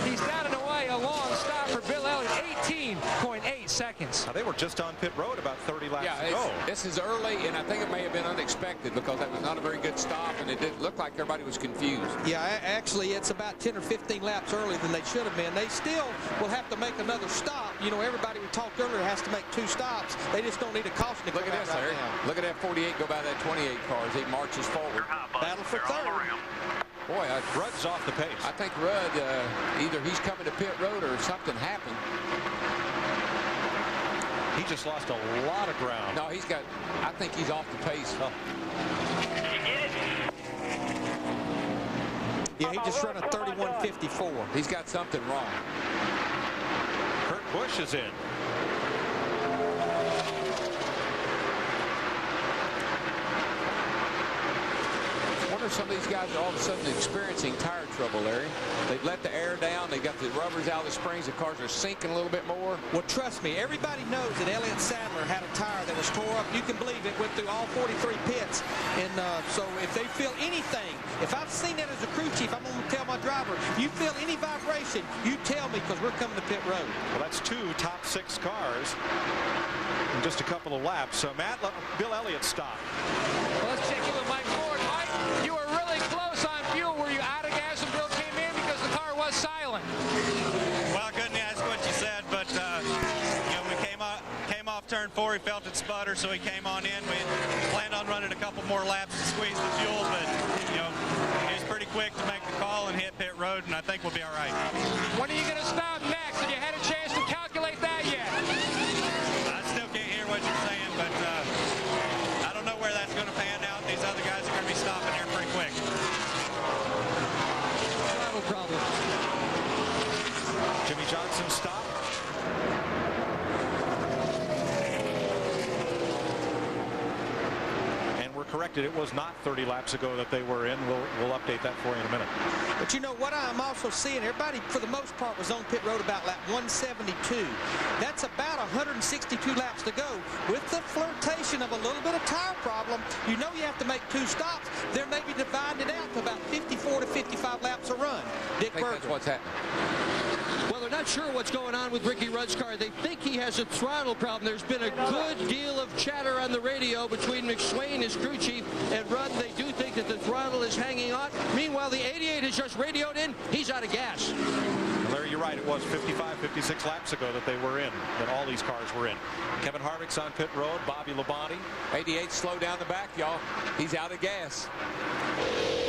He's down and away, a long stop for Bill Elliott, 18.8 seconds. Now, they were just on pit road about 30 laps yeah, ago. This is early, and I think it may have been unexpected because that was not a very good stop, and it didn't look like everybody was confused. Yeah, actually, it's about 10 or 15 laps earlier than they should have been. They still will have to make another stop. You know, everybody we talked earlier has to make 2 stops. They just don't need a caution to Look come at out this, right Larry. now. Look at that 48 go by that 28 car as he marches forward. Battle for third. Boy, Rudd's off the pace. I think Rudd, either he's coming to pit road or something happened. He just lost a lot of ground. No, he's got, I think he's off the pace. Oh. Yeah, he just ran a 31.54. He's got something wrong. Kurt Busch is in. I wonder if some of these guys are all of a sudden experiencing tire trouble, Larry. They've let the air down. They got the rubbers out of the springs. The cars are sinking a little bit more. Well, trust me, everybody knows that Elliott Sadler had a tire that was tore up. You can believe it went through all 43 pits. And so if they feel anything, if I've seen that as a crew chief, I'm going to tell my driver, if you feel any vibration, you tell me because we're coming to pit road. Well, that's 2 top 6 cars in just a couple of laps. So, Matt, let Bill Elliott stop. Well, let's check in with Mike Ford. Mike, you were really close on fuel. Were you out of gas when Bill came in because the car was silent? Well, I couldn't ask what you said, but you know, we came off turn 4. He felt it sputter, so he came on in. We planned on running a couple more laps to squeeze the fuel, but you know, he was pretty quick to make the call and hit pit road, and I think we'll be all right. When are you going to stop next? Have you had a chance to calculate that yet? I still can't hear what you're saying, but I don't know where that's going to pan out. These other guys are going to be stopping here pretty quick. No problem. Jimmy Johnson stop. And we're corrected. It was not 30 laps ago that they were in. We'll update that for you in a minute. But you know what I'm also seeing, everybody for the most part was on pit road about lap 172. That's about 162 laps to go. With the flirtation of a little bit of tire problem, you know you have to make 2 stops. They're maybe dividing it out to about 54 to 55 laps a run. Dick Berger. That's what's happening. Well, they're not sure what's going on with Ricky Rudd's car. They think he has a throttle problem. There's been a good deal of chatter on the radio between McSwain, his crew chief, and Rudd. They do think that the throttle is hanging on. Meanwhile, the 88 has just radioed in. He's out of gas. Larry, you're right. It was 55, 56 laps ago that they were in, that all these cars were in. Kevin Harvick's on pit road. Bobby Labonte. 88 slow down the back, y'all. He's out of gas.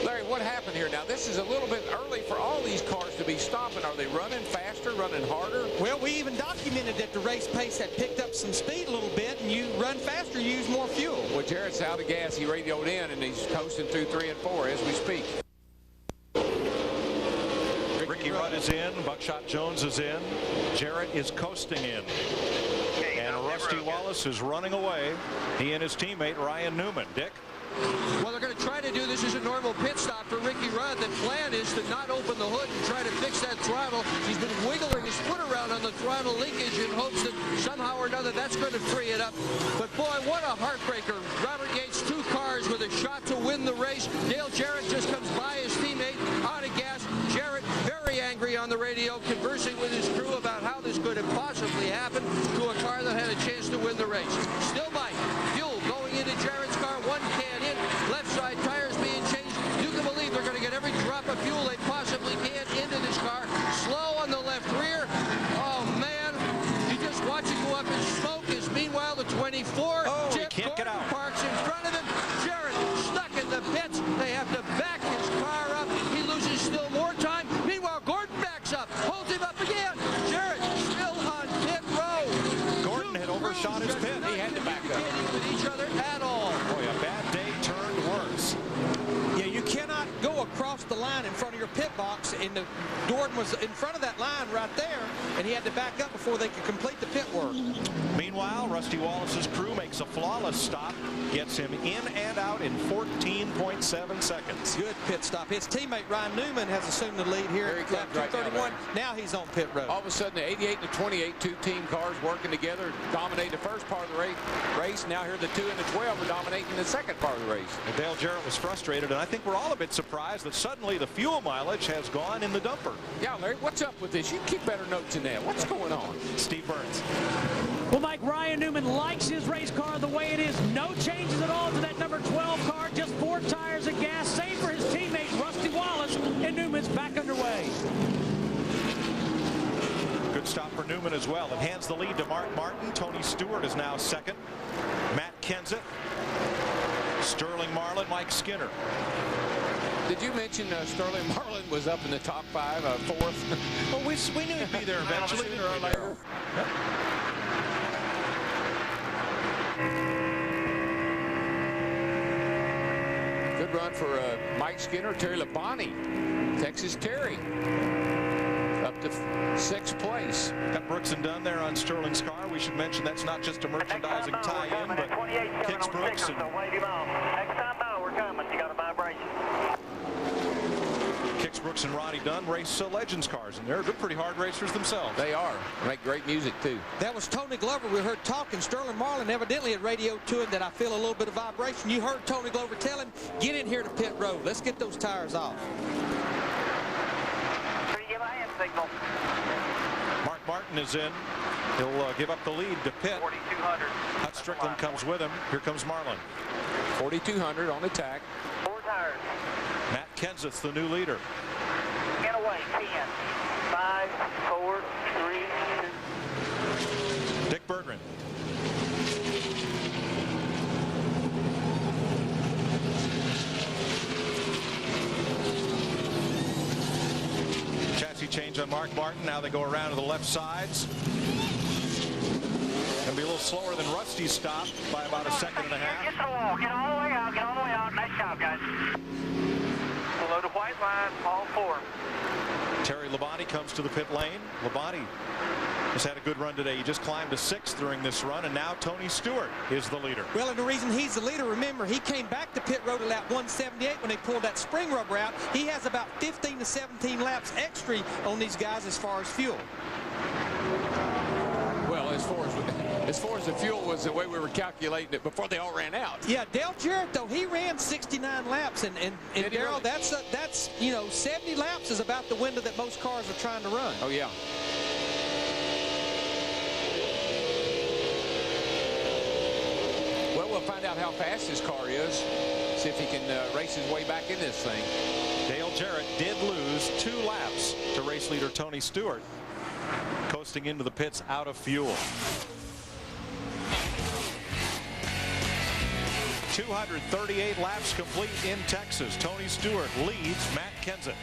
Larry, what happened here? Now, this is a little bit early for all these cars to be stopping. Are they running faster, running harder? Well, we even documented that the race pace had picked up some speed a little bit, and you run faster, you use more fuel. Well, Jarrett's out of gas. He radioed in, and he's coasting through 3 and 4 as we speak. Ricky Rudd is in. Buckshot Jones is in. Jarrett is coasting in. And Rusty Wallace is running away. He and his teammate Ryan Newman. Dick? Well, they're going to try to do this as a normal pit stop for Ricky Rudd. The plan is to not open the hood and try to fix that throttle. He's been wiggling his foot around on the throttle linkage in hopes that somehow or another that's going to free it up. But boy, what a heartbreaker. Robert Yates, 2 cars with a shot to win the race. Dale Jarrett just comes by his teammate out of gas. Jarrett very angry on the radio, conversing with his crew about how this could have possibly happened to a car that had a chance to win the race. Still Mike, fuel going into Jarrett's car, 1 can in, left side tires being changed. You can believe they're going to get every drop of fuel they possibly can into this car. Slow on the left rear. Oh man, you just watch it go up in smoke as meanwhile the 24 Jeff can't get out. Parks in front of him. Jarrett stuck in the pits. They have to back his car up. He loses still more time. Meanwhile, Gordon backs up, holds him up again. Jarrett still on pit road. Gordon had overshot his pit. He had to back up with each other at all. Boy, a bad day turned worse. Yeah, you cannot go across the line in front of your pit box, and Gordon was in front of that line right there, and he had to back up before they could complete the pit work. Meanwhile, Rusty Wallace's crew makes a flawless stop, gets him in and out in 14.7 seconds. Good pit stop. His teammate Ryan Newman has assumed the lead here at lap 231. Now he's on pit road. All of a sudden, the 88 and the 28, 2 team cars working together, dominate the first part of the race. Now here the 2 and the 12 are dominating the second part of the race. And Dale Jarrett was frustrated, and I think we're all a bit surprised that suddenly the fuel mileage has gone in the dumper. Yeah, Larry, what's up with this? You keep better notes than that? What's going on? Steve Burns. Well, Mike, Ryan Newman likes his race car the way it is. No changes at all to that number 12 car. Just 4 tires of gas. Same for his teammate, Rusty Wallace. And Newman's back underway. Good stop for Newman as well. It hands the lead to Mark Martin. Tony Stewart is now second. Matt Kenseth, Sterling Marlin, Mike Skinner. Did you mention Sterling Marlin was up in the top 5, 4th? Well, we knew he'd be there eventually. Sooner or later. Good run for Mike Skinner. Terry Labonte, Texas Terry, up to 6th place. Got Brooks and Dunn there on Sterling's car. We should mention that's not just a merchandising tie-in, but Kix Brooks. Next time now, we're coming. You got a vibration. Kix Brooks and Ronnie Dunn race Legends cars, and they're pretty hard racers themselves. They are. Make great music, too. That was Tony Glover we heard talking. Sterling Marlin evidently had radioed to him that I feel a little bit of vibration. You heard Tony Glover tell him, get in here to pit road. Let's get those tires off. Give a hand signal. Mark Martin is in. He'll give up the lead to pit. 4,200. Hut Strickland comes with him. Here comes Marlin. 4,200 on attack. 4 tires. Matt Kenseth, the new leader. Get away. 10, 5, 4, 3, 2. Dick Berggren. Chassis change on Mark Martin. Now they go around to the left sides. Going to be a little slower than Rusty's stop by about a second and a half. Get to the wall. Get all the way out. Get all the way out. Nice job, guys. Below the white line, all 4. Terry Labonte comes to the pit lane. Labonte has had a good run today. He just climbed to 6th during this run, and now Tony Stewart is the leader. Well, and the reason he's the leader, remember, he came back to pit road at lap 178 when they pulled that spring rubber out. He has about 15 to 17 laps extra on these guys as far as fuel. Well, as far as the fuel was the way we were calculating it before they all ran out. Yeah, Dale Jarrett, though, he ran 69 laps, and Darrell, really? that's 70 laps is about the window that most cars are trying to run. Oh, yeah. Well, we'll find out how fast his car is. See if he can race his way back in this thing. Dale Jarrett did lose 2 laps to race leader Tony Stewart, coasting into the pits out of fuel. 238 laps complete in Texas. Tony Stewart leads Matt Kenseth.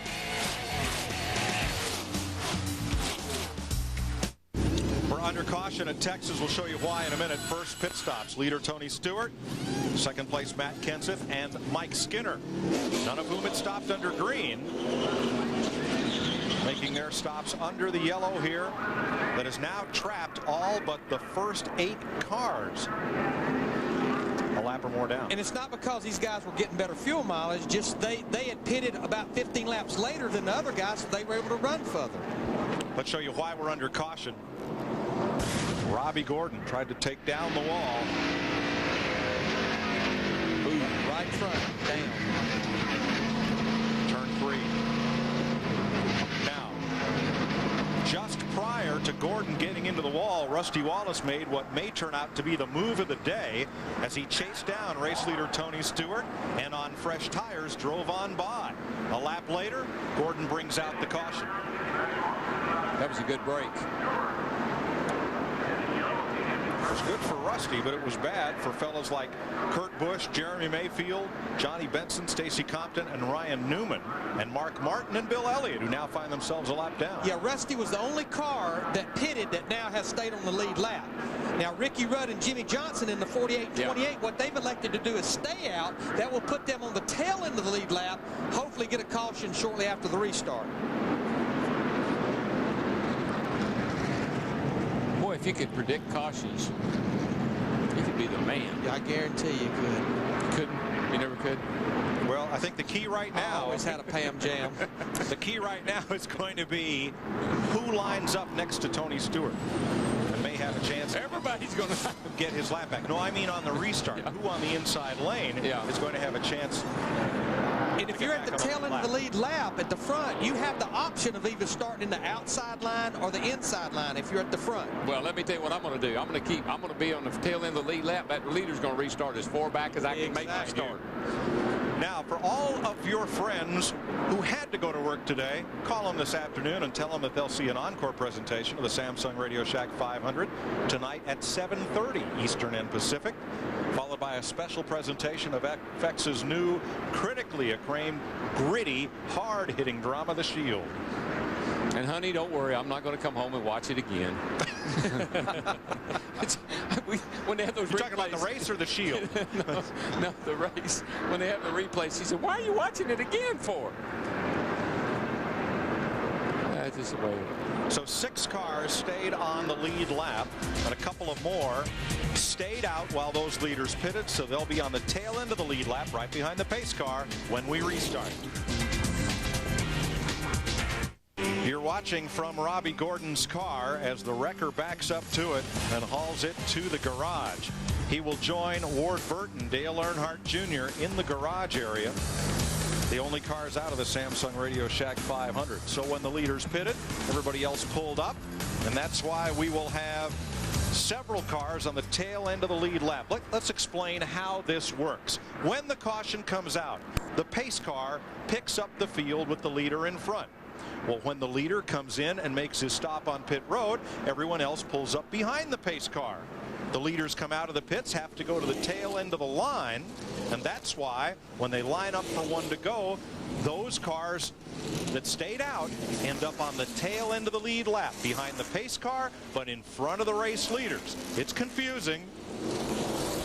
We're under caution at Texas. We'll show you why in a minute. First pit stops. Leader Tony Stewart. Second place Matt Kenseth and Mike Skinner. None of whom had stopped under green. Making their stops under the yellow here. That has now trapped all but the first 8 cars. A lap or more down. And it's not because these guys were getting better fuel mileage, just they had pitted about 15 laps later than the other guys, so they were able to run further. Let's show you why we're under caution. Robbie Gordon tried to take down the wall. Ooh, right front, down. Turn 3. Now, just prior to Gordon getting into the wall, Rusty Wallace made what may turn out to be the move of the day as he chased down race leader Tony Stewart and on fresh tires drove on by. A lap later, Gordon brings out the caution. That was a good break. It was good for Rusty, but it was bad for fellas like Kurt Busch, Jeremy Mayfield, Johnny Benson, Stacy Compton, and Ryan Newman, and Mark Martin and Bill Elliott, who now find themselves a lap down. Yeah, Rusty was the only car that pitted that now has stayed on the lead lap. Now, Ricky Rudd and Jimmy Johnson in the 48-28, what they've elected to do is stay out. That will put them on the tail end of the lead lap, hopefully get a caution shortly after the restart. Boy, if you could predict cautions, you could be the man. Yeah, I guarantee you could. Couldn't? You never could? Well, I think the key right now... I always had a Pam Jam. The key right now is going to be who lines up next to Tony Stewart. And may have a chance. Everybody's going to get his lap back. No, I mean on the restart. Yeah. Who on the inside lane is going to have a chance And if you're at the tail end of the lead lap at the front, you have the option of either starting in the outside line or the inside line if you're at the front. Well, let me tell you what I'm going to do. I'm going to be on the tail end of the lead lap. That leader's going to restart as far back as I can make my start. Now, for all of your friends who had to go to work today, call them this afternoon and tell them that they'll see an encore presentation of the Samsung RadioShack 500 tonight at 7:30 Eastern and Pacific, followed by a special presentation of FX's new, critically acclaimed, gritty, hard-hitting drama, The Shield. And honey, don't worry, I'm not going to come home and watch it again. When they have those You're talking about the race or the Shield? no, the race. When they have the replays, she said, "Why are you watching it again for?" That's just the way. So 6 cars stayed on the lead lap, and a couple of more stayed out while those leaders pitted, so they'll be on the tail end of the lead lap right behind the pace car when we restart. You're watching from Robbie Gordon's car as the wrecker backs up to it and hauls it to the garage. He will join Ward Burton, Dale Earnhardt Jr. in the garage area. The only cars out of the Samsung RadioShack 500. So when the leaders pitted, everybody else pulled up, and that's why we will have several cars on the tail end of the lead lap. Let's explain how this works. When the caution comes out, the pace car picks up the field with the leader in front. Well, when the leader comes in and makes his stop on pit road, everyone else pulls up behind the pace car. The leaders come out of the pits, have to go to the tail end of the line, and that's why when they line up for one to go, those cars that stayed out end up on the tail end of the lead lap behind the pace car, but in front of the race leaders. It's confusing,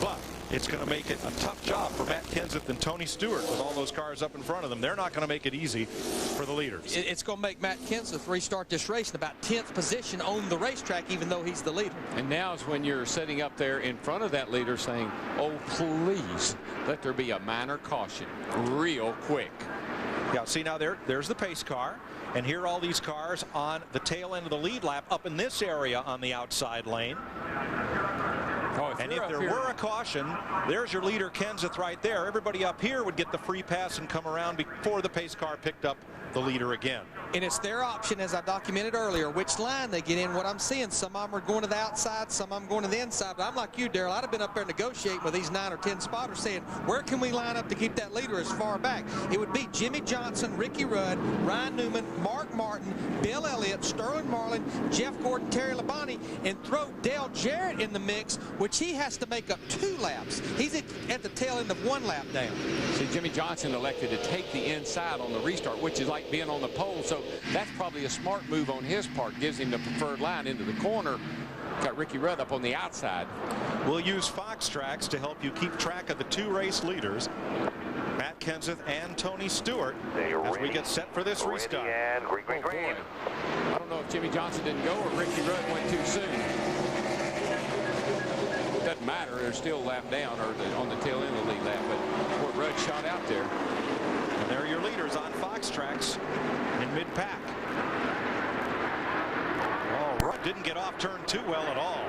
but it's going to make it a tough job for Matt Kenseth and Tony Stewart with all those cars up in front of them. They're not going to make it easy for the leaders. It's going to make Matt Kenseth restart this race in about 10th position on the racetrack, even though he's the leader. And now is when you're sitting up there in front of that leader saying, "Oh, please, let there be a minor caution real quick." Yeah, see now there's the pace car, and here are all these cars on the tail end of the lead lap up in this area on the outside lane. And if there were a caution, there's your leader Kenseth right there. Everybody up here would get the free pass and come around before the pace car picked up the leader again. And it's their option, as I documented earlier, which line they get in. What I'm seeing, some of them are going to the outside, some of them going to the inside. But I'm like you, Darrell. I'd have been up there negotiating with these 9 or 10 spotters saying, where can we line up to keep that leader as far back? It would be Jimmy Johnson, Ricky Rudd, Ryan Newman, Mark Martin, Bill Elliott, Sterling Marlin, Jeff Gordon, Terry Labonte, and throw Dale Jarrett in the mix, which he has to make up 2 laps. He's at the tail end of 1 lap down. See, Jimmy Johnson elected to take the inside on the restart, which is like being on the pole. So that's probably a smart move on his part. Gives him the preferred line into the corner. Got Ricky Rudd up on the outside. We'll use Fox Tracks to help you keep track of the 2 race leaders, Matt Kenseth and Tony Stewart, as we get set for this restart. And green, green, green. I don't know if Jimmy Johnson didn't go or Ricky Rudd went too soon. Doesn't matter. They're still a lap down or on the tail end of the lead lap, but poor Rudd shot out there. And there are your leaders on Fox Tracks in mid-pack. Oh, Rudd didn't get off turn 2 well at all.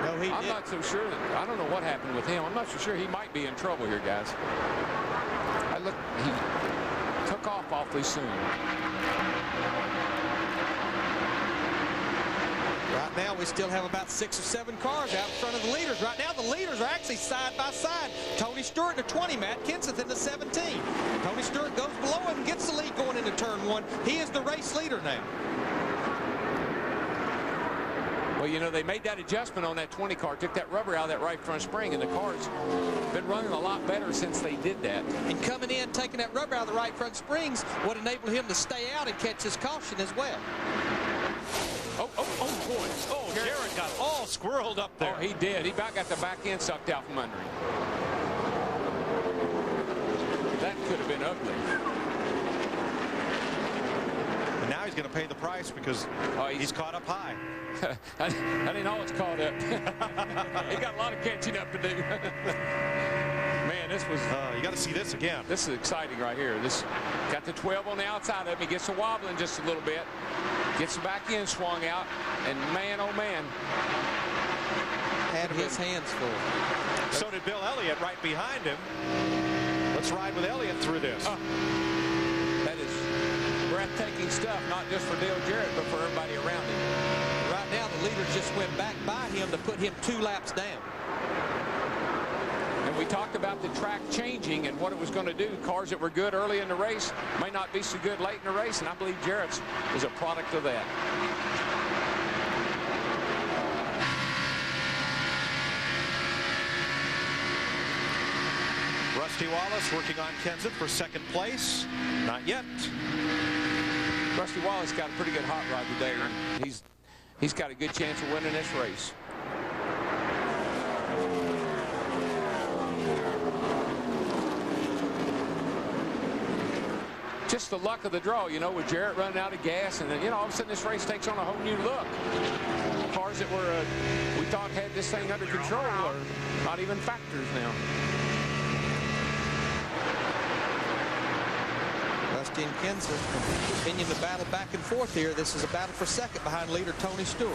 No, he I'm not so sure. I don't know what happened with him. I'm not so sure he might be in trouble here, guys. He took off awfully soon. Right now, we still have about 6 or 7 cars out in front of the leaders. Right now, the leaders are actually side by side. Tony Stewart in the 20, Matt Kenseth in the 17. Tony Stewart goes below him and gets the lead going into turn 1. He is the race leader now. Well, you know, they made that adjustment on that 20 car, took that rubber out of that right front spring, and the car's been running a lot better since they did that. And coming in, taking that rubber out of the right front springs would enable him to stay out and catch his caution as well. Oh, boy. Oh, Jarrett got all squirreled up there. Oh, he did. He about got the back end sucked out from under him. That could have been ugly. And now he's going to pay the price because he's caught up high. I didn't know it's caught up. He got a lot of catching up to do. Man, this was... you got to see this again. This is exciting right here. This got the 12 on the outside of him. He gets a wobbling just a little bit. Gets the back end swung out. And man, oh man. Had his hands full. So did Bill Elliott right behind him. Let's ride with Elliott through this. That is breathtaking stuff, not just for Dale Jarrett, but for everybody around him. Right now, the leader just went back by him to put him 2 laps down. And we talked about the track changing and what it was going to do. Cars that were good early in the race may not be so good late in the race, and I believe Jarrett's is a product of that. Rusty Wallace working on Kenseth for second place. Not yet. Rusty Wallace got a pretty good hot rod today, and he's got a good chance of winning this race. Just the luck of the draw, you know, with Jarrett running out of gas, and then, you know, all of a sudden this race takes on a whole new look. Cars that were, we thought had this thing under control are not even factors now. Rusty and Kenseth continuing to battle back and forth here. This is a battle for second behind leader Tony Stewart.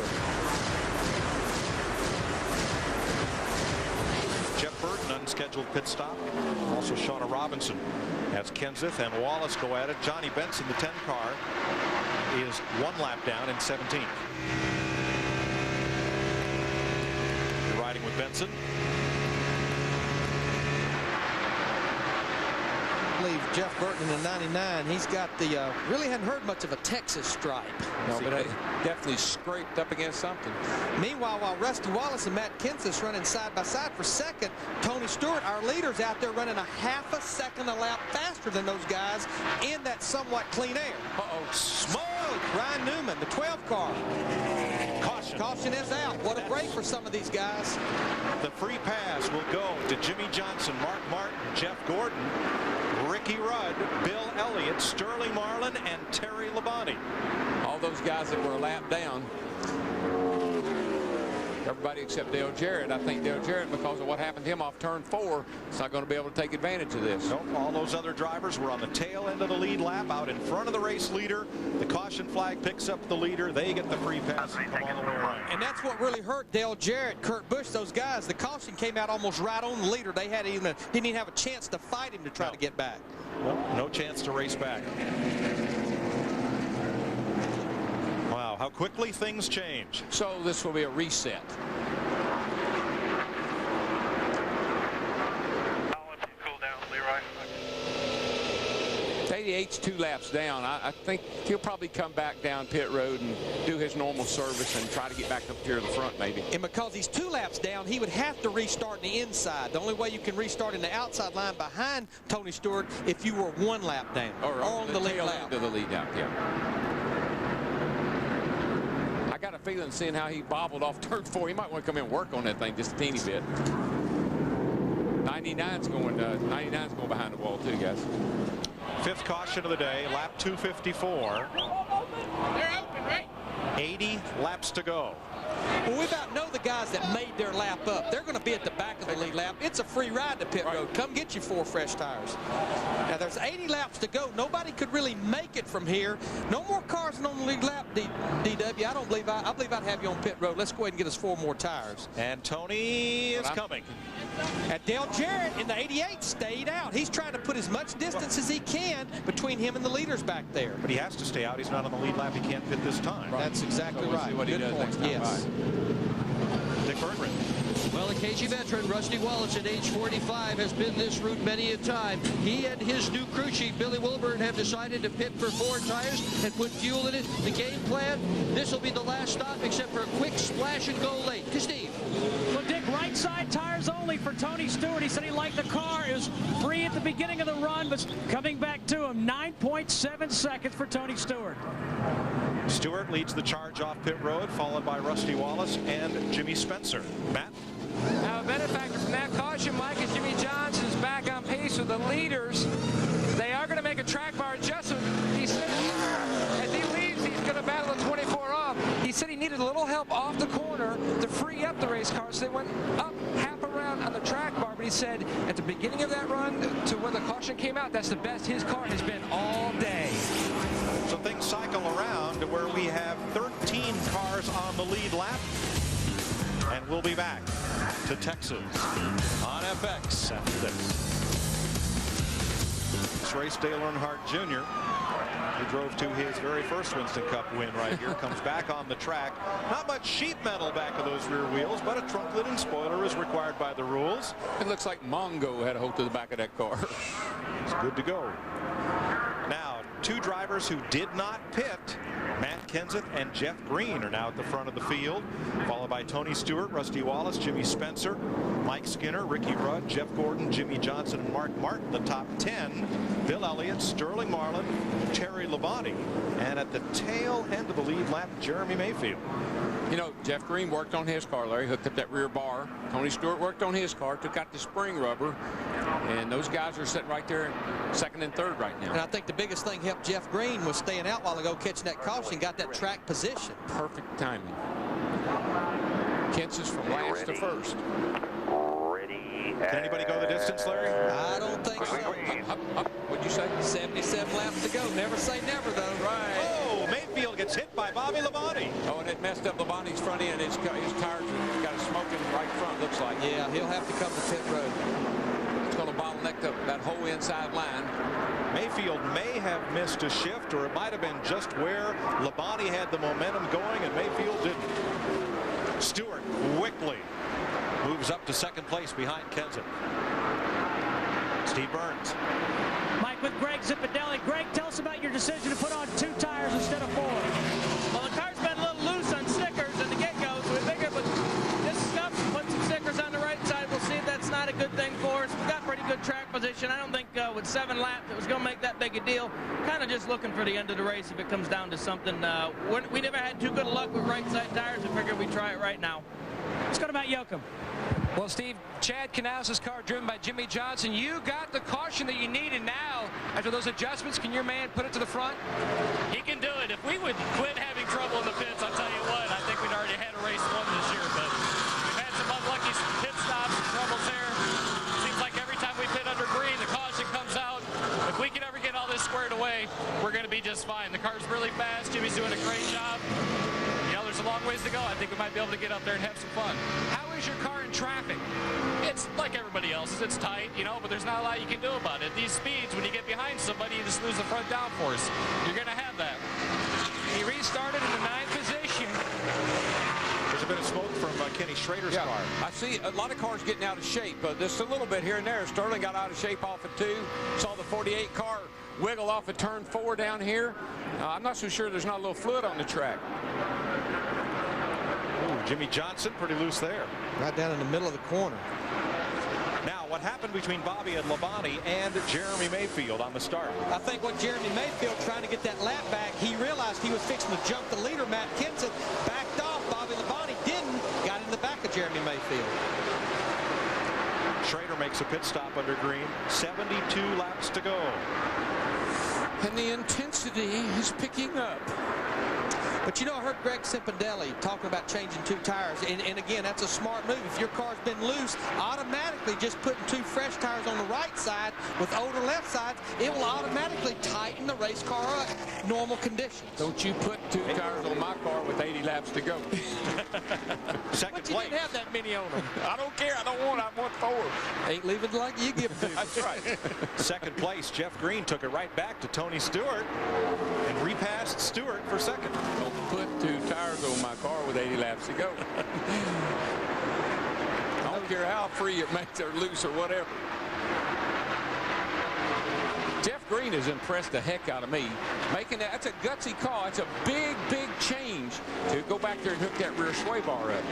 Jeff Burton, unscheduled pit stop. Also Shauna Robinson as Kenseth and Wallace go at it. Johnny Benson, the 10 car, is 1 lap down in 17th. You're riding with Benson. I believe Jeff Burton in the 99, he's got the, really hadn't heard much of a Texas stripe. No, but they definitely scraped up against something. Meanwhile, while Rusty Wallace and Matt Kenseth running side by side for second, Tony Stewart, our leader's out there running a half a second a lap faster than those guys in that somewhat clean air. Uh-oh, smoke! Ryan Newman, the 12 car. Caution is out. What a break for some of these guys. The free pass will go to Jimmy Johnson, Mark Martin, Jeff Gordon, Ricky Rudd, Bill Elliott, Sterling Marlin, and Terry Labonte. All those guys that were a lap down. Everybody except Dale Jarrett. I think Dale Jarrett, because of what happened to him off turn 4, is not going to be able to take advantage of this. Nope, all those other drivers were on the tail end of the lead lap, out in front of the race leader. The caution flag picks up the leader. They get the free pass and come all the way around. And that's what really hurt Dale Jarrett, Kurt Busch, those guys. The caution came out almost right on the leader. They didn't even have a chance to fight him to try to get back. Well, no chance to race back. Wow, how quickly things change. So this will be a reset. 88's 2 laps down. I think he'll probably come back down pit road and do his normal service and try to get back up here to the front maybe. And because he's 2 laps down, he would have to restart in the inside. The only way you can restart in the outside line behind Tony Stewart if you were 1 lap down or on the lead lap. To the lead lap, yeah. I got a feeling, seeing how he bobbled off turn 4, he might want to come in and work on that thing just a teeny bit. 99's going behind the wall too, guys. 5th caution of the day, lap 254. They're open, right? 80 laps to go. Well, we about know the guys that made their lap up. They're going to be at the back of the lead lap. It's a free ride to pit road. Come get you 4 fresh tires. Now, there's 80 laps to go. Nobody could really make it from here. No more cars on the lead lap, DW. I believe I'd have you on pit road. Let's go ahead and get us 4 more tires. And Tony is coming. And Dale Jarrett in the 88 stayed out. He's trying to put as much distance as he can between him and the leaders back there. But he has to stay out. He's not on the lead lap. He can't pit this time. Right. That's exactly so we'll right. See what Good he does point. next time. Yes. Dick Berggren. Well, a KG veteran, Rusty Wallace, at age 45, has been this route many a time. He and his new crew chief, Billy Wilburn, have decided to pit for 4 tires and put fuel in it. The game plan, this will be the last stop except for a quick splash and go late. To Steve. Well, Dick, right side tires only for Tony Stewart. He said he liked the car. It was free at the beginning of the run, but coming back to him, 9.7 seconds for Tony Stewart. Stewart leads the charge off pit road, followed by Rusty Wallace and Jimmy Spencer. Matt? Now, a benefactor from that caution, Mike, is Jimmy Johnson's back on pace with the leaders. They are going to make a track bar adjustment. He said as he leaves, he's going to battle a 24 off. He said he needed a little help off the corner to free up the race car, so they went up half around on the track bar. But he said at the beginning of that run to when the caution came out, that's the best his car has been all day. So things cycle around to where we have 13 cars on the lead lap. And we'll be back to Texas on FX after this. this race, Dale Earnhardt Jr., who drove to his very first Winston Cup win right here, comes back on the track. Not much sheet metal back of those rear wheels, but a trunk lid and spoiler is required by the rules. It looks like Mongo had a hold to the back of that car. It's good to go. Now, two drivers who did not pit, Matt Kenseth and Jeff Green, are now at the front of the field, followed by Tony Stewart, Rusty Wallace, Jimmy Spencer, Mike Skinner, Ricky Rudd, Jeff Gordon, Jimmy Johnson, and Mark Martin. The top 10, Bill Elliott, Sterling Marlin, Terry Labonte, and at the tail end of the lead lap, Jeremy Mayfield. You know, Jeff Green worked on his car, Larry, hooked up that rear bar. Tony Stewart worked on his car, took out the spring rubber, and those guys are sitting right there, second and third right now. And I think the biggest thing helped Jeff Green was staying out a while ago, catching that caution, got that track position. Perfect timing. Kenseth's from last to first. Can anybody go the distance, Larry? I don't think so. What'd you say? 77 laps to go. Never say never, though. Right. Oh, Mayfield gets hit by Bobby Labonte. Oh, and it messed up Labonte's front end. His tires have got a smoking right front, looks like. Yeah, he'll have to come to pit road. It's going to bottleneck that whole inside line. Mayfield may have missed a shift, or it might have been just where Labonte had the momentum going and Mayfield didn't. Stewart quickly moves up to second place behind Kenseth. Steve Burns. Mike with Greg Zipadelli. Greg, tell us about your decision to put on 2 tires instead of 4. Well, the car's been a little loose on stickers in the get-go, so we figured with this stuff, put some stickers on the right side. We'll see if that's not a good thing for us. We've got pretty good track position. I don't think with 7 laps it was going to make that big a deal. Kind of just looking for the end of the race if it comes down to something. We never had too good luck with right side tires. I figured we'd try it right now. Let's go to Matt Yoakum. Well, Steve, Chad Knaus' car driven by Jimmy Johnson. You got the caution that you needed now. After those adjustments, can your man put it to the front? He can do it. If we would quit having trouble in the pits, I'll tell you what, I think we'd already had a race won this year. But we've had some unlucky pit stops and troubles there. Seems like every time we pit under green, the caution comes out. If we can ever get all this squared away, we're going to be just fine. The car's really fast. Jimmy's doing a great job. There's a long ways to go. I think we might be able to get up there and have some fun. How is your car in traffic? It's like everybody else's. It's tight, but there's not a lot you can do about it. These speeds, when you get behind somebody, you just lose the front downforce. You're going to have that. He restarted in the 9th position. There's a bit of smoke from Kenny Schrader's car. I see a lot of cars getting out of shape. Just a little bit here and there. Sterling got out of shape off of 2. Saw the 48 car wiggle off of turn 4 down here. I'm not so sure there's not a little fluid on the track. Jimmy Johnson pretty loose there. Right down in the middle of the corner. Now, what happened between Bobby and Labonte and Jeremy Mayfield on the start? I think when Jeremy Mayfield trying to get that lap back, he realized he was fixing to jump the leader, Matt Kenseth, backed off. Bobby Labonte didn't, got in the back of Jeremy Mayfield. Schrader makes a pit stop under green. 72 laps to go. And the intensity is picking up. But I heard Greg Zipadelli talking about changing 2 tires. And again, that's a smart move. If your car's been loose, automatically just putting 2 fresh tires on the right side with older left sides, it will automatically tighten the race car up. Normal conditions. Don't you put 2 tires on my car with 80 laps to go. Second but you didn't have that many on them. I don't care. I don't want. I want 4. Ain't leaving like you give them. That's right. Second place, Jeff Green took it right back to Tony Stewart and repassed Stewart for second. Don't put 2 tires on my car with 80 laps to go. I don't care how free it makes or loose or whatever. Jeff Green has impressed the heck out of me. That's a gutsy call. It's a big, big change to go back there and hook that rear sway bar up.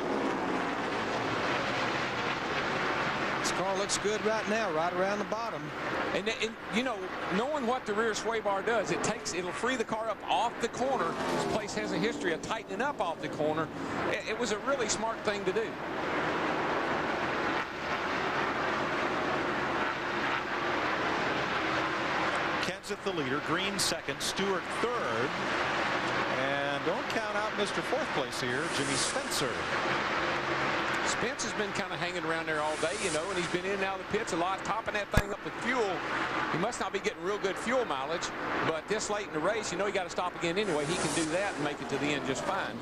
This car looks good right now, right around the bottom. And knowing what the rear sway bar does, it'll free the car up off the corner. This place has a history of tightening up off the corner. It was a really smart thing to do. Kenseth the leader, Green second, Stewart third. And don't count out Mr. Fourth place here, Jimmy Spencer. Spence has been kind of hanging around there all day, and he's been in and out of the pits a lot, topping that thing up with fuel. He must not be getting real good fuel mileage, but this late in the race, you got to stop again anyway. He can do that and make it to the end just fine.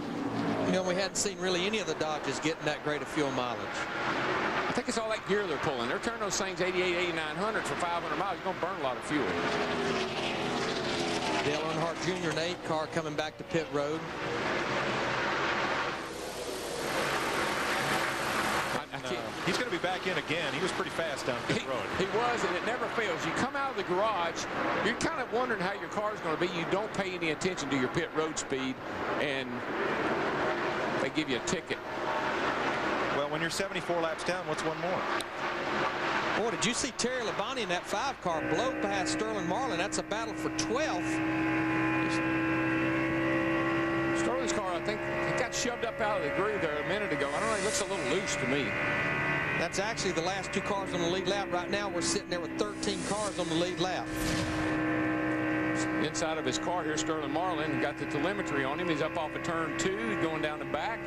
You know, we hadn't seen really any of the Dodges getting that great of fuel mileage. I think it's all that gear they're pulling. They're turning those things 88, 8900 for 500 miles. You're going to burn a lot of fuel. Dale Earnhardt Jr. in 8 car coming back to pit road. He's going to be back in again. He was pretty fast down pit road. He was, and it never fails. You come out of the garage, you're kind of wondering how your car's going to be. You don't pay any attention to your pit road speed, and they give you a ticket. Well, when you're 74 laps down, what's one more? Boy, did you see Terry Labonte in that 5 car blow past Sterling Marlin? That's a battle for 12th. Sterling's car, I think, he got shoved up out of the groove there a minute ago. I don't know, he looks a little loose to me. That's actually the last 2 cars on the lead lap. Right now, we're sitting there with 13 cars on the lead lap. Inside of his car here, Sterling Marlin got the telemetry on him. He's up off of turn 2. He's going down the back.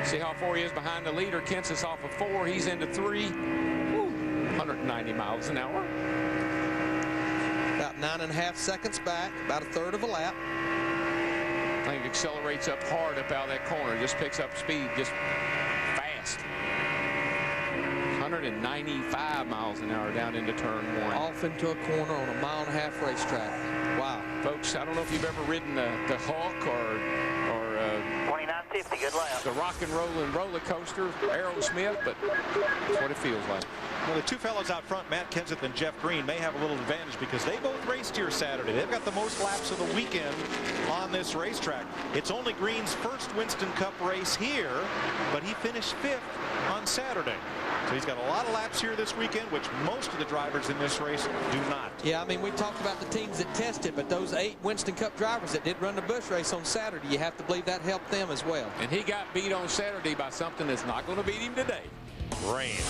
See how far he is behind the leader. Kenseth's off of 4. He's into 3. Woo, 190 miles an hour. About 9.5 seconds back, about a third of a lap. I think it accelerates up hard up out of that corner. Just picks up speed just fast. 195 miles an hour down into turn 1. Off into a corner on a 1.5 mile racetrack. Wow. Folks, I don't know if you've ever ridden the Hawk or 2950, good lap. The rock and roller coaster, Aerosmith, but that's what it feels like. Well, the 2 fellows out front, Matt Kenseth and Jeff Green, may have a little advantage because they both raced here Saturday. They've got the most laps of the weekend on this racetrack. It's only Green's first Winston Cup race here, but he finished 5th on Saturday. So he's got a lot of laps here this weekend, which most of the drivers in this race do not. Yeah, I mean, we talked about the teams that tested, but those 8 Winston Cup drivers that did run the Busch race on Saturday, you have to believe that helped them as well. And he got beat on Saturday by something that's not going to beat him today. Rain.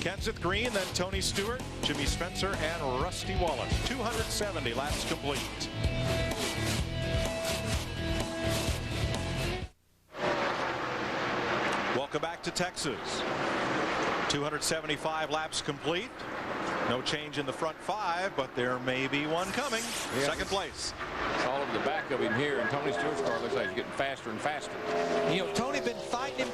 Kenseth, Green, then Tony Stewart, Jimmy Spencer, and Rusty Wallace. 270 laps complete. Welcome back to Texas. 275 laps complete. No change in the front 5, but there may be one coming. Yeah. Second place. It's all over the back of him here, and Tony Stewart's car looks like he's getting faster and faster. You know, Tony been fighting,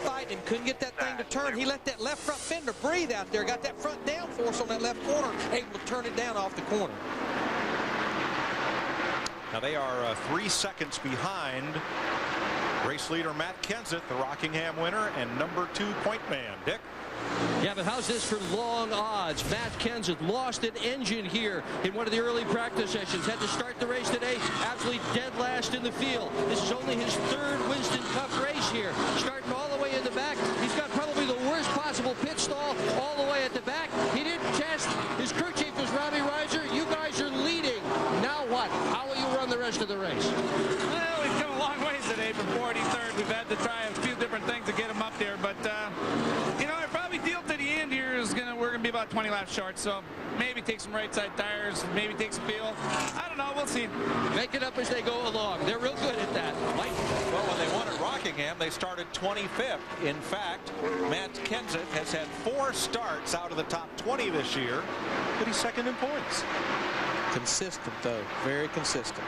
couldn't get that thing to turn. He let that left front fender breathe out there, got that front downforce on that left corner, able to turn it down off the corner. Now they are 3 seconds behind race leader Matt Kenseth, the Rockingham winner, and number 2 point man. Dick? Yeah, but how's this for long odds? Matt Kenseth lost an engine here in one of the early practice sessions. Had to start the race today absolutely dead last in the field. This is only his 3rd Winston Cup race here. Starting all the way in the back. He's got probably the worst possible pit stall all the way at the back. He didn't test. His crew chief was Robbie Reiser. You guys are leading. Now what? How will you run the rest of the race? Well, we've come a long ways today from 43rd. We've had to try a few different things to get him up there, but you know, I probably deal to the end here is we're gonna be about 20 laps short, so maybe take some right side tires, maybe take some fuel. I don't know, we'll see. Make it up as they go along. They're real good at that. Mike? Well, when they won at Rockingham, they started 25th. In fact, Matt Kenseth has had 4 starts out of the top 20 this year, but he's second in points. Consistent, though. Very consistent.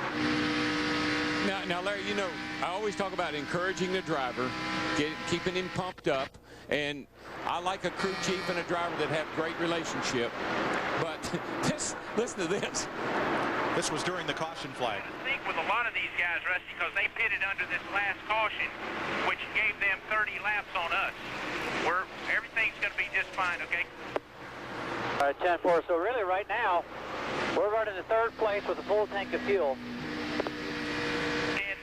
Now, Larry, you know, I always talk about encouraging the driver, keeping him pumped up, and I like a crew chief and a driver that have great relationship. But listen to this. This was during the caution flag. I think with a lot of these guys, Rusty, because they pitted under this last caution, which gave them 30 laps on us. Everything's going to be just fine, okay? All right, 10-4. So really right now, we're running in 3rd place with a full tank of fuel.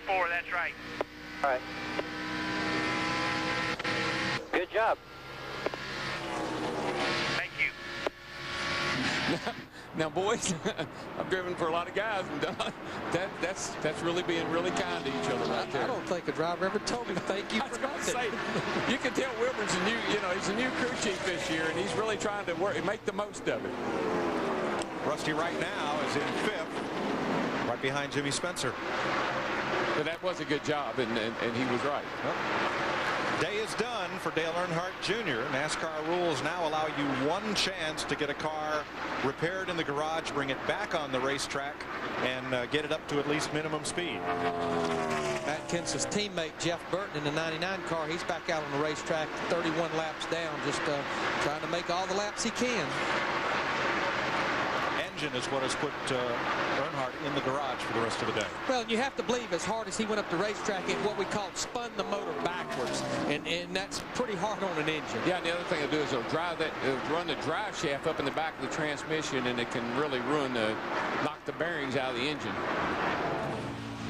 10-4, that's right. All right. Good job. Thank you. Now, boys, I've driven for a lot of guys, and that's really being really kind to each other right there. I don't think a driver ever told me thank you for nothing. You can tell Wilbur's he's a new crew chief this year, and he's really trying to make the most of it. Rusty right now is in 5th, right behind Jimmy Spencer. But that was a good job, and he was right. Yep. Day is done for Dale Earnhardt Jr. NASCAR rules now allow you one chance to get a car repaired in the garage, bring it back on the racetrack, and get it up to at least minimum speed. Matt Kenseth's teammate Jeff Burton in the 99 car, he's back out on the racetrack 31 laps down, just trying to make all the laps he can. Engine is what has put Earnhardt in the garage for the rest of the day. Well, you have to believe as hard as he went up the racetrack, it what we call spun the motor backwards, and that's pretty hard on an engine. Yeah, and the other thing they'll do is they'll run the drive shaft up in the back of the transmission, and it can really knock the bearings out of the engine.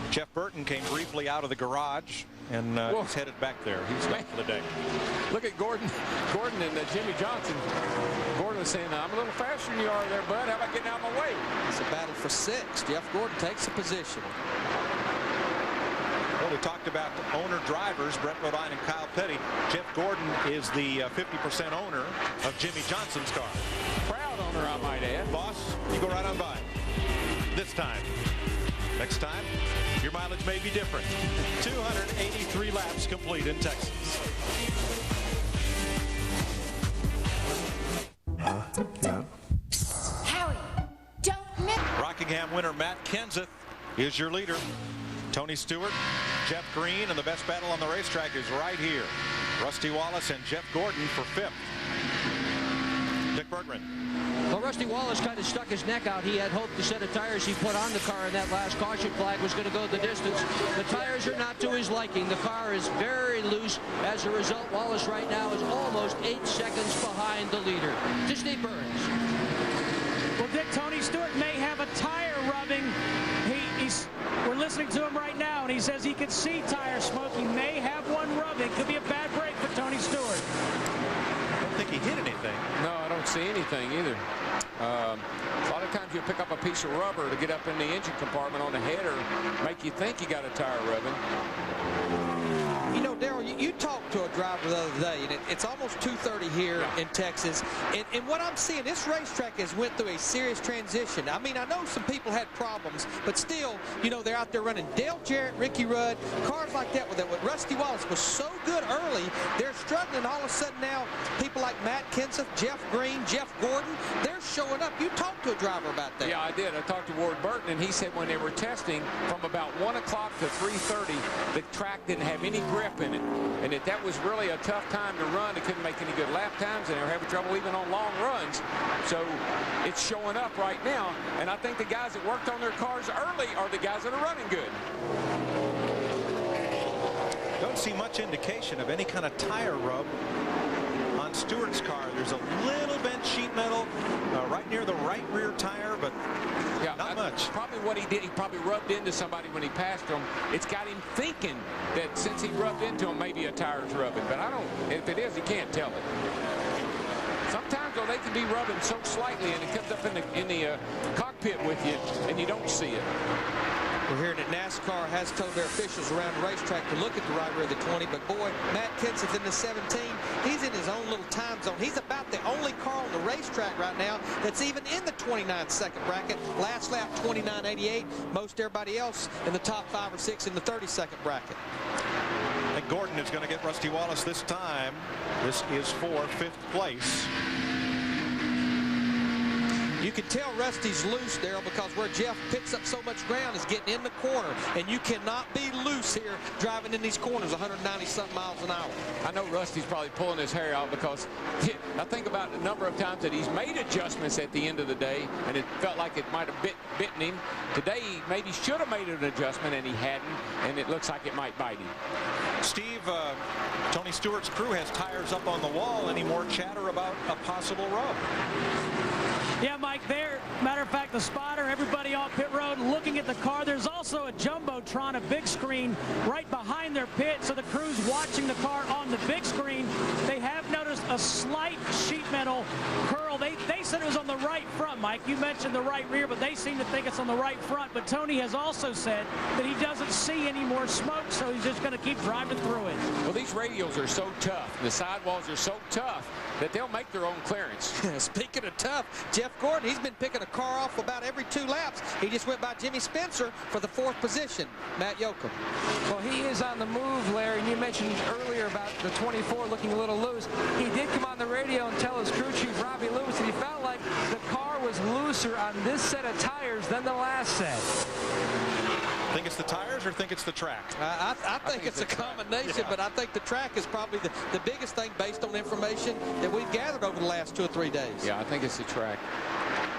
Jeff Burton came briefly out of the garage and he's headed back there. He's done for the day. Look at Gordon and Jimmy Johnson. Gordon was saying, I'm a little faster than you are there, bud. How about getting out of my way? It's a battle for 6. Jeff Gordon takes the position. Well, we talked about owner drivers, Brett Bodine and Kyle Petty. Jeff Gordon is the 50% owner of Jimmy Johnson's car. Proud owner, I might add. Boss, you go right on by. This time. Next time, your mileage may be different. 283 laps complete in Texas. Howie, don't miss. Rockingham winner Matt Kenseth is your leader. Tony Stewart, Jeff Green, and the best battle on the racetrack is right here. Rusty Wallace and Jeff Gordon for 5th. Dick Berggren. Well, Rusty Wallace kind of stuck his neck out. He had hoped the set of tires he put on the car in that last caution flag was going to go the distance. The tires are not to his liking. The car is very loose. As a result, Wallace right now is almost 8 seconds behind the leader. To Steve Burns. Well, Dick, Tony Stewart may have a tire rubbing. We're listening to him right now, and he says he could see tire smoke. He may have one rubbing. Could be a bad break for Tony Stewart. I don't think he hit anything. No, I don't see anything either. A lot of times you pick up a piece of rubber to get up in the engine compartment on the header, make you think you got a tire rubbing. You know, Darrell, you talked to a driver the other day, and it's almost 2:30 here in Texas. And what I'm seeing, this racetrack has went through a serious transition. I mean, I know some people had problems, but still, you know, they're out there running Dale Jarrett, Ricky Rudd, cars like that. With Rusty Wallace was so good early, they're struggling. All of a sudden now, people like Matt Kenseth, Jeff Green, Jeff Gordon, they're showing up. You talked to a driver about that. Yeah, I did. I talked to Ward Burton, and he said when they were testing from about 1 o'clock to 3:30, the track didn't have any grip in it, and that was really a tough time to run. They couldn't make any good lap times, and they were having trouble even on long runs. So it's showing up right now, and I think the guys that worked on their cars early are the guys that are running good. Don't see much indication of any kind of tire rub on Stewart's car. There's a little bent sheet metal right near the right rear tire, but not much. Probably what he did, he probably rubbed into somebody when he passed him. It's got him thinking that since he rubbed into him, maybe a tire's rubbing. But I don't, if it is, he can't tell it. Sometimes, though, they can be rubbing so slightly, and it comes up in the cockpit with you, and you don't see it. We're hearing that NASCAR has told their officials around the racetrack to look at the right rear of the 20, but boy, Matt Kenseth in the 17, he's in his own little time zone. He's about the only car on the racetrack right now that's even in the 29-second bracket. Last lap, 29.88. Most everybody else in the top 5 or 6 in the 30-second bracket. And Gordon is going to get Rusty Wallace this time. This is for 5th place. You can tell Rusty's loose, Darrell, because where Jeff picks up so much ground is getting in the corner, and you cannot be loose here driving in these corners 190-something miles an hour. I know Rusty's probably pulling his hair out because I think about the number of times that he's made adjustments at the end of the day, and it felt like it might have bitten him. Today, he maybe should have made an adjustment, and he hadn't, and it looks like it might bite him. Steve, Tony Stewart's crew has tires up on the wall. Any more chatter about a possible rub? Yeah, Mike, there. Matter of fact, the spotter, everybody on pit road looking at the car. There's also a Jumbotron, a big screen, right behind their pit, so the crew's watching the car on the big screen. They have noticed a slight sheet metal curl. They said it was on the right front, Mike. You mentioned the right rear, but they seem to think it's on the right front. But Tony has also said that he doesn't see any more more smoke, so he's just going to keep driving through it. Well, these radials are so tough. The sidewalls are so tough that they'll make their own clearance. Speaking of tough, Jeff Gordon, he's been picking a car off about every 2 laps. He just went by Jimmy Spencer for the 4th position, Matt Yoakum. Well, he is on the move, Larry, and you mentioned earlier about the 24 looking a little loose. He did come on the radio and tell his crew chief, Robbie Lewis, that he felt like the car was looser on this set of tires than the last set. Think it's the tires or think it's the track? I think it's a combination, but I think the track is probably the biggest thing based on information that we've gathered over the last 2 or 3 days. Yeah, I think it's the track.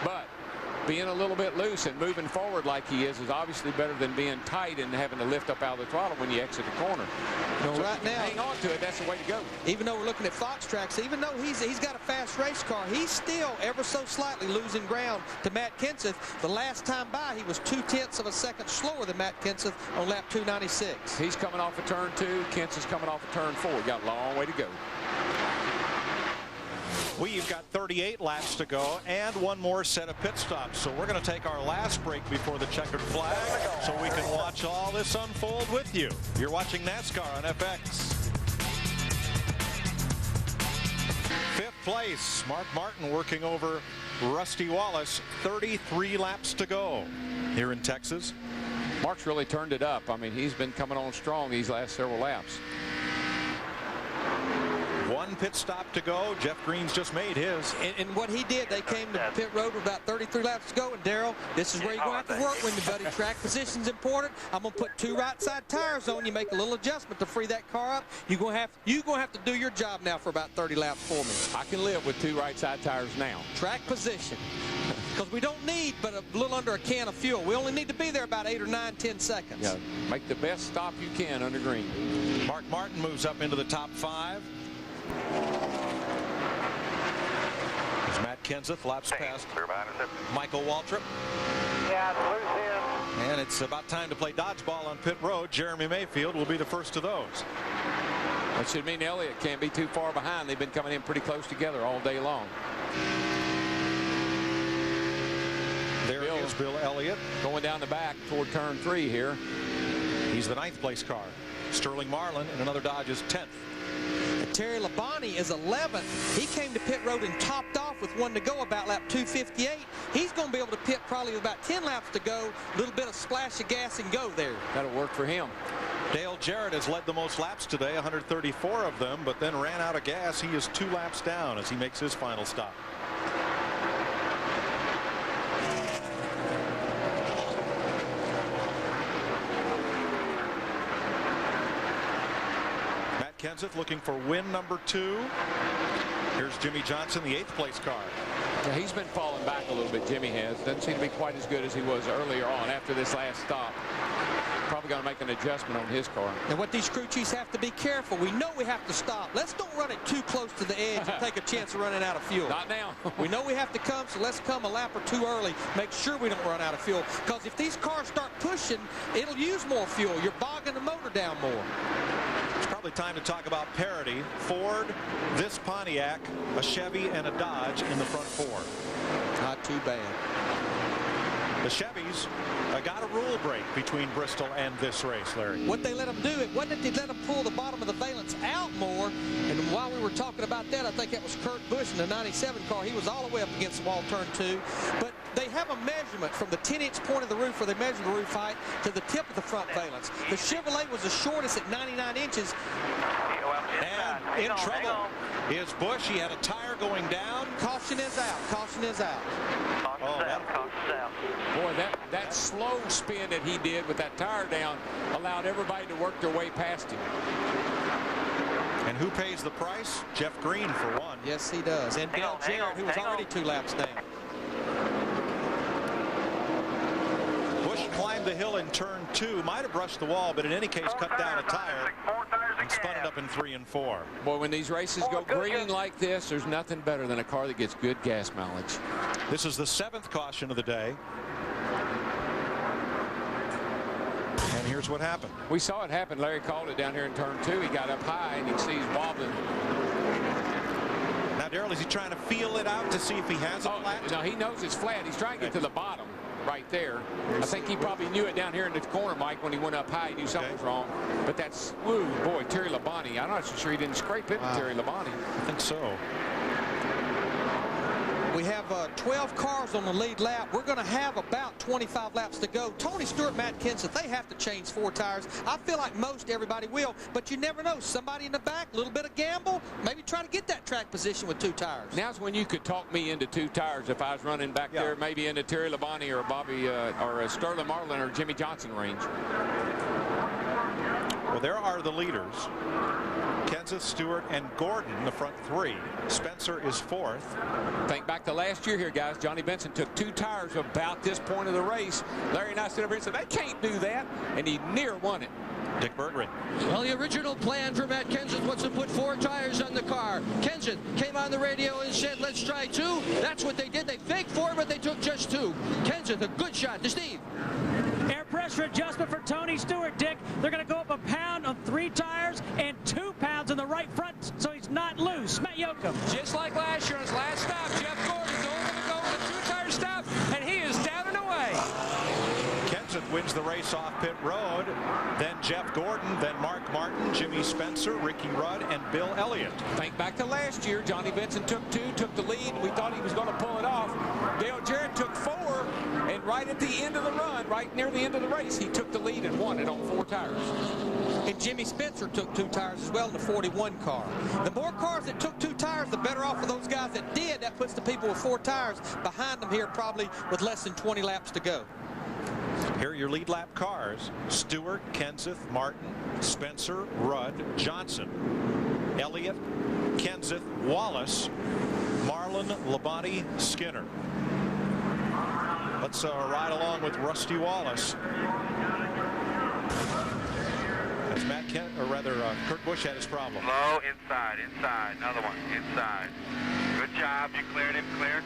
But being a little bit loose and moving forward like he is obviously better than being tight and having to lift up out of the throttle when you exit the corner. So right now, hang on to it. That's the way to go. Even though we're looking at Fox tracks, even though he's got a fast race car, he's still ever so slightly losing ground to Matt Kenseth. The last time by, he was 0.2 of a second slower than Matt Kenseth on lap 296. He's coming off of turn 2. Kenseth's coming off of turn 4. Got a long way to go. We've got 38 laps to go and one more set of pit stops. So we're going to take our last break before the checkered flag so we can watch all this unfold with you. You're watching NASCAR on FX. 5th place, Mark Martin working over Rusty Wallace. 33 laps to go here in Texas. Mark's really turned it up. I mean, he's been coming on strong these last several laps. 1 pit stop to go. Jeff Green's just made his. And what he did, they came to pit road with about 33 laps to go. And Darrell, this is where you're going to have to work with me, buddy. Track position's important. I'm going to put 2 right side tires on you, make a little adjustment to free that car up. You're going to have to do your job now for about 30 laps for me. I can live with 2 right side tires now. Track position. Because we don't need but a little under a can of fuel. We only need to be there about 8 or 9, 10 seconds. Yeah, make the best stop you can under green. Mark Martin moves up into the top 5. There's Matt Kenseth, laps past Michael Waltrip. Yeah, it's loose in. And it's about time to play dodgeball on pit road. Jeremy Mayfield will be the first of those. That should mean Elliott can't be too far behind. They've been coming in pretty close together all day long. There is Bill Elliott going down the back toward turn 3 here. He's the 9th place car. Sterling Marlin in another Dodge is 10th. Terry Labonte is 11th. He came to pit road and topped off with 1 to go about lap 258. He's going to be able to pit probably with about 10 laps to go. A little bit of splash of gas and go there. That'll work for him. Dale Jarrett has led the most laps today, 134 of them, but then ran out of gas. He is 2 laps down as he makes his final stop. Kenseth looking for win number 2. Here's Jimmy Johnson, the 8th place car. Yeah, he's been falling back a little bit. Jimmy has. Doesn't seem to be quite as good as he was earlier on after this last stop. Probably going to make an adjustment on his car. And what these crew chiefs have to be careful. We know we have to stop. Let's don't run it too close to the edge and take a chance of running out of fuel. Not now. We know we have to come, so let's come a lap or 2 early. Make sure we don't run out of fuel. Because if these cars start pushing, it'll use more fuel. You're bogging the motor down more. It's probably time to talk about parity. Ford, this Pontiac, a Chevy, and a Dodge in the front 4. Not too bad. The Chevys got a rule break between Bristol and this race, Larry. What they let them do, it wasn't that they let them pull the bottom of the valence out more. And while we were talking about that, I think that was Kurt Busch in the 97 car. He was all the way up against the wall, turn 2. But they have a measurement from the 10-inch point of the roof where they measure the roof height to the tip of the front valence. The Chevrolet was the shortest at 99 inches. And in trouble is Busch. He had a tire going down. Caution is out. Caution is out. Boy, that slow spin that he did with that tire down allowed everybody to work their way past him. And who pays the price? Jeff Green, for one. Yes, he does. And Dale Jarrett, who was already 2 laps down. Busch climbed the hill in turn 2. Might have brushed the wall, but in any case cut down a tire and spun it up in 3 and 4. Boy, when these races go green like this, there's nothing better than a car that gets good gas mileage. This is the 7th caution of the day. And here's what happened. We saw it happen. Larry called it down here in turn 2. He got up high and you can see he's wobbling. Now, Darrell, is he trying to feel it out to see if he has it flat? No, he knows it's flat. He's trying to get to the bottom. right there. I think he probably knew it down here in the corner, Mike, when he went up high. He knew something was wrong. But that's, woo, boy, Terry Labonte. I'm not so sure he didn't scrape it, Terry Labonte. I think so. We have 12 cars on the lead lap. We're going to have about 25 laps to go. Tony Stewart, Matt Kenseth, they have to change 4 tires. I feel like most everybody will, but you never know. Somebody in the back, a little bit of gamble, maybe try to get that track position with 2 tires. Now's when you could talk me into 2 tires if I was running back there, maybe into Terry Labonte or Bobby or Sterling Marlin or Jimmy Johnson range. Well, there are the leaders. Kenseth, Stewart, and Gordon, the front 3. Spencer is 4th. Think back to last year here, guys. Johnny Benson took 2 tires about this point of the race. Larry and I stood over here and said, they can't do that. And he near won it. Dick Berggren. Well, the original plan for Matt Kenseth was to put 4 tires on the car. Kenseth came on the radio and said, let's try 2. That's what they did. They faked 4, but they took just 2. Kenseth, a good shot to Steve. Air pressure adjustment for Tony Stewart, Dick. They're going to go up a pound on 3 tires and 2 pounds in the right front, so he's not loose. Matt Yoakum. Just like last year on his last stop, Jeff Gordon's only going to go with a 2-tire stop, and he is down and away. Kenseth wins the race off pit road. Then Jeff Gordon, then Mark Martin, Jimmy Spencer, Ricky Rudd, and Bill Elliott. Think back to last year. Johnny Benson took 2, took the lead. We thought he was going to pull it off. Dale Jarrett took 4, and right at the end of the run, right near the end of the race, he took the lead and won it on 4 tires. And Jimmy Spencer took 2 tires as well in the 41 car. The more cars that took 2 tires, the better off for those guys that did. That puts the people with 4 tires behind them here probably with less than 20 laps to go. Here are your lead lap cars. Stewart, Kenseth, Martin, Spencer, Rudd, Johnson, Elliott, Kenseth, Wallace, Marlin, Labonte, Skinner. Let's ride along with Rusty Wallace. That's Matt Kent, or rather Kurt Busch had his problem. Low, inside, another one, inside. Good job, you cleared him, clear.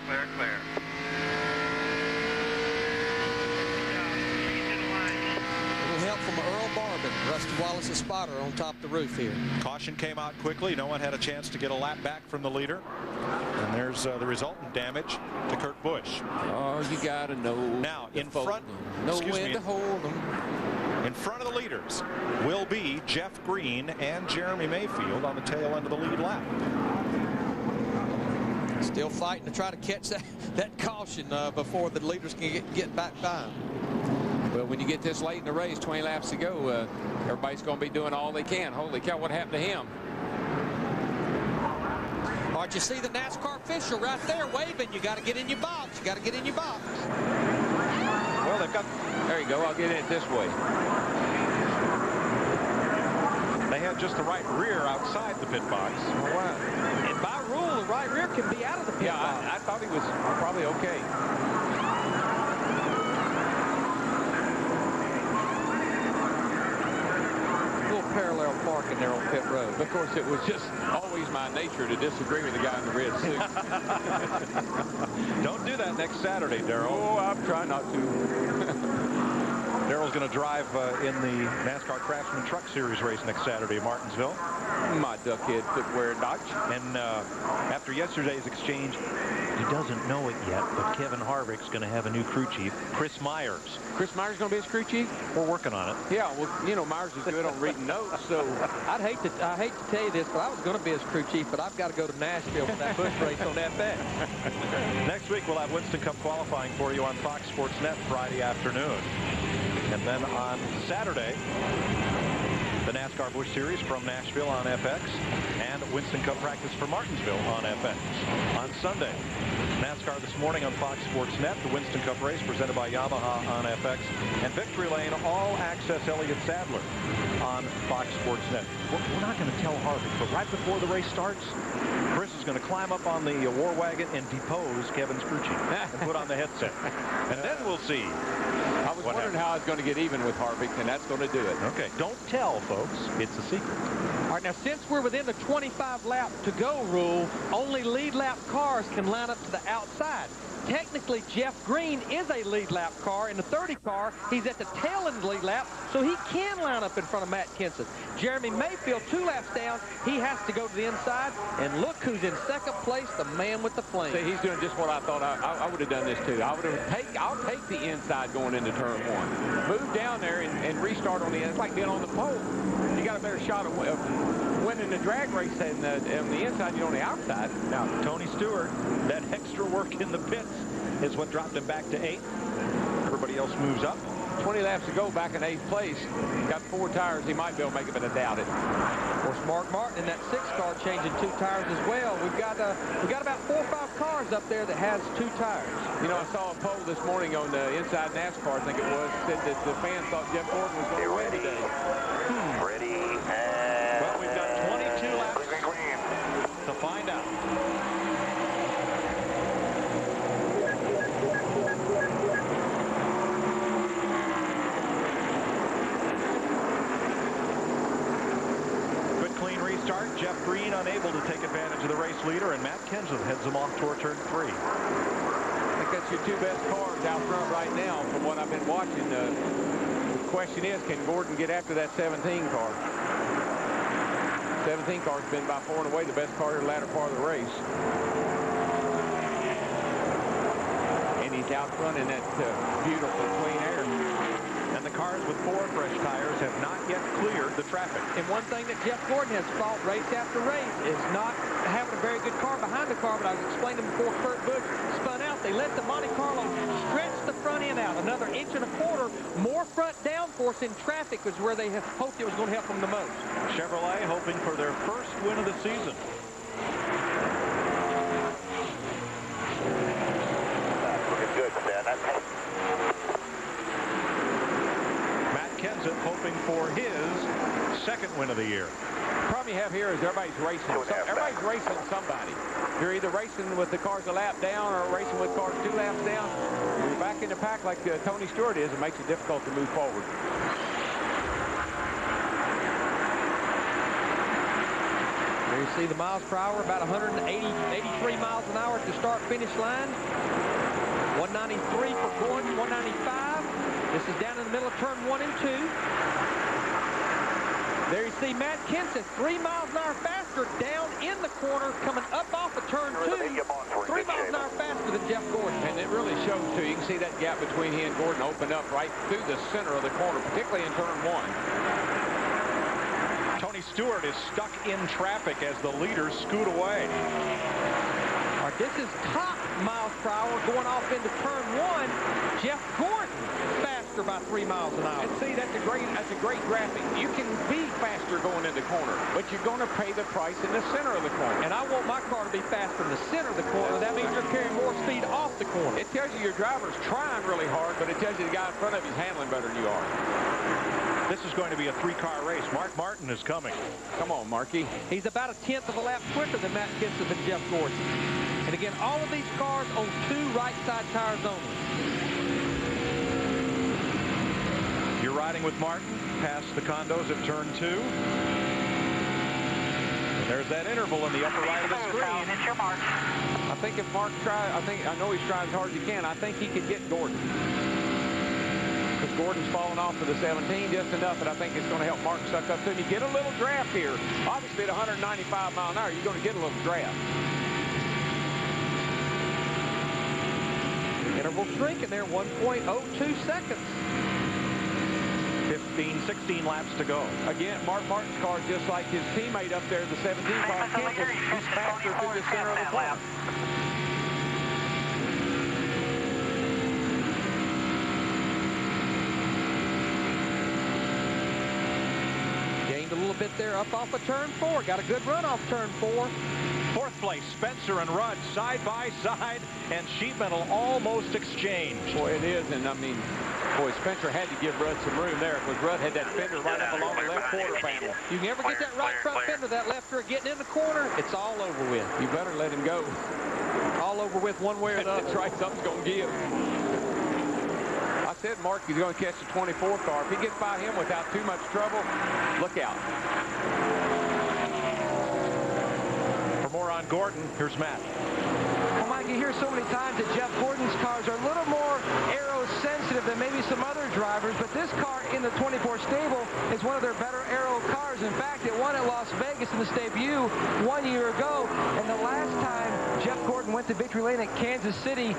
Help from Earl Barban, Rusty Wallace's spotter on top of the roof here. Caution came out quickly. No one had a chance to get a lap back from the leader. And there's the resultant damage to Kurt Busch. Oh, you got to know. Now, in front, know when to hold them. In front of the leaders will be Jeff Green and Jeremy Mayfield on the tail end of the lead lap. Still fighting to try to catch that caution before the leaders can get back by him. Well, when you get this late in the race, 20 laps to go, everybody's going to be doing all they can. Holy cow, what happened to him? All right, you see the NASCAR official right there waving. You got to get in your box. Well, they've got... There you go. I'll get in it this way. They had just the right rear outside the pit box. Wow. And by rule, the right rear can be out of the pit box. I thought he was probably okay. Parallel parking there on pit road. Of course, it was just always my nature to disagree with the guy in the red suit. Don't do that next Saturday, Darrell. Oh, I'm trying not to. Darrell's going to drive in the NASCAR Craftsman Truck Series race next Saturday in Martinsville. My duckhead footwear Dodge. And after yesterday's exchange, he doesn't know it yet, but Kevin Harvick's going to have a new crew chief, Chris Myers. Chris Myers going to be his crew chief? We're working on it. Yeah, well, you know, Myers is good on reading notes, so... I hate to tell you this, but I was going to be his crew chief, but I've got to go to Nashville for that Busch race on FX. Next week, we'll have Winston Cup qualifying for you on Fox Sports Net Friday afternoon. And then on Saturday, the NASCAR Busch Series from Nashville on FX, and Winston Cup practice for Martinsville on FX. On Sunday, NASCAR This Morning on Fox Sports Net, the Winston Cup race presented by Yamaha on FX, and Victory Lane All Access Elliott Sadler on Fox Sports Net. We're not going to tell Harvick, but right before the race starts, Chris is going to climb up on the war wagon and depose Kevin's crew chief and put on the headset. And then we'll see. I was wondering how I was going to get even with Harvick, and that's going to do it. Okay, don't tell, folks. It's a secret. All right, now, since we're within the 25 lap to go rule, only lead lap cars can line up to the outside. Technically, Jeff Green is a lead lap car. In the 30 car, he's at the tail end of the lead lap. so he can line up in front of Matt Kenseth. Jeremy Mayfield, 2 laps down. He has to go to the inside, and look who's in second place, the man with the flame. See, he's doing just what I thought I would have done this too. I'll take the inside going into turn 1. Move down there and restart on the end. It's like being on the pole. You got a better shot of winning the drag race on the inside, you on the outside. Now, Tony Stewart, that extra work in the pits is what dropped him back to 8th. Everybody else moves up. 20 laps to go, back in 8th place. Got 4 tires. He might be able to make it, but I doubt it. Of course, Mark Martin in that 6 car changing 2 tires as well. We've got about 4 or 5 cars up there that has 2 tires. You know, I saw a poll this morning on the Inside NASCAR, I think it was, said that the fans thought Jeff Gordon was going to win today. Ready, well, we've got 22 laps to find out. Start. Jeff Green unable to take advantage of the race leader, and Matt Kenseth heads him off toward turn 3. I think that's your 2 best cars out front right now from what I've been watching. The question is, can Gordon get after that 17 car? 17 car's been by far and away the best car in the latter part of the race. And he's out front in that beautiful clean air. And the cars with 4 fresh tires have not yet cleared the traffic. And one thing that Jeff Gordon has fought race after race is not having a very good car behind the car, but I was explaining before Kurt Busch spun out, they let the Monte Carlo stretch the front end out another 1.25 inches. More front downforce in traffic was where they hoped it was going to help them the most. Chevrolet hoping for their first win of the season. looking good, Stan. Kenseth hoping for his second win of the year. The problem you have here is everybody's racing. Everybody's racing somebody. You're either racing with the cars a lap down or racing with cars 2 laps down. When you're back in the pack like Tony Stewart is, it makes it difficult to move forward. There you see the miles per hour, about 83 miles an hour at the start-finish line. 193 for Gordon, 195. This is down in the middle of turn 1 and 2. There you see Matt Kenseth, 3 miles an hour faster down in the corner, coming up off of turn 2. 3 miles an hour faster than Jeff Gordon. And it really shows, too. You can see that gap between he and Gordon open up right through the center of the corner, particularly in turn 1. Tony Stewart is stuck in traffic as the leaders scoot away. All right, this is top miles per hour going off into turn 1. Jeff Gordon faster by 3 miles an hour. And see, that's a great graphic. You can be faster going in the corner, but you're going to pay the price in the center of the corner. And I want my car to be faster in the center of the corner. That means you're carrying more speed off the corner. It tells you your driver's trying really hard, but it tells you the guy in front of you is handling better than you are. This is going to be a 3-car race. Mark Martin is coming. Come on, Marky. He's about 1/10 of a lap quicker than Matt Kenseth and Jeff Gordon. And again, all of these cars on 2 right side tires only. You're riding with Martin past the condos at turn 2. And there's that interval in the upper right of the screen. It's your mark. I think if Mark tries, I know he's trying as hard as he can. I think he could get Gordon. Because Gordon's fallen off to the 17 just enough, and I think it's going to help Mark suck up to him. You get a little draft here. Obviously, at 195 mile an hour, you're going to get a little draft. Interval shrinking there, 1.02 seconds. 16 laps to go. Again, Mark Martin's car, just like his teammate up there, the 17 car, he's faster through the center of the corner. Gained a little bit there up off of turn 4. Got a good run off turn 4. 4th place, Spencer and Rudd side by side, and sheet metal almost exchanged. Boy, it is, and I mean, boy, Spencer had to give Rudd some room there because Rudd had that fender right up along the left quarter panel. You can ever get that right front fender, that left rear getting in the corner, it's all over with. You better let him go. All over with one way or the other. That's right, something's going to give. I said Mark is going to catch the 24 car. If he gets by him without too much trouble, look out. For more on Gordon, here's Matt. Well, Mike, you hear so many times that Jeff Gordon's cars are a little more aero-sensitive than maybe some other drivers, but this car in the 24 stable is one of their better aero cars. In fact, it won at Las Vegas in this debut 1 year ago, and the last time Jeff Gordon went to victory lane at Kansas City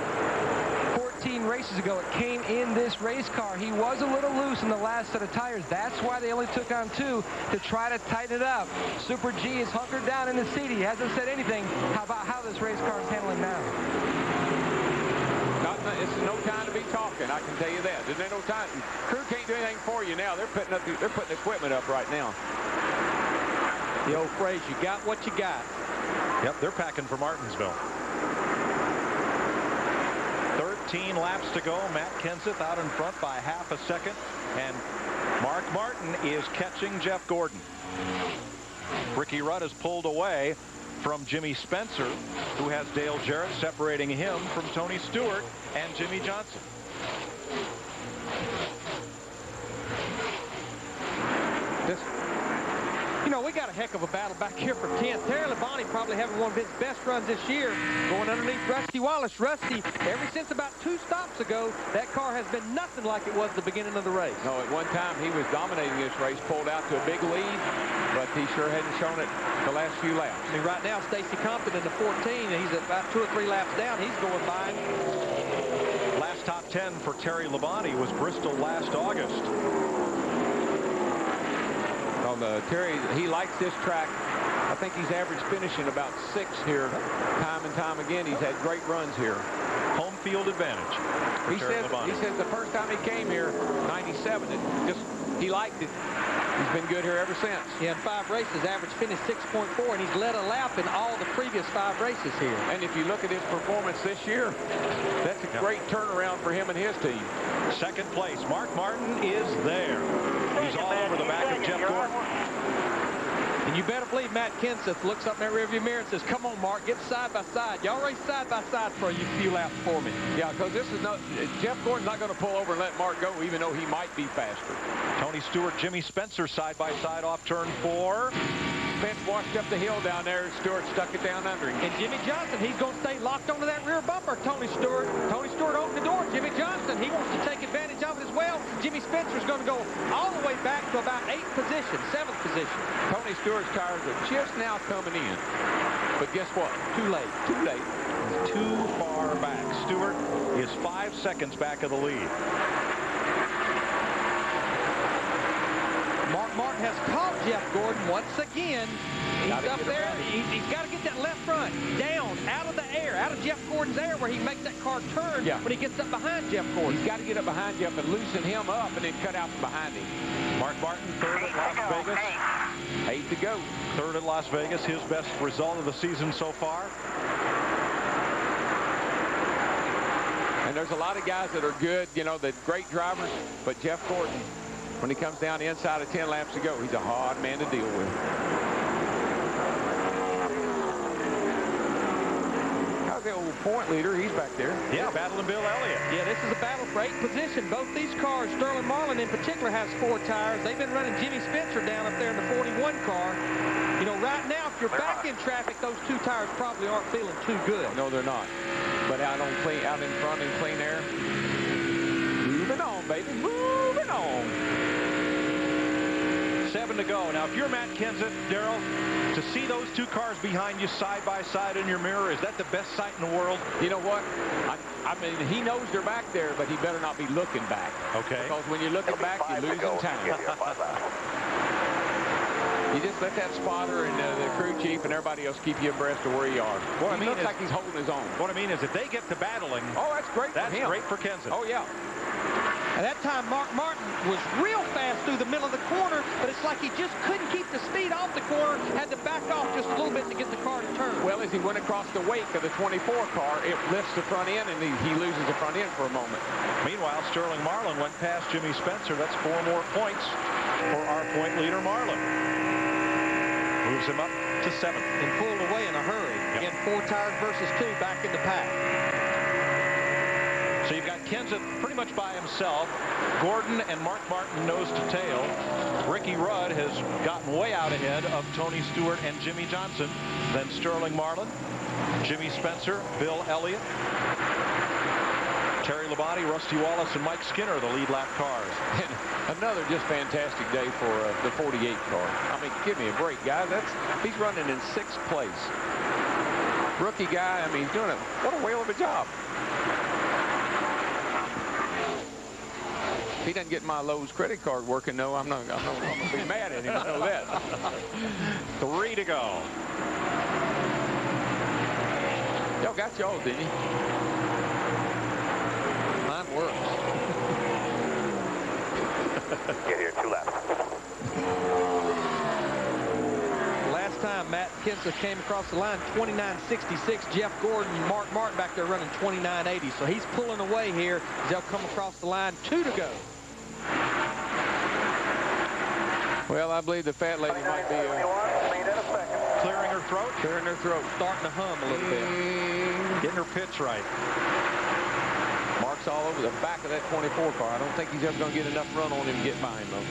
14 races ago, it came in this race car. He was a little loose in the last set of tires. That's why they only took on 2 to try to tighten it up. Super G is hunkered down in the seat. He hasn't said anything about how this race car is handling now. It's no time to be talking, I can tell you that. There's no time. Crew can't do anything for you now. They're putting equipment up right now. The old phrase, you got what you got. Yep, they're packing for Martinsville. 13 laps to go. Matt Kenseth out in front by half a second. And Mark Martin is catching Jeff Gordon. Ricky Rudd has pulled away from Jimmy Spencer, who has Dale Jarrett separating him from Tony Stewart and Jimmy Johnson. You know, we got a heck of a battle back here for 10th. Terry Labonte probably having one of his best runs this year, going underneath Rusty Wallace. Rusty, ever since about 2 stops ago, that car has been nothing like it was at the beginning of the race. No, at one time he was dominating this race, pulled out to a big lead, but he sure hadn't shown it the last few laps. I mean, right now, Stacy Compton in the 14, and he's about 2 or 3 laps down. He's going by. Last top 10 for Terry Labonte was Bristol last August. Terry, he likes this track. I think he's average finishing about 6 here, time and time again. He's had great runs here. Home field advantage. He says the first time he came here, 97, he liked it. He's been good here ever since. Yeah, in 5 races, average finish 6.4, and he's led a lap in all the previous 5 races here. And if you look at his performance this year, that's a great turnaround for him and his team. Second place, Mark Martin is there. He's all over the back of Jeff Gordon. And you better believe Matt Kenseth looks up in that rearview mirror and says, come on, Mark, get side by side. Y'all race side by side for a few laps for me. Yeah, because this is not, Jeff Gordon's not going to pull over and let Mark go, even though he might be faster. Tony Stewart, Jimmy Spencer side by side off turn 4. Spence washed up the hill down there, and Stewart stuck it down under him. And Jimmy Johnson, he's going to stay locked onto that rear bumper, Tony Stewart. Tony Stewart opened the door. Jimmy Johnson, he wants to take advantage of it as well. Jimmy Spencer's going to go all the way back to about 8th position, 7th position. Tony Stewart's tires are just now coming in. But guess what? Too late. Too late. Too far back. Stewart is 5 seconds back of the lead. Mark Martin has caught Jeff Gordon once again. He's up there. He's got to get that left front down, out of the air, out of Jeff Gordon's air, where he makes that car turn when he gets up behind Jeff Gordon. He's got to get up behind Jeff and loosen him up and then cut out from behind him. Mark Martin, 3rd at Las Vegas. 8 to go. 3rd at Las Vegas, his best result of the season so far. And there's a lot of guys that are good, you know, that great drivers, but Jeff Gordon, when he comes down the inside of 10 laps to go, he's a hard man to deal with. How's the old point leader? He's back there. Yeah, battling Bill Elliott. Yeah, this is a battle for 8th position. Both these cars, Sterling Marlin in particular, has 4 tires. They've been running Jimmy Spencer down up there in the 41 car. You know, right now, if you're back in traffic, those 2 tires probably aren't feeling too good. No, they're not. But out in front in clean air. Moving on, baby. Moving on. 7 to go. Now, if you're Matt Kenseth, Darrell, to see those 2 cars behind you side by side in your mirror, is that the best sight in the world? You know what? I mean, he knows they're back there, but he better not be looking back. Okay. Because when you're looking back, you're losing time. You just let that spotter and the crew chief and everybody else keep you abreast of where you are. What I mean looks like he's holding his own. What I mean is if they get to battling, oh, that's great for him. That's great for Kenseth. Oh, yeah. At that time, Mark Martin was real fast through the middle of the corner, but it's like he just couldn't keep the speed off the corner, had to back off just a little bit to get the car to turn. Well, as he went across the wake of the 24 car, it lifts the front end, and he loses the front end for a moment. Meanwhile, Sterling Marlin went past Jimmy Spencer. That's 4 more points for our point leader, Marlin. Moves him up to 7th. And pulled away in a hurry. Yep. Again, 4 tires versus 2 back in the pack. So you've got Kenseth pretty much by himself. Gordon and Mark Martin nose to tail. Ricky Rudd has gotten way out ahead of Tony Stewart and Jimmy Johnson. Then Sterling Marlin, Jimmy Spencer, Bill Elliott, Terry Labonte, Rusty Wallace, and Mike Skinner, the lead lap cars. And another just fantastic day for the 48 car. I mean, give me a break, guys. He's running in 6th place. Rookie guy, I mean, he's doing what a whale of a job. If he doesn't get my Lowe's credit card working, no, I'm not going to be mad at him. I know that. 3 to go. Y'all got y'all, didn't you? Mine works. Get here, 2 laps. Last time Matt Kenseth came across the line, 29.66. Jeff Gordon and Mark Martin back there running 29.80. So he's pulling away here as they'll come across the line. 2 to go. Well, I believe the fat lady might be clearing her throat. Clearing her throat. Starting to hum a little bit. Getting her pitch right. Mark's all over the back of that 24 car. I don't think he's ever going to get enough run on him to get by him, though.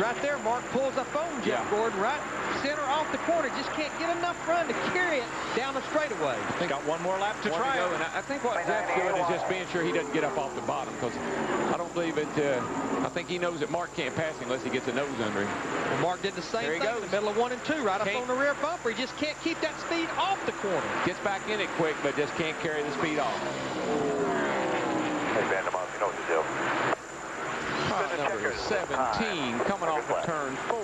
Right there, Mark pulls up on Jeff Gordon, right center off the corner. Just can't get enough run to carry it down the straightaway. Got one more lap to try. And I think what Jeff's doing is just being sure he doesn't get up off the bottom, because I don't believe it. I think he knows that Mark can't pass him unless he gets a nose under him. Well, Mark did the same thing in the middle of 1 and 2, right up on the rear bumper. He just can't keep that speed off the corner. Gets back in it quick, but just can't carry the speed off. Hey, Vandermont, you know what to do. Number 17 coming off of turn 4.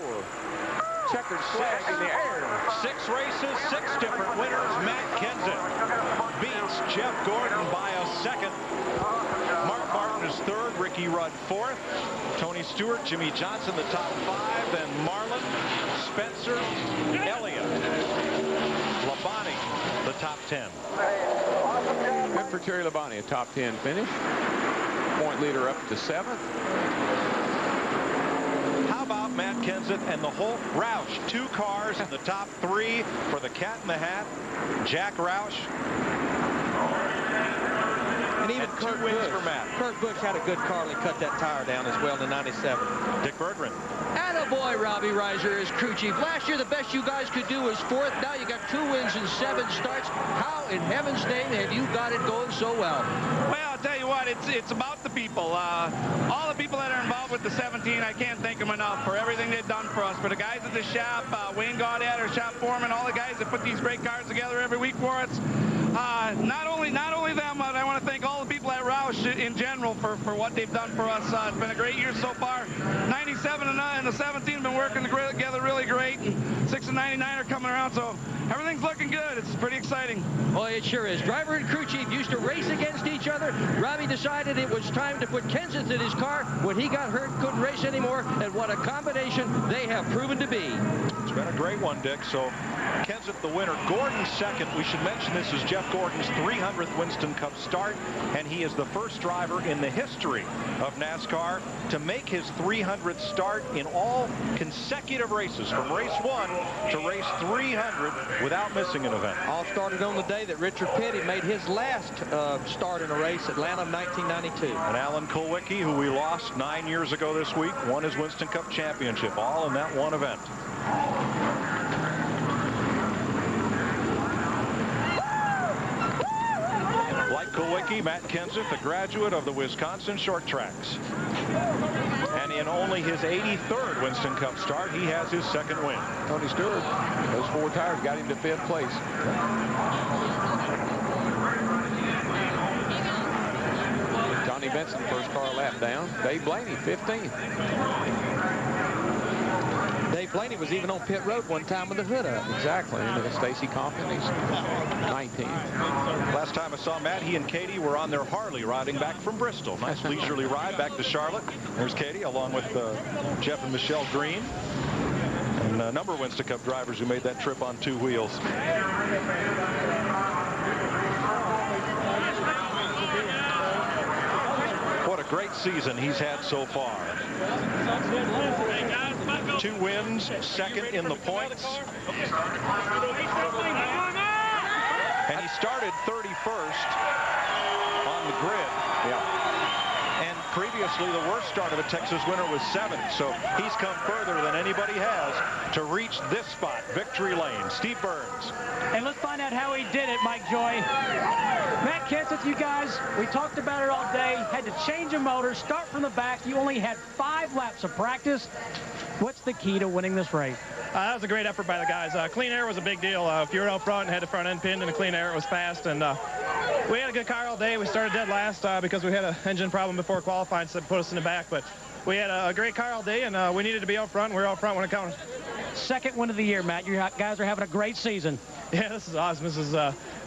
Checkered flag in the air. 6 races, 6 different winners. Matt Kenseth beats Jeff Gordon by a second. Mark Martin is 3rd. Ricky Rudd 4th. Tony Stewart, Jimmy Johnson the top 5. Then Marlin, Spencer, Elliott, Labonte the top 10. Good for Terry Labonte, a top 10 finish. Point leader up to 7th. How about Matt Kenseth and the whole Roush? 2 cars in the top 3 for the Cat in the Hat. Jack Roush. And even Kurt wins for Matt. Kurt Busch had a good car and cut that tire down as well in the 97. Dick Berggren. Attaboy, Robbie Reiser is crew chief. Last year, the best you guys could do was 4th. Now you got 2 wins and 7 starts. How in heaven's name have you got it going so well? Well, I'll tell you what, it's about the people. All the people that are involved with the 17, I can't thank them enough for everything they've done for us. For the guys at the shop, Wayne Gaudet, our shop foreman, all the guys that put these great cars together every week for us. Not only them, but I want to thank all the people at Roush in general for what they've done for us. It's been a great year so far. 97 and the 17 have been working together really great. And 6 and 99 are coming around, so everything's looking good. It's pretty exciting. Well, it sure is. Driver and crew chief used to race against each other. Robbie decided it was time to put Kenseth in his car. When he got hurt, couldn't race anymore, and what a combination they have proven to be. It's been a great one, Dick. So Kenseth the winner, Gordon 2nd. We should mention this is Jeff Gordon's 300th Winston Cup start, and he is the first driver in the history of NASCAR to make his 300th start in all consecutive races, from race 1 to race 300 without missing an event. All started on the day that Richard Petty made his last start in a race, Atlanta 1992. And Alan Kulwicki, who we lost 9 years ago this week, won his Winston Cup championship, all in that one event. Like Kulwicki, Matt Kenseth, a graduate of the Wisconsin short tracks. And in only his 83rd Winston Cup start, he has his 2nd win. Tony Stewart, those 4 tires got him to 5th place. Johnny Benson, first car lap down. Dave Blaney, 15th. Dave Blaney was even on pit road one time with the hood up. Exactly. And Stacy Compton, he's 19. Last time I saw Matt, he and Katie were on their Harley riding back from Bristol. Nice leisurely ride back to Charlotte. There's Katie along with Jeff and Michelle Green. And a number of Winston Cup drivers who made that trip on 2 wheels. What a great season he's had so far. 2 wins, 2nd in the points. And he started 31st on the grid. Yeah. And Previously, the worst start of a Texas winter was 7th, so he's come further than anybody has to reach this spot, victory lane. Steve Burns. And let's find out how he did it, Mike Joy. Matt Kenseth, you guys, we talked about it all day, had to change a motor, start from the back. You only had 5 laps of practice. What's the key to winning this race? That was a great effort by the guys. Clean air was a big deal. If you were out front and had the front end pinned in the clean air, it was fast. And we had a good car all day. We started dead last because we had an engine problem before qualifying, so it put us in the back. But we had a great car all day, and we needed to be out front. We were out front when it counted. Second win of the year, Matt. You guys are having a great season. Yeah, this is awesome. This is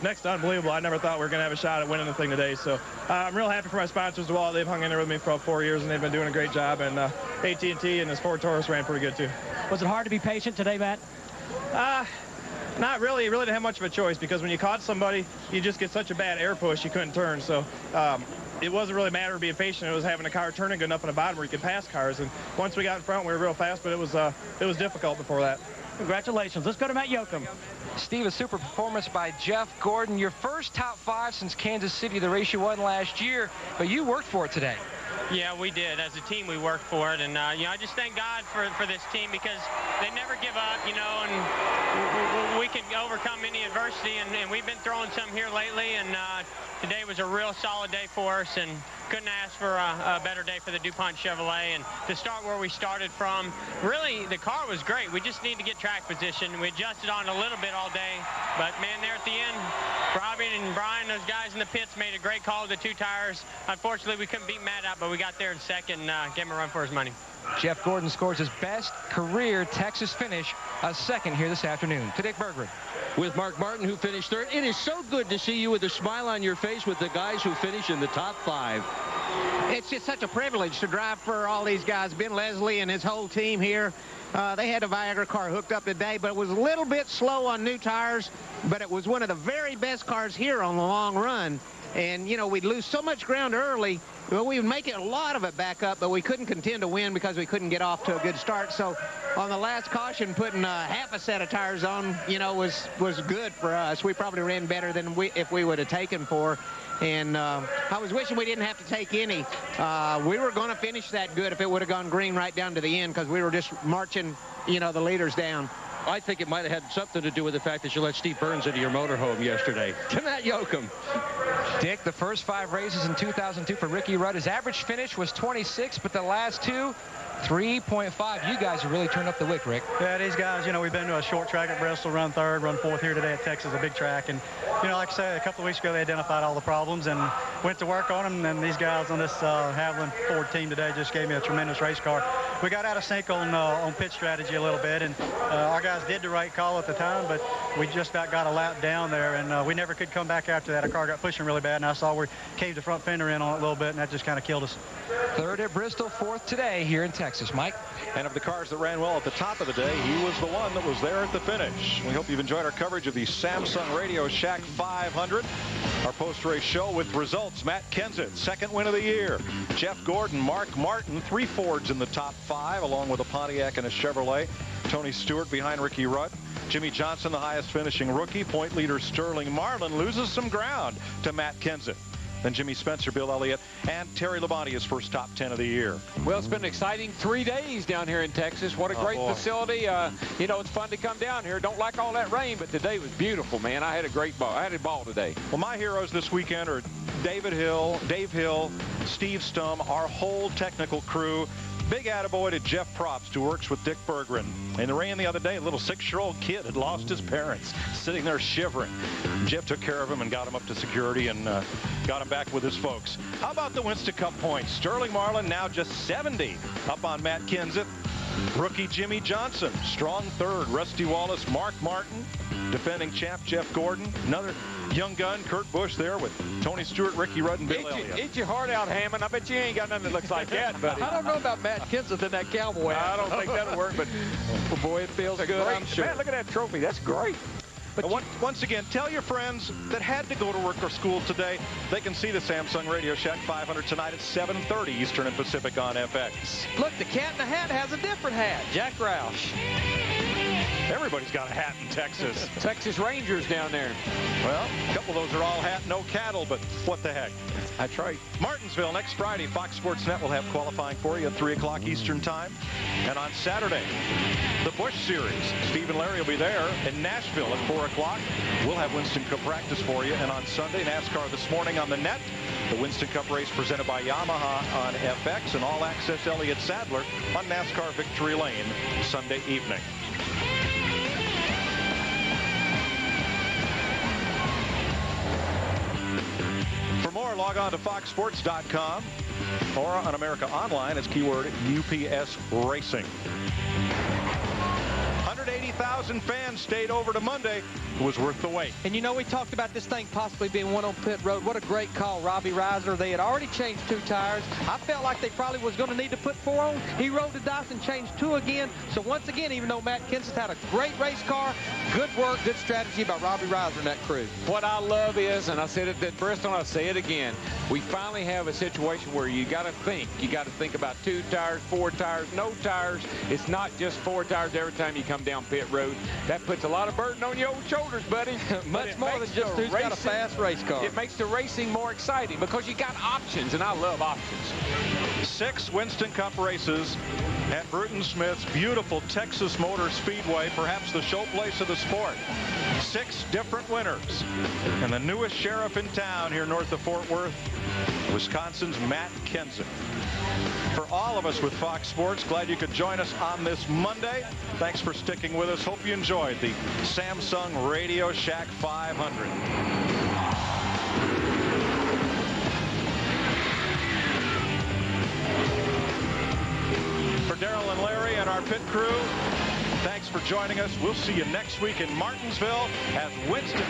next to unbelievable. I never thought we were going to have a shot at winning the thing today. So I'm real happy for my sponsors as well. They've hung in there with me for 4 years, and they've been doing a great job. And AT&T and this Ford Taurus ran pretty good, too. Was it hard to be patient today, Matt? Not really. You really didn't have much of a choice because when you caught somebody, you just get such a bad air push you couldn't turn. So it wasn't really a matter of being patient. It was having a car turning good enough on the bottom where you could pass cars. And once we got in front, we were real fast, but it was difficult before that. Congratulations. Let's go to Matt Yoakum. Steve, a super performance by Jeff Gordon. Your first top 5 since Kansas City, the race you won last year, but you worked for it today. Yeah, we did. As a team, we worked for it. And, you know, I just thank God for this team because they never give up, you know, and we can overcome any adversity. And we've been throwing some here lately. And today was a real solid day for us. And couldn't ask for a better day for the DuPont Chevrolet. And to start where we started from, really, the car was great. We just need to get track position. We adjusted on a little bit all day. But, man, there at the end, Robbie and Brian, those guys in the pits, made a great call with the 2 tires. Unfortunately, we couldn't beat Matt out, but we got there in second and gave him a run for his money. Jeff Gordon scores his best career Texas finish, a second here this afternoon. To Dick Berggren. With Mark Martin, who finished third. It is so good to see you with a smile on your face with the guys who finish in the top 5. It's just such a privilege to drive for all these guys. Ben Leslie and his whole team here. They had a Viagra car hooked up today, but it was a little bit slow on new tires, but it was one of the very best cars here on the long run. And, you know, we'd lose so much ground early. Well, we would make it a lot of it back up, but we couldn't contend to win because we couldn't get off to a good start. So on the last caution, putting half a set of tires on, you know, was good for us. We probably ran better than if we would have taken 4. And I was wishing we didn't have to take any. We were going to finish that good if it would have gone green right down to the end because we were just marching, you know, the leaders down. I think it might have had something to do with the fact that you let Steve Burns into your motorhome yesterday. To Matt Yoakum. Dick, the first 5 races in 2002 for Ricky Rudd. His average finish was 26, but the last 2, 3.5. You guys have really turned up the wick, Rick. Yeah, these guys, you know, we've been to a short track at Bristol, run 3rd, run 4th here today at Texas, a big track. And, you know, like I said, a couple of weeks ago, they identified all the problems and went to work on them. And these guys on this Haviland Ford team today just gave me a tremendous race car. We got out of sync on pit strategy a little bit, and our guys did the right call at the time, but we just about got a lap down there, and we never could come back after that. Our car got pushing really bad, and I saw we caved the front fender in on it a little bit, and that just kind of killed us. 3rd at Bristol, 4th today here in Texas. Mike? And of the cars that ran well at the top of the day, he was the one that was there at the finish. We hope you've enjoyed our coverage of the Samsung RadioShack 500. Our post-race show with results. Matt Kenseth, 2nd win of the year. Jeff Gordon, Mark Martin, 3 Fords in the top 5, along with a Pontiac and a Chevrolet. Tony Stewart behind Ricky Rudd. Jimmy Johnson, the highest finishing rookie. Point leader Sterling Marlin loses some ground to Matt Kenseth. Then Jimmy Spencer, Bill Elliott, and Terry Labonte, his first top 10 of the year. Well, it's been an exciting 3 days down here in Texas. What a great facility. You know, it's fun to come down here. Don't like all that rain, but today was beautiful, man. I had a great ball. I had a ball today. Well, my heroes this weekend are Dave Hill, Steve Stum, our whole technical crew. Big attaboy to Jeff Probst, who works with Dick Berggren. In the rain the other day, a little 6-year-old kid had lost his parents, sitting there shivering. Jeff took care of him and got him up to security and got him back with his folks. How about the Winston Cup points? Sterling Marlin now just 70 up on Matt Kenseth. Rookie Jimmy Johnson, strong 3rd. Rusty Wallace, Mark Martin, defending champ Jeff Gordon. Another young gun, Kurt Busch there with Tony Stewart, Ricky Rudd, and Bill Elliott. Eat your heart out, Hammond. I bet you ain't got nothing that looks like that, buddy. I don't know about Matt Kenseth and that cowboy. I don't think that'll work, but boy, it feels good, I'm sure. Man, look at that trophy. That's great. But once again, tell your friends that had to go to work or school today, they can see the Samsung RadioShack 500 tonight at 7:30 Eastern and Pacific on FX. Look, the cat in the hat has a different hat. Jack Roush. Everybody's got a hat in Texas. Texas Rangers down there. Well, a couple of those are all hat, no cattle, but what the heck. That's right. Martinsville next Friday. Fox Sports Net will have qualifying for you at 3 o'clock Eastern time. And on Saturday, the Busch Series. Steve and Larry will be there. In Nashville at 4 o'clock. We'll have Winston Cup practice for you. And on Sunday, NASCAR This Morning on the net. The Winston Cup race presented by Yamaha on FX and All Access Elliott Sadler on NASCAR Victory Lane Sunday evening. For more, log on to foxsports.com or on America Online as keyword UPS Racing. 180,000 fans stayed over to Monday. It was worth the wait. And you know, we talked about this thing possibly being one on pit road. What a great call, Robbie Reiser. They had already changed 2 tires. I felt like they probably was going to need to put 4 on. He rolled the dice and changed 2 again. So once again, even though Matt Kenseth had a great race car, good work, good strategy by Robbie Reiser and that crew. What I love is, and I said it at Bristol, and I'll say it again, we finally have a situation where you got to think. You got to think about 2 tires, 4 tires, no tires. It's not just 4 tires every time you come down pit road. That puts a lot of burden on your old shoulders, buddy. Much more than just who's got a fast race car. It makes the racing more exciting because you got options, and I love options. 6 Winston Cup races at Bruton Smith's beautiful Texas Motor Speedway, perhaps the showplace of the sport. 6 different winners. And the newest sheriff in town here north of Fort Worth, Wisconsin's Matt Kenseth. For all of us with Fox Sports, glad you could join us on this Monday. Thanks for sticking with us. Hope you enjoyed the Samsung RadioShack 500. For Darrell and Larry and our pit crew, thanks for joining us. We'll see you next week in Martinsville as Winston